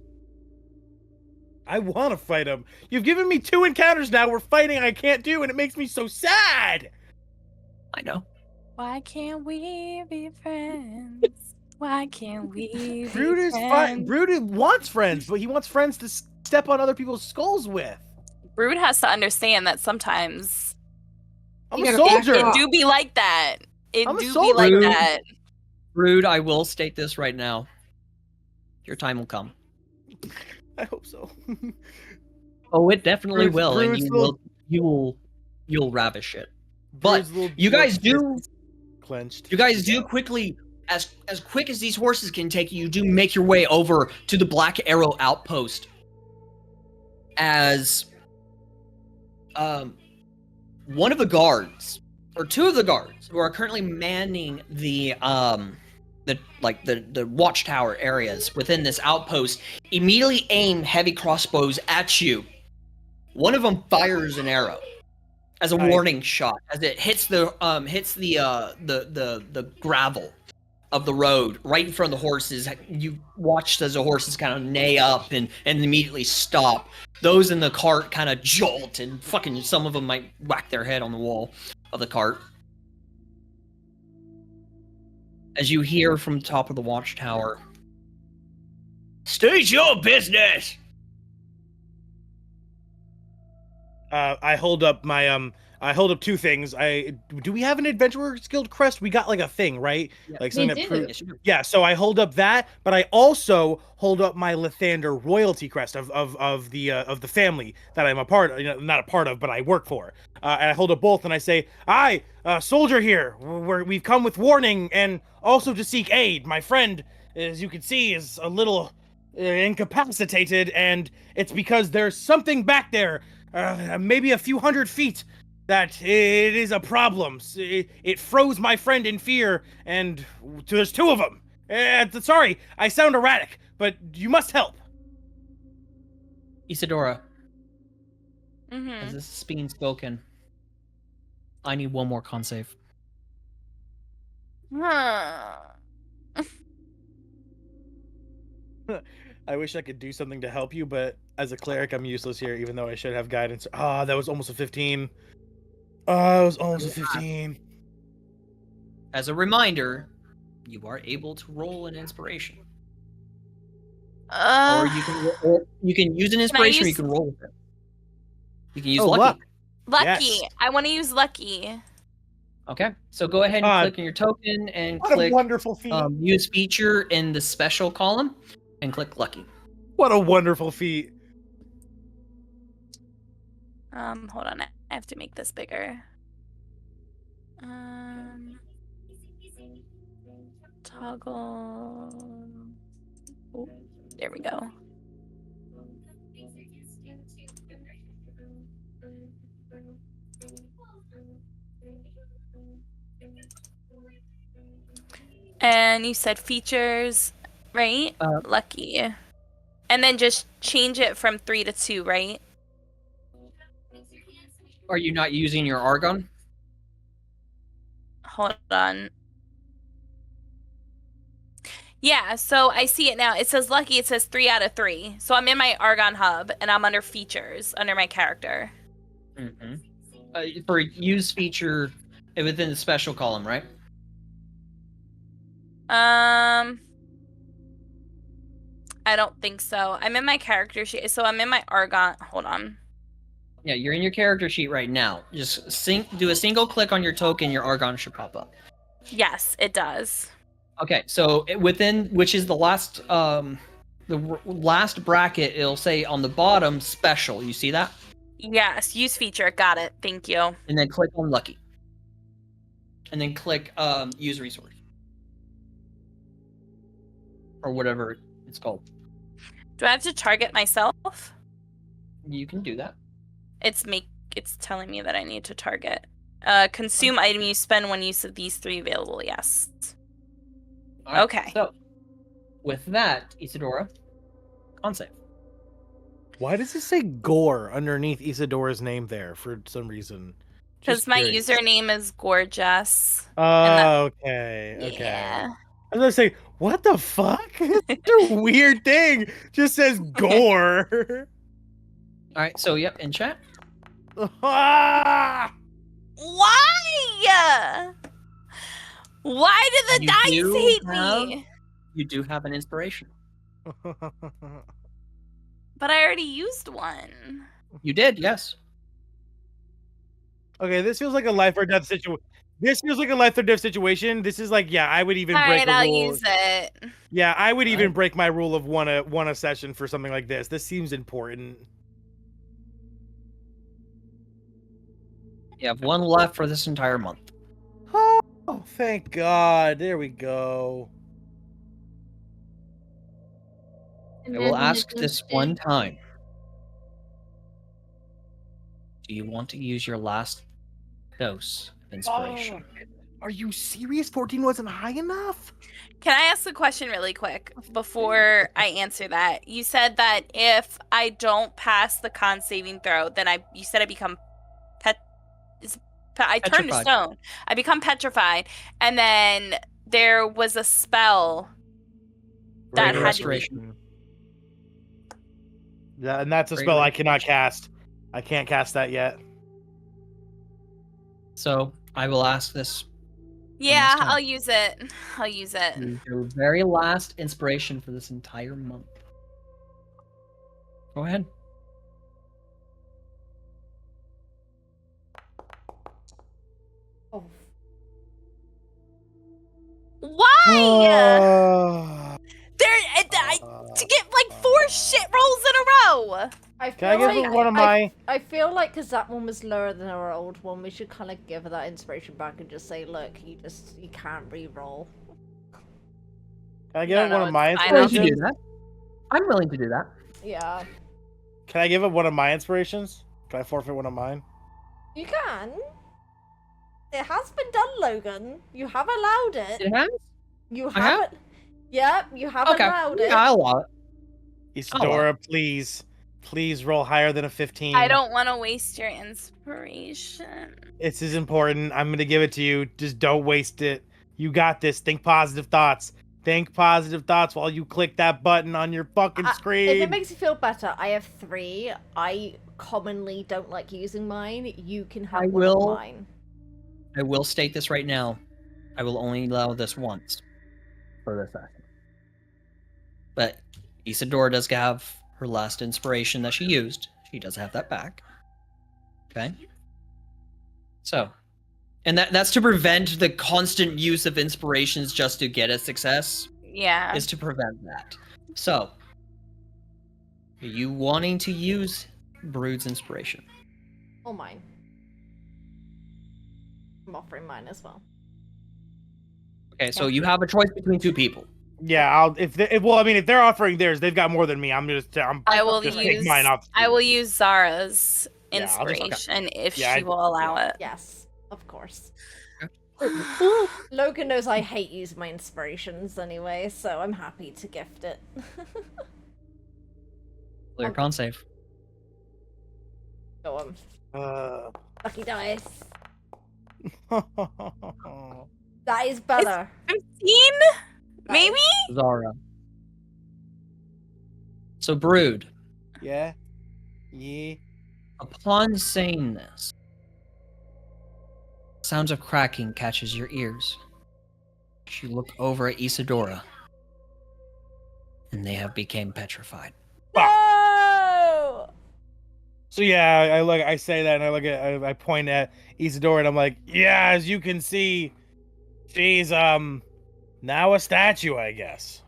I want to fight him. You've given me 2 encounters now. We're fighting I can't do, and it makes me so sad. I know. why can't we be friends? Why can't we be Brood is fine. friends? Brood wants friends, but he wants friends to step on other people's skulls with. Brood has to understand that sometimes I'm You a gotta back soldier. off. it do be like that. It I'm a do be soldier. like that. Rude, I will state this right now. Your time will come. I hope so. Oh, it definitely Brood's- will, and Brood's you'll ravish it. But Brood's little- you guys little do fist clenched. You guys do quickly, as quick as these horses can take you, do make your way over to the Black Arrow outpost. As one of the guards, or 2 of the guards, who are currently manning the watchtower areas within this outpost, immediately aim heavy crossbows at you. One of them fires an arrow as a Nice. warning shot as it hits the gravel of the road right in front of the horses. You watched as the horses kind of neigh up and immediately stop. Those in the cart kind of jolt, and fucking some of them might whack their head on the wall of the cart. As you hear from the top of the watchtower, "State your business!" I hold up my I hold up 2 things. Do we have an Adventurer's Guild crest? We got like a thing, right? Yeah. Like We something that do. proves. Yes, you do. Yeah, so I hold up that, but I also hold up my Lathander royalty crest of the family that I'm a part of, not a part of, but I work for. And I hold up both, and I say, "I, soldier here. We've come with warning and also to seek aid. My friend, as you can see, is a little incapacitated, and it's because there's something back there, maybe a few hundred feet." That it is a problem. It froze my friend in fear, and there's 2 of them. Sorry, I sound erratic, but you must help. Isadora, Mm-hmm. as this is being spoken, I need one more con save. I wish I could do something to help you, but as a cleric, I'm useless here, even though I should have guidance. Ah, that was almost a 15. Oh, it was almost a 15. As a reminder, you are able to roll an inspiration. Or you can use an inspiration, or you can roll with it. You can use lucky. Lucky. Yes. I want to use lucky. Okay, so go ahead and click on your token and What a click wonderful feat. use feature in the special column and click lucky. What a wonderful feat. Hold on. I have to make this bigger. Toggle. Oh, there we go. And you said features, right? Lucky. And then just change it from 3 to 2, right? Are you not using your Argon? Hold on. Yeah, so I see it now. It says lucky, it says 3 out of 3. So I'm in my Argon hub and I'm under features, under my character. For use feature within the special column, right? I don't think so. I'm in my character sheet. So I'm in my Argon. Hold on. Yeah, you're in your character sheet right now. Just do a single click on your token, your Argon should pop up. Yes, it does. Okay, so within, which is the last bracket, it'll say on the bottom, special. You see that? Yes, use feature. Got it. Thank you. And then click on lucky. And then click use resource. Or whatever it's called. Do I have to target myself? You can do that. It's telling me that I need to target. Consume item you spend when use of these 3 available. Yes. All right, okay. So, with that, Isadora, con save. Why does it say Gore underneath Isadora's name there for some reason? Because my username is gorgeous. Oh, okay. Yeah. I was gonna say, what the fuck? It's a weird thing. Just says Gore. Alright, so yep, in chat. Why? Why did the dice hate me? You do have an inspiration. But I already used one. You did, yes. Okay, this feels like a life or death situation. This feels like a life or death situation. This is like, yeah, I would even break a rule. I'll use it. Yeah, I would even break my rule of one a session for something like this. This seems important. You have 1 left for this entire month. Oh, thank God. There we go. I will ask this one time. Do you want to use your last dose of inspiration? Are you serious? 14 wasn't high enough? Can I ask a question really quick before I answer that? You said that if I don't pass the con saving throw, then you said I become I turn to stone. I become petrified, and then there was a spell that had restoration. Yeah, and that's a spell I cannot cast. I can't cast that yet. So I will ask this. Yeah, I'll use it. I'll use it. Your very last inspiration for this entire month. Go ahead. Oh. Why? To get like 4 shit rolls in a row. I feel like because that one was lower than our old one, we should kind of give her that inspiration back and just say, look, you can't re-roll. Can I give one of my inspirations? I'm willing to do that. Yeah. Can I give it one of my inspirations? Can I forfeit one of mine? You can. It has been done, Logan. You have allowed it. It has? You haven't. Yeah, you have allowed it. Yeah, I'll allow it. Isadora, please. Please roll higher than a 15. I don't want to waste your inspiration. This is important. I'm going to give it to you. Just don't waste it. You got this. Think positive thoughts. Think positive thoughts while you click that button on your fucking screen. If it makes you feel better, I have 3. I commonly don't like using mine. You can have one of mine. I will state this right now. I will only allow this once for this session. But Isadora does have her last inspiration that she used. She does have that back. Okay. So, and that's to prevent the constant use of inspirations just to get a success. Yeah. Is to prevent that. So, are you wanting to use Brood's inspiration? Or mine. I'm offering mine as well. Okay, so you have a choice between 2 people. Yeah, if they're offering theirs, they've got more than me. I will take mine off. I will use Zara's Yeah, I'll just- inspiration if she will allow it. Yes, of course. Logan knows I hate using my inspirations anyway, so I'm happy to gift it. Clear con save. Go on. Lucky dice. That is better. 15? Maybe? Zara. So, Brood. Yeah. Yeah. Upon saying this, sounds of cracking catches your ears. You look over at Isadora, and they have become petrified. No! So yeah, I say that, and I point at Isadora, and I'm like, yeah, as you can see, she's now a statue, I guess.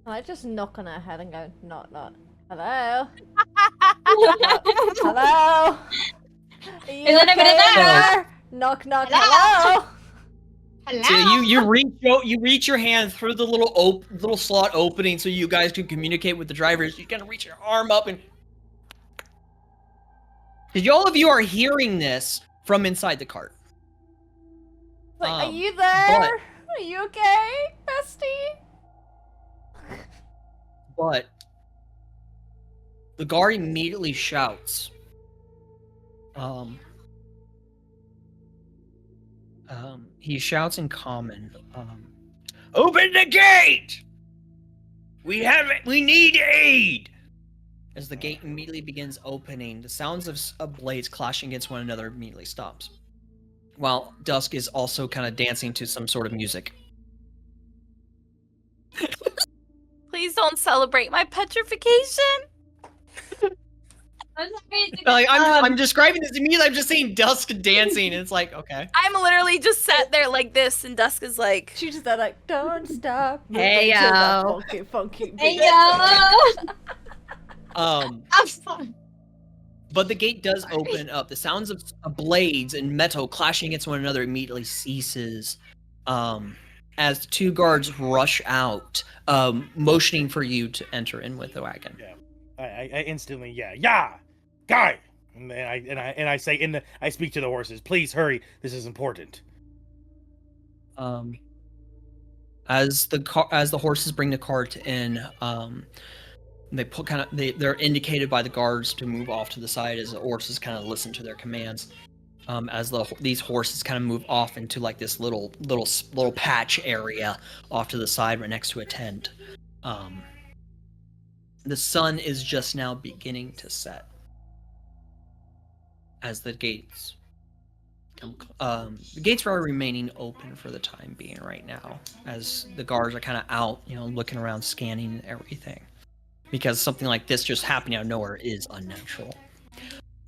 I just knock on her head and go, knock, knock. Hello? Hello? Are you Is anybody there? Knock, knock, Hello? hello? So you reach your hand through the little slot opening so you guys can communicate with the drivers. You kind of reach your arm up and all of you are hearing this from inside the cart. Like, are you there? Are you okay, bestie? But the guard immediately shouts. He shouts in common. Open the gate! We need aid! As the gate immediately begins opening, the sounds of blades clashing against one another immediately stops. While Dusk is also kind of dancing to some sort of music. Please don't celebrate my petrification. I'm describing this immediately. I'm just saying Dusk dancing, and it's like, okay. I'm literally just sat there like this, and Dusk is like, she's just there like, don't stop. Hey, moving to that yo. funky beat. Hey, yo. I'm fine. But the gate does open up. The sounds of blades and metal clashing against one another immediately ceases. As 2 guards rush out, motioning for you to enter in with the wagon. Yeah, I instantly, yeah, guy, and I say I speak to the horses. Please hurry. This is important. As the horses bring the cart in, they're indicated by the guards to move off to the side as the horses kind of listen to their commands. As these horses kind of move off into like this little patch area off to the side right next to a tent. The sun is just now beginning to set as the gates are remaining open for the time being right now, as the guards are kind of out, looking around, scanning everything, because something like this just happening out of nowhere is unnatural.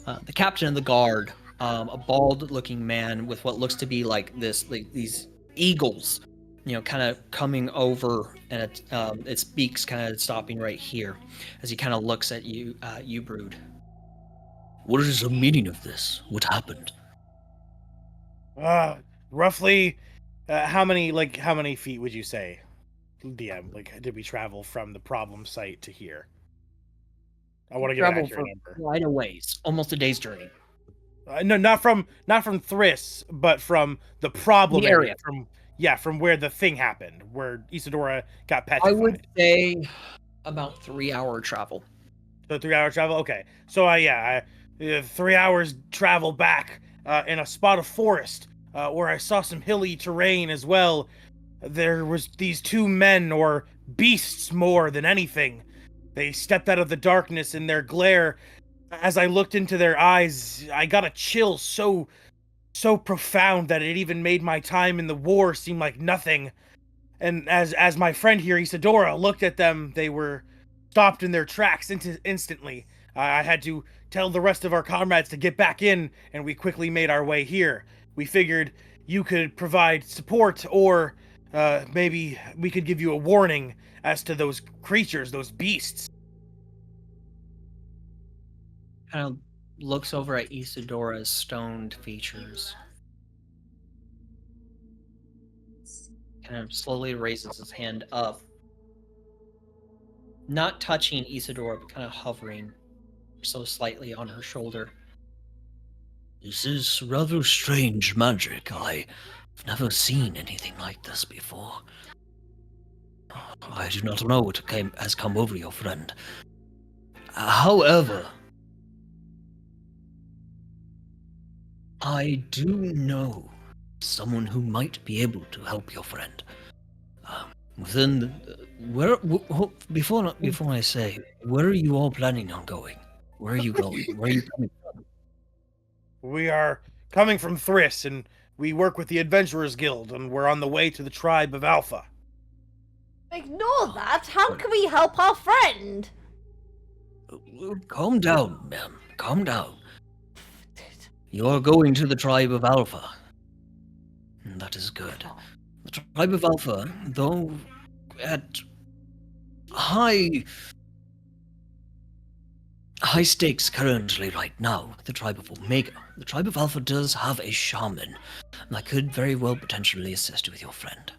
The captain of the guard, a bald-looking man with what looks to be like these eagles, kind of coming over, and its beak's kind of stopping right here, as he kind of looks at you, Brood. What is the meaning of this? What happened? Roughly, how many feet would you say, DM? Did we travel from the problem site to here? I want to get an accurate number. Quite a ways, almost a day's journey. No, not from Thriss, but from the problem area. From where the thing happened, where Isadora got petrified. I would say about 3-hour travel. So 3-hour travel? Okay. So 3 hours travel back in a spot of forest where I saw some hilly terrain as well. There was these two men, or beasts more than anything. They stepped out of the darkness in their glare. As I looked into their eyes, I got a chill so profound that it even made my time in the war seem like nothing. And as my friend here, Isadora, looked at them, they were stopped in their tracks instantly. I had to tell the rest of our comrades to get back in, and we quickly made our way here. We figured you could provide support, or maybe we could give you a warning as to those creatures, those beasts. Kind of looks over at Isadora's stoned features. Kind of slowly raises his hand up. Not touching Isadora, but kind of hovering so slightly on her shoulder. This is rather strange magic. I've never seen anything like this before. I do not know what has come over your friend. However, I do know someone who might be able to help your friend. Before I say, where are you all planning on going? Where are you going? Where are you coming from? We are coming from Thriss, and we work with the Adventurers Guild, and we're on the way to the tribe of Alpha. Ignore that. How can we help our friend? Calm down, ma'am. Calm down. You're going to the tribe of Alpha. That is good. The tribe of Alpha, though at high stakes currently right now, the tribe of Omega. The tribe of Alpha does have a shaman that could very well potentially assist with your friend.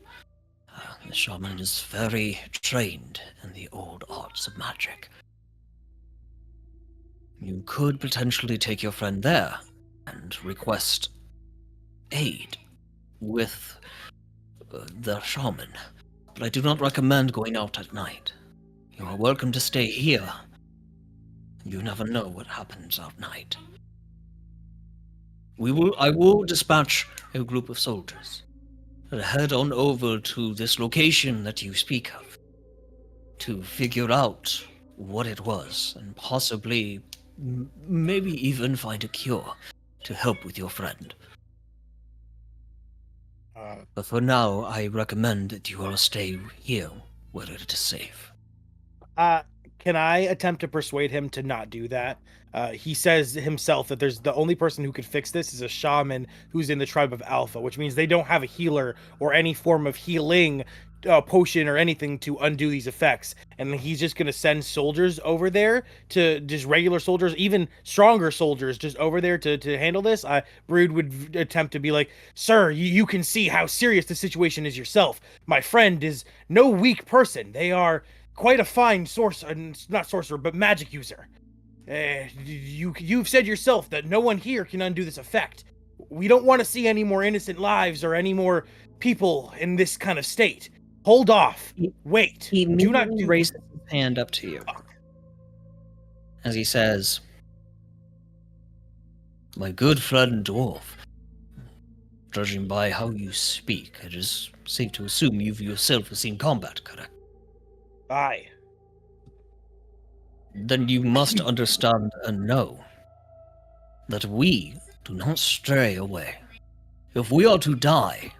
The shaman is very trained in the old arts of magic. You could potentially take your friend there and request aid with the shaman, but I do not recommend going out at night. You are welcome to stay here. You never know what happens at night. I will dispatch a group of soldiers and head on over to this location that you speak of to figure out what it was and possibly maybe even find a cure to help with your friend. But for now, I recommend that you all stay here where it is safe. Can I attempt to persuade him to not do that? He says himself that there's the only person who could fix this is a shaman who's in the tribe of Alpha, which means they don't have a healer or any form of healing potion or anything to undo these effects. And he's just going to send soldiers over there, to just regular soldiers, even stronger soldiers, just over there to handle this. Brood would attempt to be like, sir, you can see how serious the situation is yourself. My friend is no weak person. They are quite a fine not sorcerer, but magic user. You've said yourself that no one here can undo this effect. We don't want to see any more innocent lives or any more people in this kind of state. Hold off. Wait. He immediately raises his hand up to you. As he says, My good friend Dwarf, judging by how you speak, it is safe to assume you've yourself seen combat, correct? Aye. Then you must understand and know that we do not stray away. If we are to die,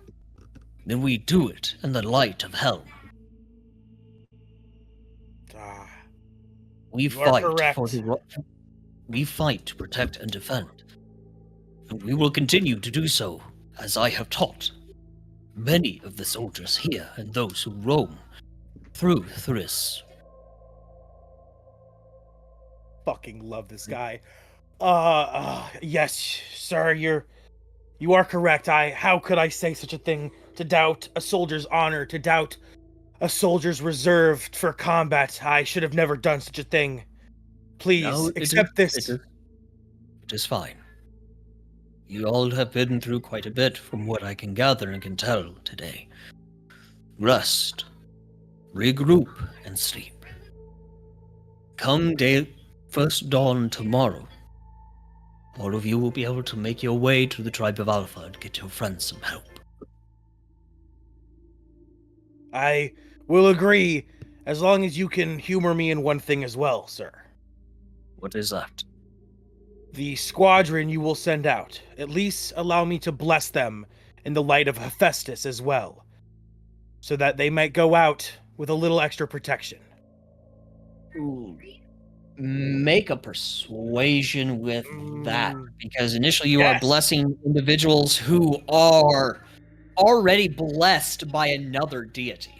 then we do it in the light of hell. We fight we fight to protect and defend. And we will continue to do so, as I have taught many of the soldiers here and those who roam through Thriss. Fucking love this guy. Yes, sir, you are correct. How could I say such a thing? To doubt a soldier's honor, to doubt a soldier's reserved for combat. I should have never done such a thing. Please, accept this. It is fine. You all have been through quite a bit from what I can gather and can tell today. Rest, regroup, and sleep. Come first dawn tomorrow, all of you will be able to make your way to the tribe of Alpha and get your friends some help. I will agree, as long as you can humor me in one thing as well, sir. What is that? The squadron you will send out, at least allow me to bless them in the light of Hephaestus as well, so that they might go out with a little extra protection. Ooh. Make a persuasion with that, because initially you are blessing individuals who are already blessed by another deity.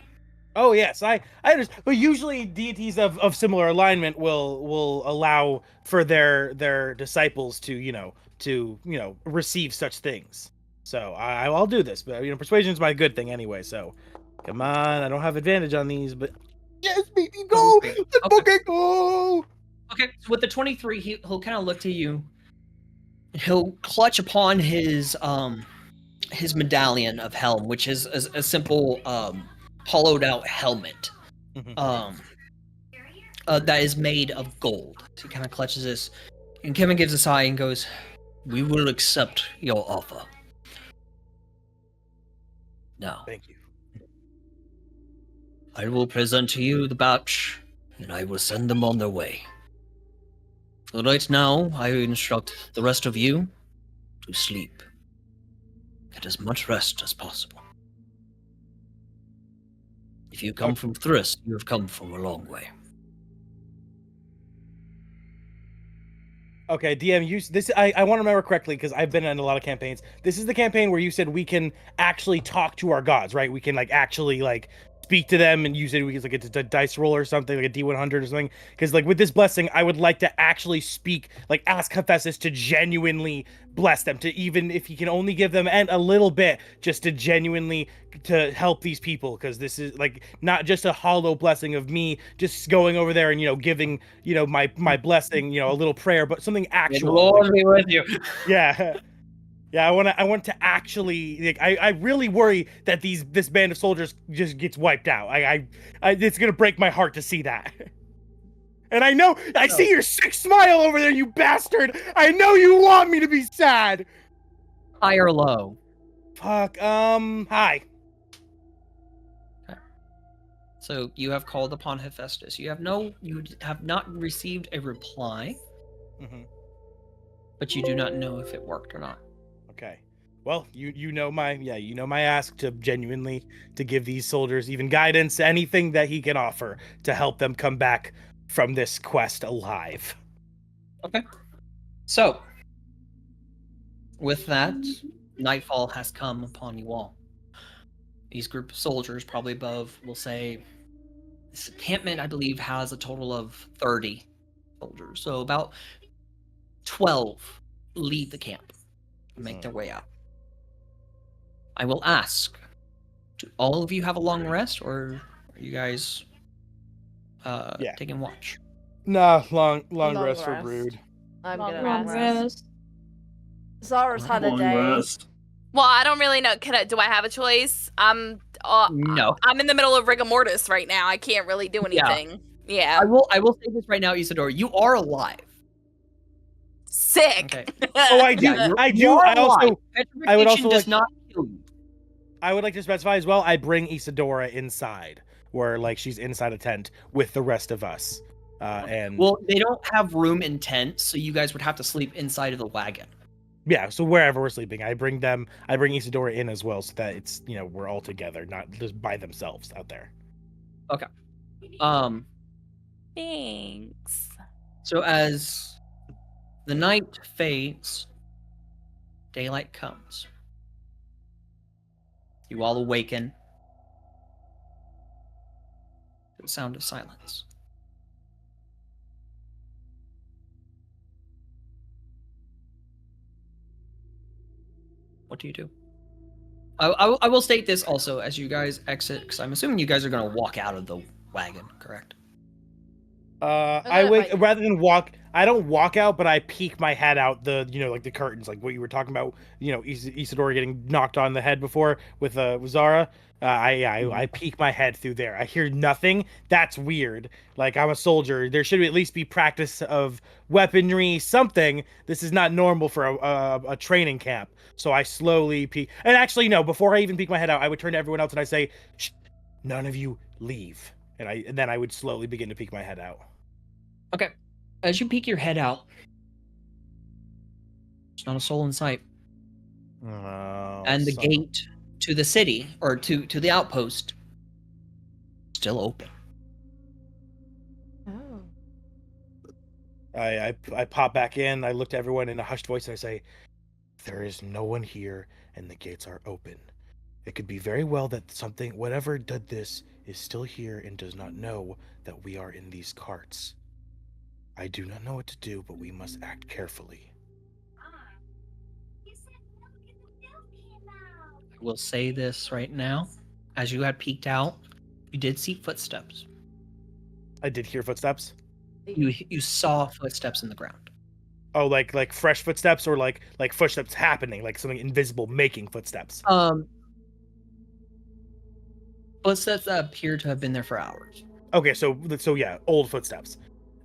Oh yes, I understand. But usually deities of similar alignment will allow for their disciples to receive such things. So I'll do this, but persuasion's my good thing anyway. So come on, I don't have advantage on these, but yes, make me go. Okay. Let fucking go. Okay, so with the 23, he'll kind of look to you. He'll clutch upon his medallion of helm, which is a simple hollowed out helmet that is made of gold. So he kind of clutches this, and Kevin gives a sigh and goes, We will accept your offer. Now, Thank you. I will present to you the batch, and I will send them on their way. For right now, I instruct the rest of you to sleep. Get as much rest as possible. If you come from Thriss, you have come from a long way. Okay, DM, this I want to remember correctly because I've been in a lot of campaigns. This is the campaign where you said we can actually talk to our gods, right? We can actually speak to them, and you said we can a dice roll or something, like a D100 or something. Because with this blessing, I would like to actually speak, ask Hephaestus to genuinely bless them, to even if he can only give them a little bit, just to genuinely to help these people, because this is not just a hollow blessing of me just going over there and giving my blessing, a little prayer, but something actual. Lord be with you. Yeah. Yeah, I want to actually I really worry that this band of soldiers just gets wiped out. I it's gonna break my heart to see that. And I know I see your sick smile over there, you bastard. I know you want me to be sad. High or low? Fuck. High. Okay. So you have called upon Hephaestus. You have not received a reply, but you do not know if it worked or not. Okay. Well, you know my ask to genuinely to give these soldiers even guidance, anything that he can offer to help them come back from this quest alive. Okay. So, with that, nightfall has come upon you all. These group of soldiers, probably above, we'll say, this encampment, I believe, has a total of 30 soldiers. So about 12 leave the camp and make their way out. I will ask, do all of you have a long rest, or are you guys taking watch? Nah, long rest for Brood. I'm Long gonna rest. Zara's had a Long day. rest. Well, I don't really know. Do I have a choice? No. I'm in the middle of rigor mortis right now. I can't really do anything. Yeah. I will say this right now, Isadora. You are alive. Sick. Okay. Oh, I do. Yeah, I you are alive. I would Petrification also does not kill you. I would like to specify as well. I bring Isadora inside, where she's inside a tent with the rest of us. And well, they don't have room in tents, so you guys would have to sleep inside of the wagon. yeah, so wherever we're sleeping, I bring Isadora in as well, so that it's we're all together, not just by themselves out there. Okay. Thanks. So as the night fades, daylight comes. You all awaken to the sound of silence. What do you do? I will state this also as you guys exit, because I'm assuming you guys are going to walk out of the wagon, correct? I wake rather than walk. I don't walk out, but I peek my head out the, like the curtains, like what you were talking about, Isadora getting knocked on the head before with Zara. I peek my head through there. I hear nothing. That's weird. Like, I'm a soldier. There should at least be practice of weaponry, something. This is not normal for a training camp. So I slowly peek. And actually, no, before I even peek my head out, I would turn to everyone else and I say, shh, none of you leave. And then I would slowly begin to peek my head out. Okay. As you peek your head out, there's not a soul in sight. Oh, And the gate to the city, or to the outpost, still open. Oh. I pop back in, I look to everyone in a hushed voice and I say, there is no one here and the gates are open. It could be very well that whatever did this is still here and does not know that we are in these carts. I do not know what to do, but we must act carefully. I will say this right now. As you had peeked out, you did see footsteps. I did hear footsteps. You saw footsteps in the ground. Oh, like fresh footsteps, or like footsteps happening, like something invisible making footsteps. Footsteps that appear to have been there for hours. Okay, so yeah, old footsteps.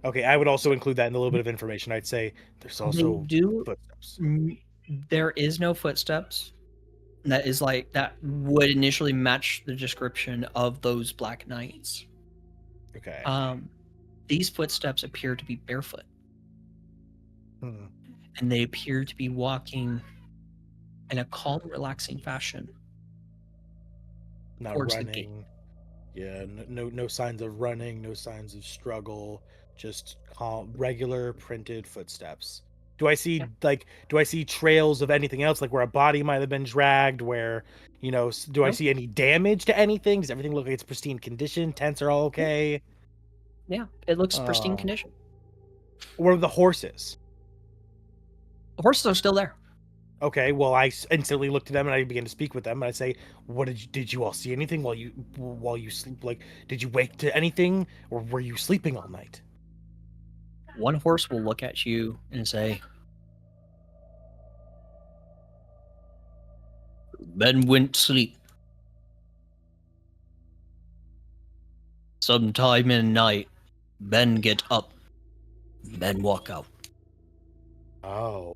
Okay, I would also include that in a little bit of information. I'd say there's also footsteps. There is no footsteps that would initially match the description of those Black Knights. Okay. These footsteps appear to be barefoot. And they appear to be walking in a calm, relaxing fashion. Not running. Yeah, no signs of running, no signs of struggle, just calm, regular printed footsteps. Do I see trails of anything else, like where a body might have been dragged, where, do I see any damage to anything? Does everything look like it's pristine condition? Tents are all okay? Yeah, it looks pristine condition. Where are the horses? The horses are still there. Okay, well, I instantly look to them and I begin to speak with them and I say, "What did you all see anything while you sleep? Like, did you wake to anything, or were you sleeping all night?" One horse will look at you and say, "Ben went to sleep. Sometime in the night, Ben get up, Ben walk out." Oh.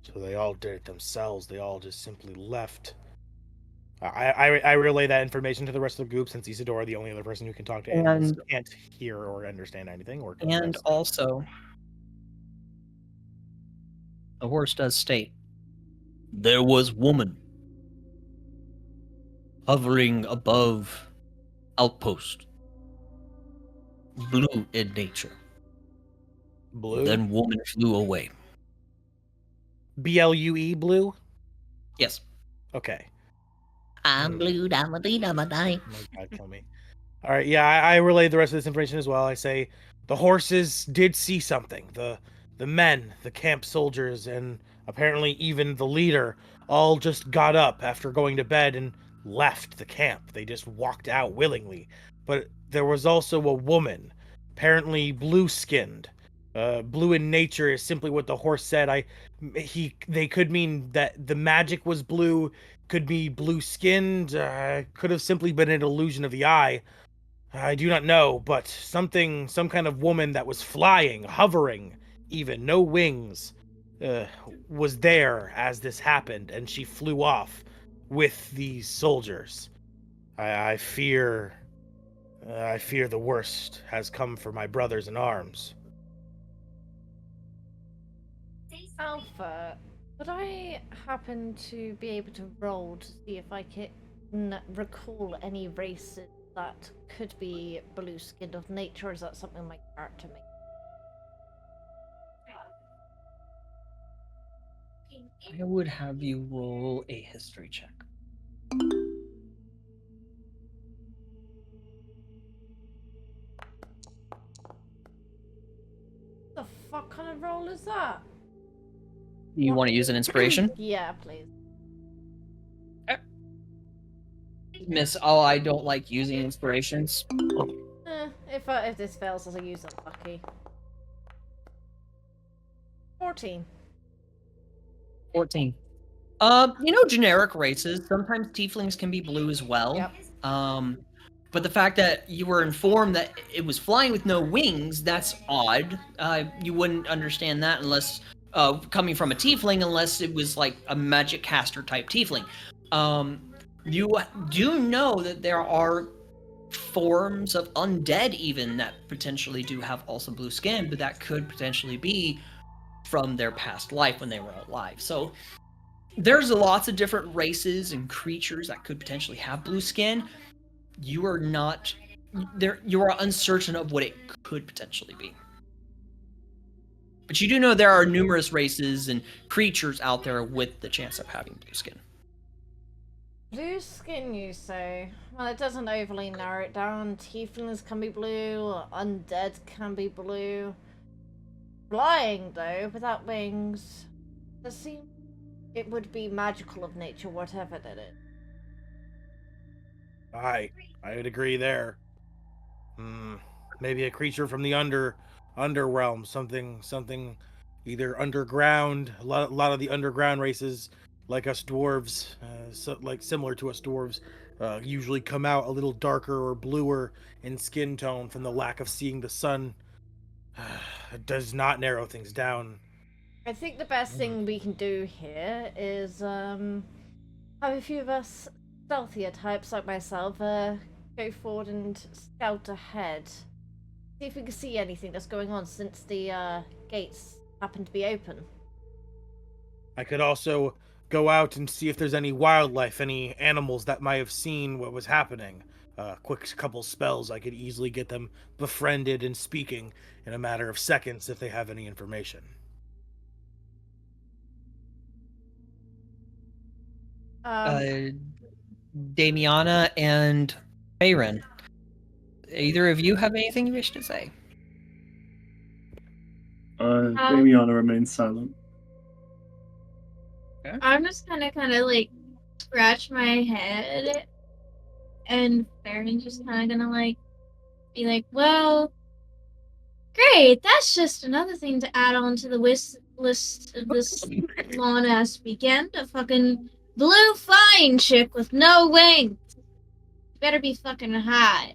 So they all did it themselves. They all just simply left. I relay that information to the rest of the group, since Isadora, the only other person who can talk to animals, can't hear or understand anything. And also, the horse does state, there was woman hovering above outpost, blue in nature. Blue? Then woman flew away. BLUE, blue? Yes. Okay. I'm blue, I'm a dee, I'm a die. Oh my God, kill me. All right, yeah, I relayed the rest of this information as well. I say the horses did see something. The men, the camp soldiers, and apparently even the leader all just got up after going to bed and left the camp. They just walked out willingly. But there was also a woman, apparently blue-skinned. Blue in nature is simply what the horse said. They could mean that the magic was blue, could be blue-skinned, could have simply been an illusion of the eye. I do not know, but some kind of woman that was flying, hovering, even, no wings, was there as this happened, and she flew off with these soldiers. I fear the worst has come for my brothers in arms. Alpha, would I happen to be able to roll to see if I can recall any races that could be blue-skinned of nature, or is that something my character makes? I would have you roll a history check. The fuck kind of roll is that? You want to use an inspiration? Yeah, please. Miss, I don't like using inspirations. If this fails, I'll use it lucky. 14. 14. Generic races. Sometimes tieflings can be blue as well. Yep. But the fact that you were informed that it was flying with no wings, that's odd. You wouldn't understand that unless, coming from a tiefling, unless it was like a magic caster type tiefling. You do know that there are forms of undead even that potentially do have also blue skin, but that could potentially be from their past life when they were alive. So there's lots of different races and creatures that could potentially have blue skin. You are not there. You are uncertain of what it could potentially be. But you do know there are numerous races and creatures out there with the chance of having blue skin. Blue skin, you say? Well, it doesn't overly narrow it down. Tieflings can be blue, undead can be blue. Flying, though, without wings, does seem it would be magical of nature, whatever it is. I would agree there. Maybe a creature from the underrealm, something either underground. A lot of the underground races, like us dwarves, similar to us dwarves, usually come out a little darker or bluer in skin tone from the lack of seeing the sun. It does not narrow things down. I think the best thing we can do here is have a few of us stealthier types like myself go forward and scout ahead. See if we can see anything that's going on since the gates happen to be open. I could also go out and see if there's any wildlife, any animals that might have seen what was happening. Quick couple spells, I could easily get them befriended and speaking in a matter of seconds if they have any information. Damiana and Aaron, either of you have anything you wish to say? Damiana remains silent. Okay. I'm just kind of like scratch my head, and Farron's just kind of gonna be like, well, great, that's just another thing to add on to the list of this long ass weekend. A fucking blue flying chick with no wings. Better be fucking hot.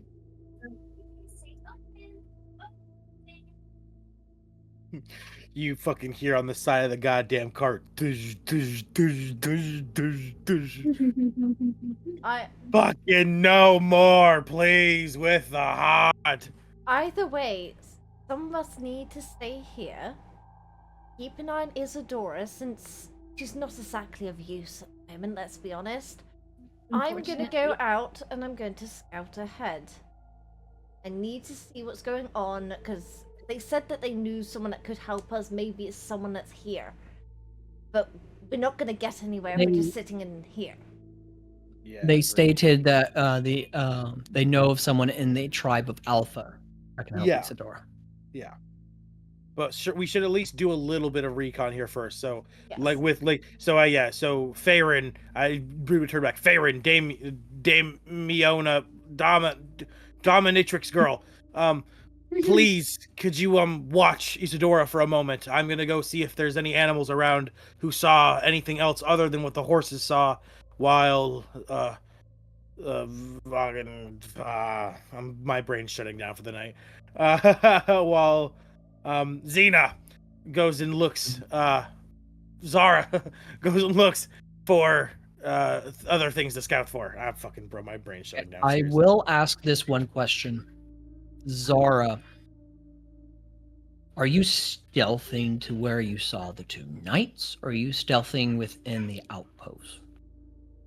You fucking hear on the side of the goddamn cart. Dush, dush, dush, dush, dush, dush. Fucking no more, please, with the hot. Either way, some of us need to stay here. Keep an eye on Isadora, since she's not exactly of use at the moment, let's be honest. I'm gonna go out and I'm going to scout ahead. I need to see what's going on, because they said that they knew someone that could help us. Maybe it's someone that's here. But we're not gonna get anywhere if we're just sitting in here. Yeah, They stated that they know of someone in the tribe of Alpha that can help Isadora. Yeah. But we should at least do a little bit of recon here first. So, Yes. So Farron, I return back. Farron, Damiona, Dominatrix girl. Please, could you watch Isadora for a moment? I'm gonna go see if there's any animals around who saw anything else other than what the horses saw while my brain's shutting down for the night. While Xena goes and looks, Zara goes and looks for other things to scout for. My brain's shutting down. I Seriously. will ask this one question. Zara, are you stealthing to where you saw the two knights, or are you stealthing within the outpost?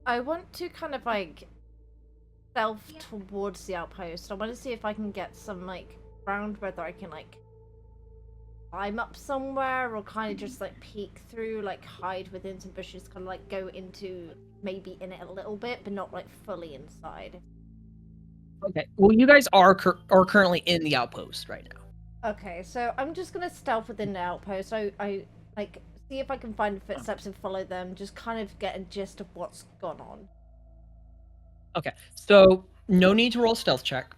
I want to kind of stealth towards the outpost. I want to see if I can get some ground, whether I can climb up somewhere or kind of just peek through, hide within some bushes, kind of go into maybe in it a little bit, but not fully inside. Okay. Well, you guys are currently in the outpost right now. Okay, so I'm just gonna stealth within the outpost. I see if I can find the footsteps and follow them. Just kind of get a gist of what's gone on. Okay. So no need to roll stealth check.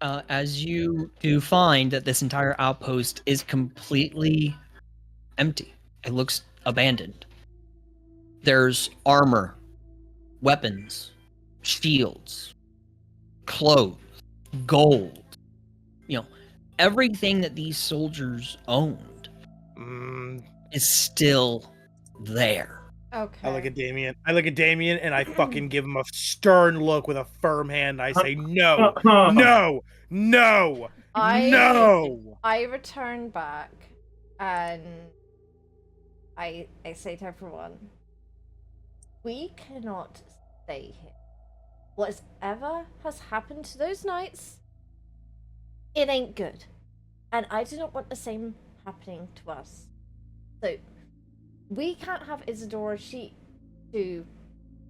As you do find that this entire outpost is completely empty. It looks abandoned. There's armor, weapons, shields, clothes, gold. You know, everything that these soldiers owned is still there. Okay. I look at Damien and I fucking give him a stern look with a firm hand. I say, no, no, no, no. I return back and I say to everyone, we cannot stay here. Whatever has happened to those knights, it ain't good. And I do not want the same happening to us. So we can't have Isadora to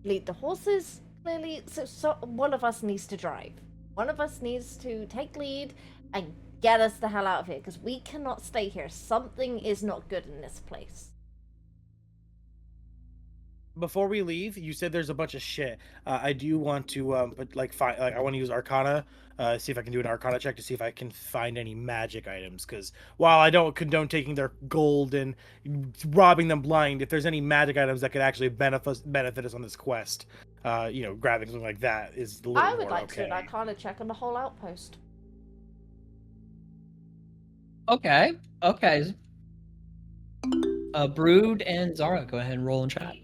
lead the horses, clearly, so one of us needs to drive. One of us needs to take lead and get us the hell out of here, because we cannot stay here. Something is not good in this place. Before we leave, you said there's a bunch of shit. I do want to, I want to use Arcana, see if I can do an Arcana check to see if I can find any magic items. Because while I don't condone taking their gold and robbing them blind, if there's any magic items that could actually benefit us on this quest, grabbing something like that is a little I would more like okay. to do an Arcana check on the whole outpost. Okay. Brood and Zara, go ahead and roll in chat.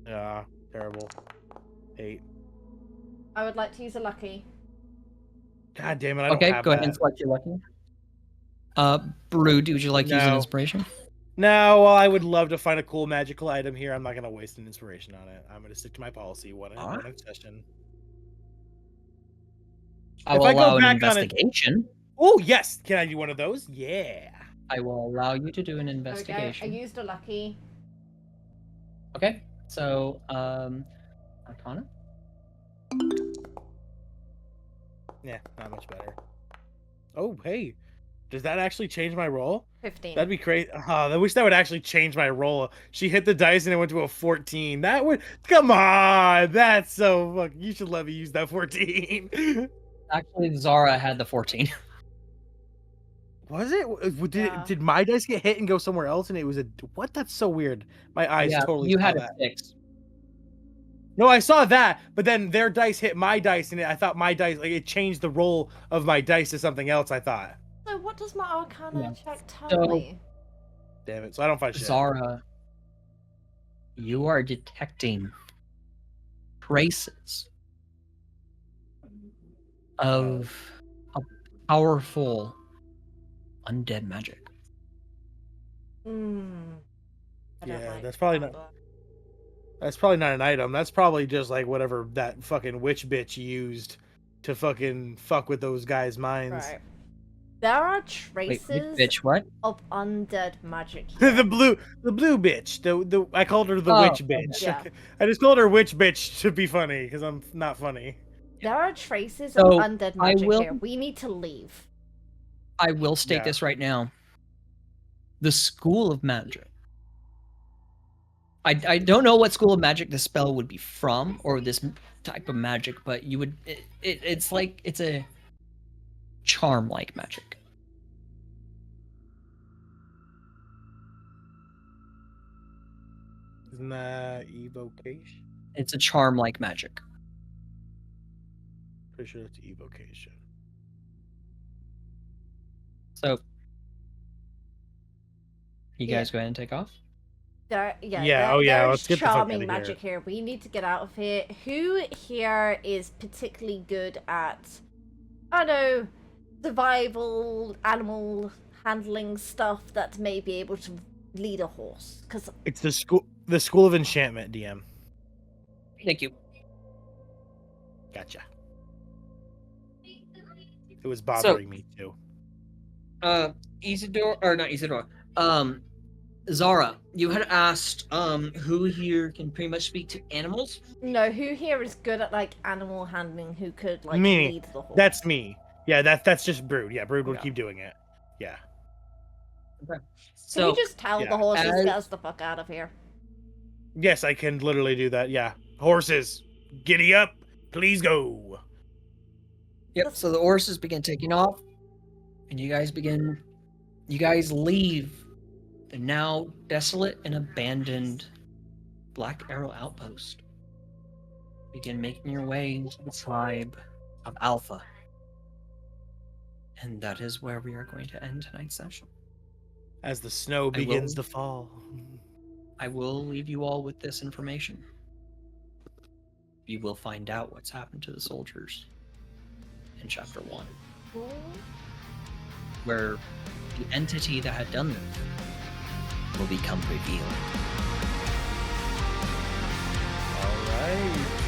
Yeah, terrible. 8. I would like to use a lucky. God damn it, I don't Okay, have go that. ahead and select your lucky. Brood, would you like to use an inspiration? No, well, I would love to find a cool magical item here. I'm not going to waste an inspiration on it. I'm going to stick to my policy. One session. I will allow an investigation. Oh, yes. Can I do one of those? Yeah. I will allow you to do an investigation. Okay, I used a lucky. Okay, so, Arcana? Yeah, not much better. Oh, hey. Does that actually change my roll? 15. That'd be great. I wish that would actually change my roll. She hit the dice and it went to a 14. That would... Come on! That's so... You should let me use that 14. Actually, Zara had the 14. Was it? Did my dice get hit and go somewhere else? And it was a... What? That's so weird. My eyes totally you saw had that. a 6. No, I saw that, but then their dice hit my dice, and I thought my dice... Like, it changed the roll of my dice to something else, I thought. So what does my Arcana check tell me? Damn it, so I don't find shit. Zara, you are detecting traces of a powerful undead magic. Yeah, that's probably not... That's probably not an item. That's probably just like whatever that fucking witch bitch used to fucking fuck with those guys' minds. Right. There are traces bitch, what? of undead magic here. the blue bitch. The I called her the witch bitch. Yeah. I just called her witch bitch to be funny because I'm not funny. There are traces of undead magic here. We need to leave. I will state this right now. The School of Magic. I don't know what School of Magic the spell would be from, or this type of magic, but you would... It's like... It's a charm-like magic. Isn't that evocation? It's a charm-like magic. Pretty sure it's evocation. So... You guys go ahead and take off? Let's There's get the fuck charming outta magic here. We need to get out of here. Who here is particularly good at, I don't know, survival, animal handling stuff that may be able to lead a horse? Because it's the school of enchantment, DM. Thank you. Gotcha. It was bothering me too. Zara, you had asked who here can pretty much speak to animals? No, who here is good at like animal handling? Who could like Me. lead the horse? That's me. Yeah, that's just Brood. Yeah, Brood would keep doing it. Yeah. Okay. Can you just tell the horses to get us the fuck out of here? Yes, I can literally do that. Yeah, horses, giddy up, please go. Yep. So the horses begin taking off, and you guys begin You guys leave the now desolate and abandoned Black Arrow Outpost. Begin making your way to the tribe of Alpha. And that is where we are going to end tonight's session. As the snow begins to fall. I will leave you all with this information. You will find out what's happened to the soldiers in Chapter 1. Where the entity that had done this will become revealed. All right.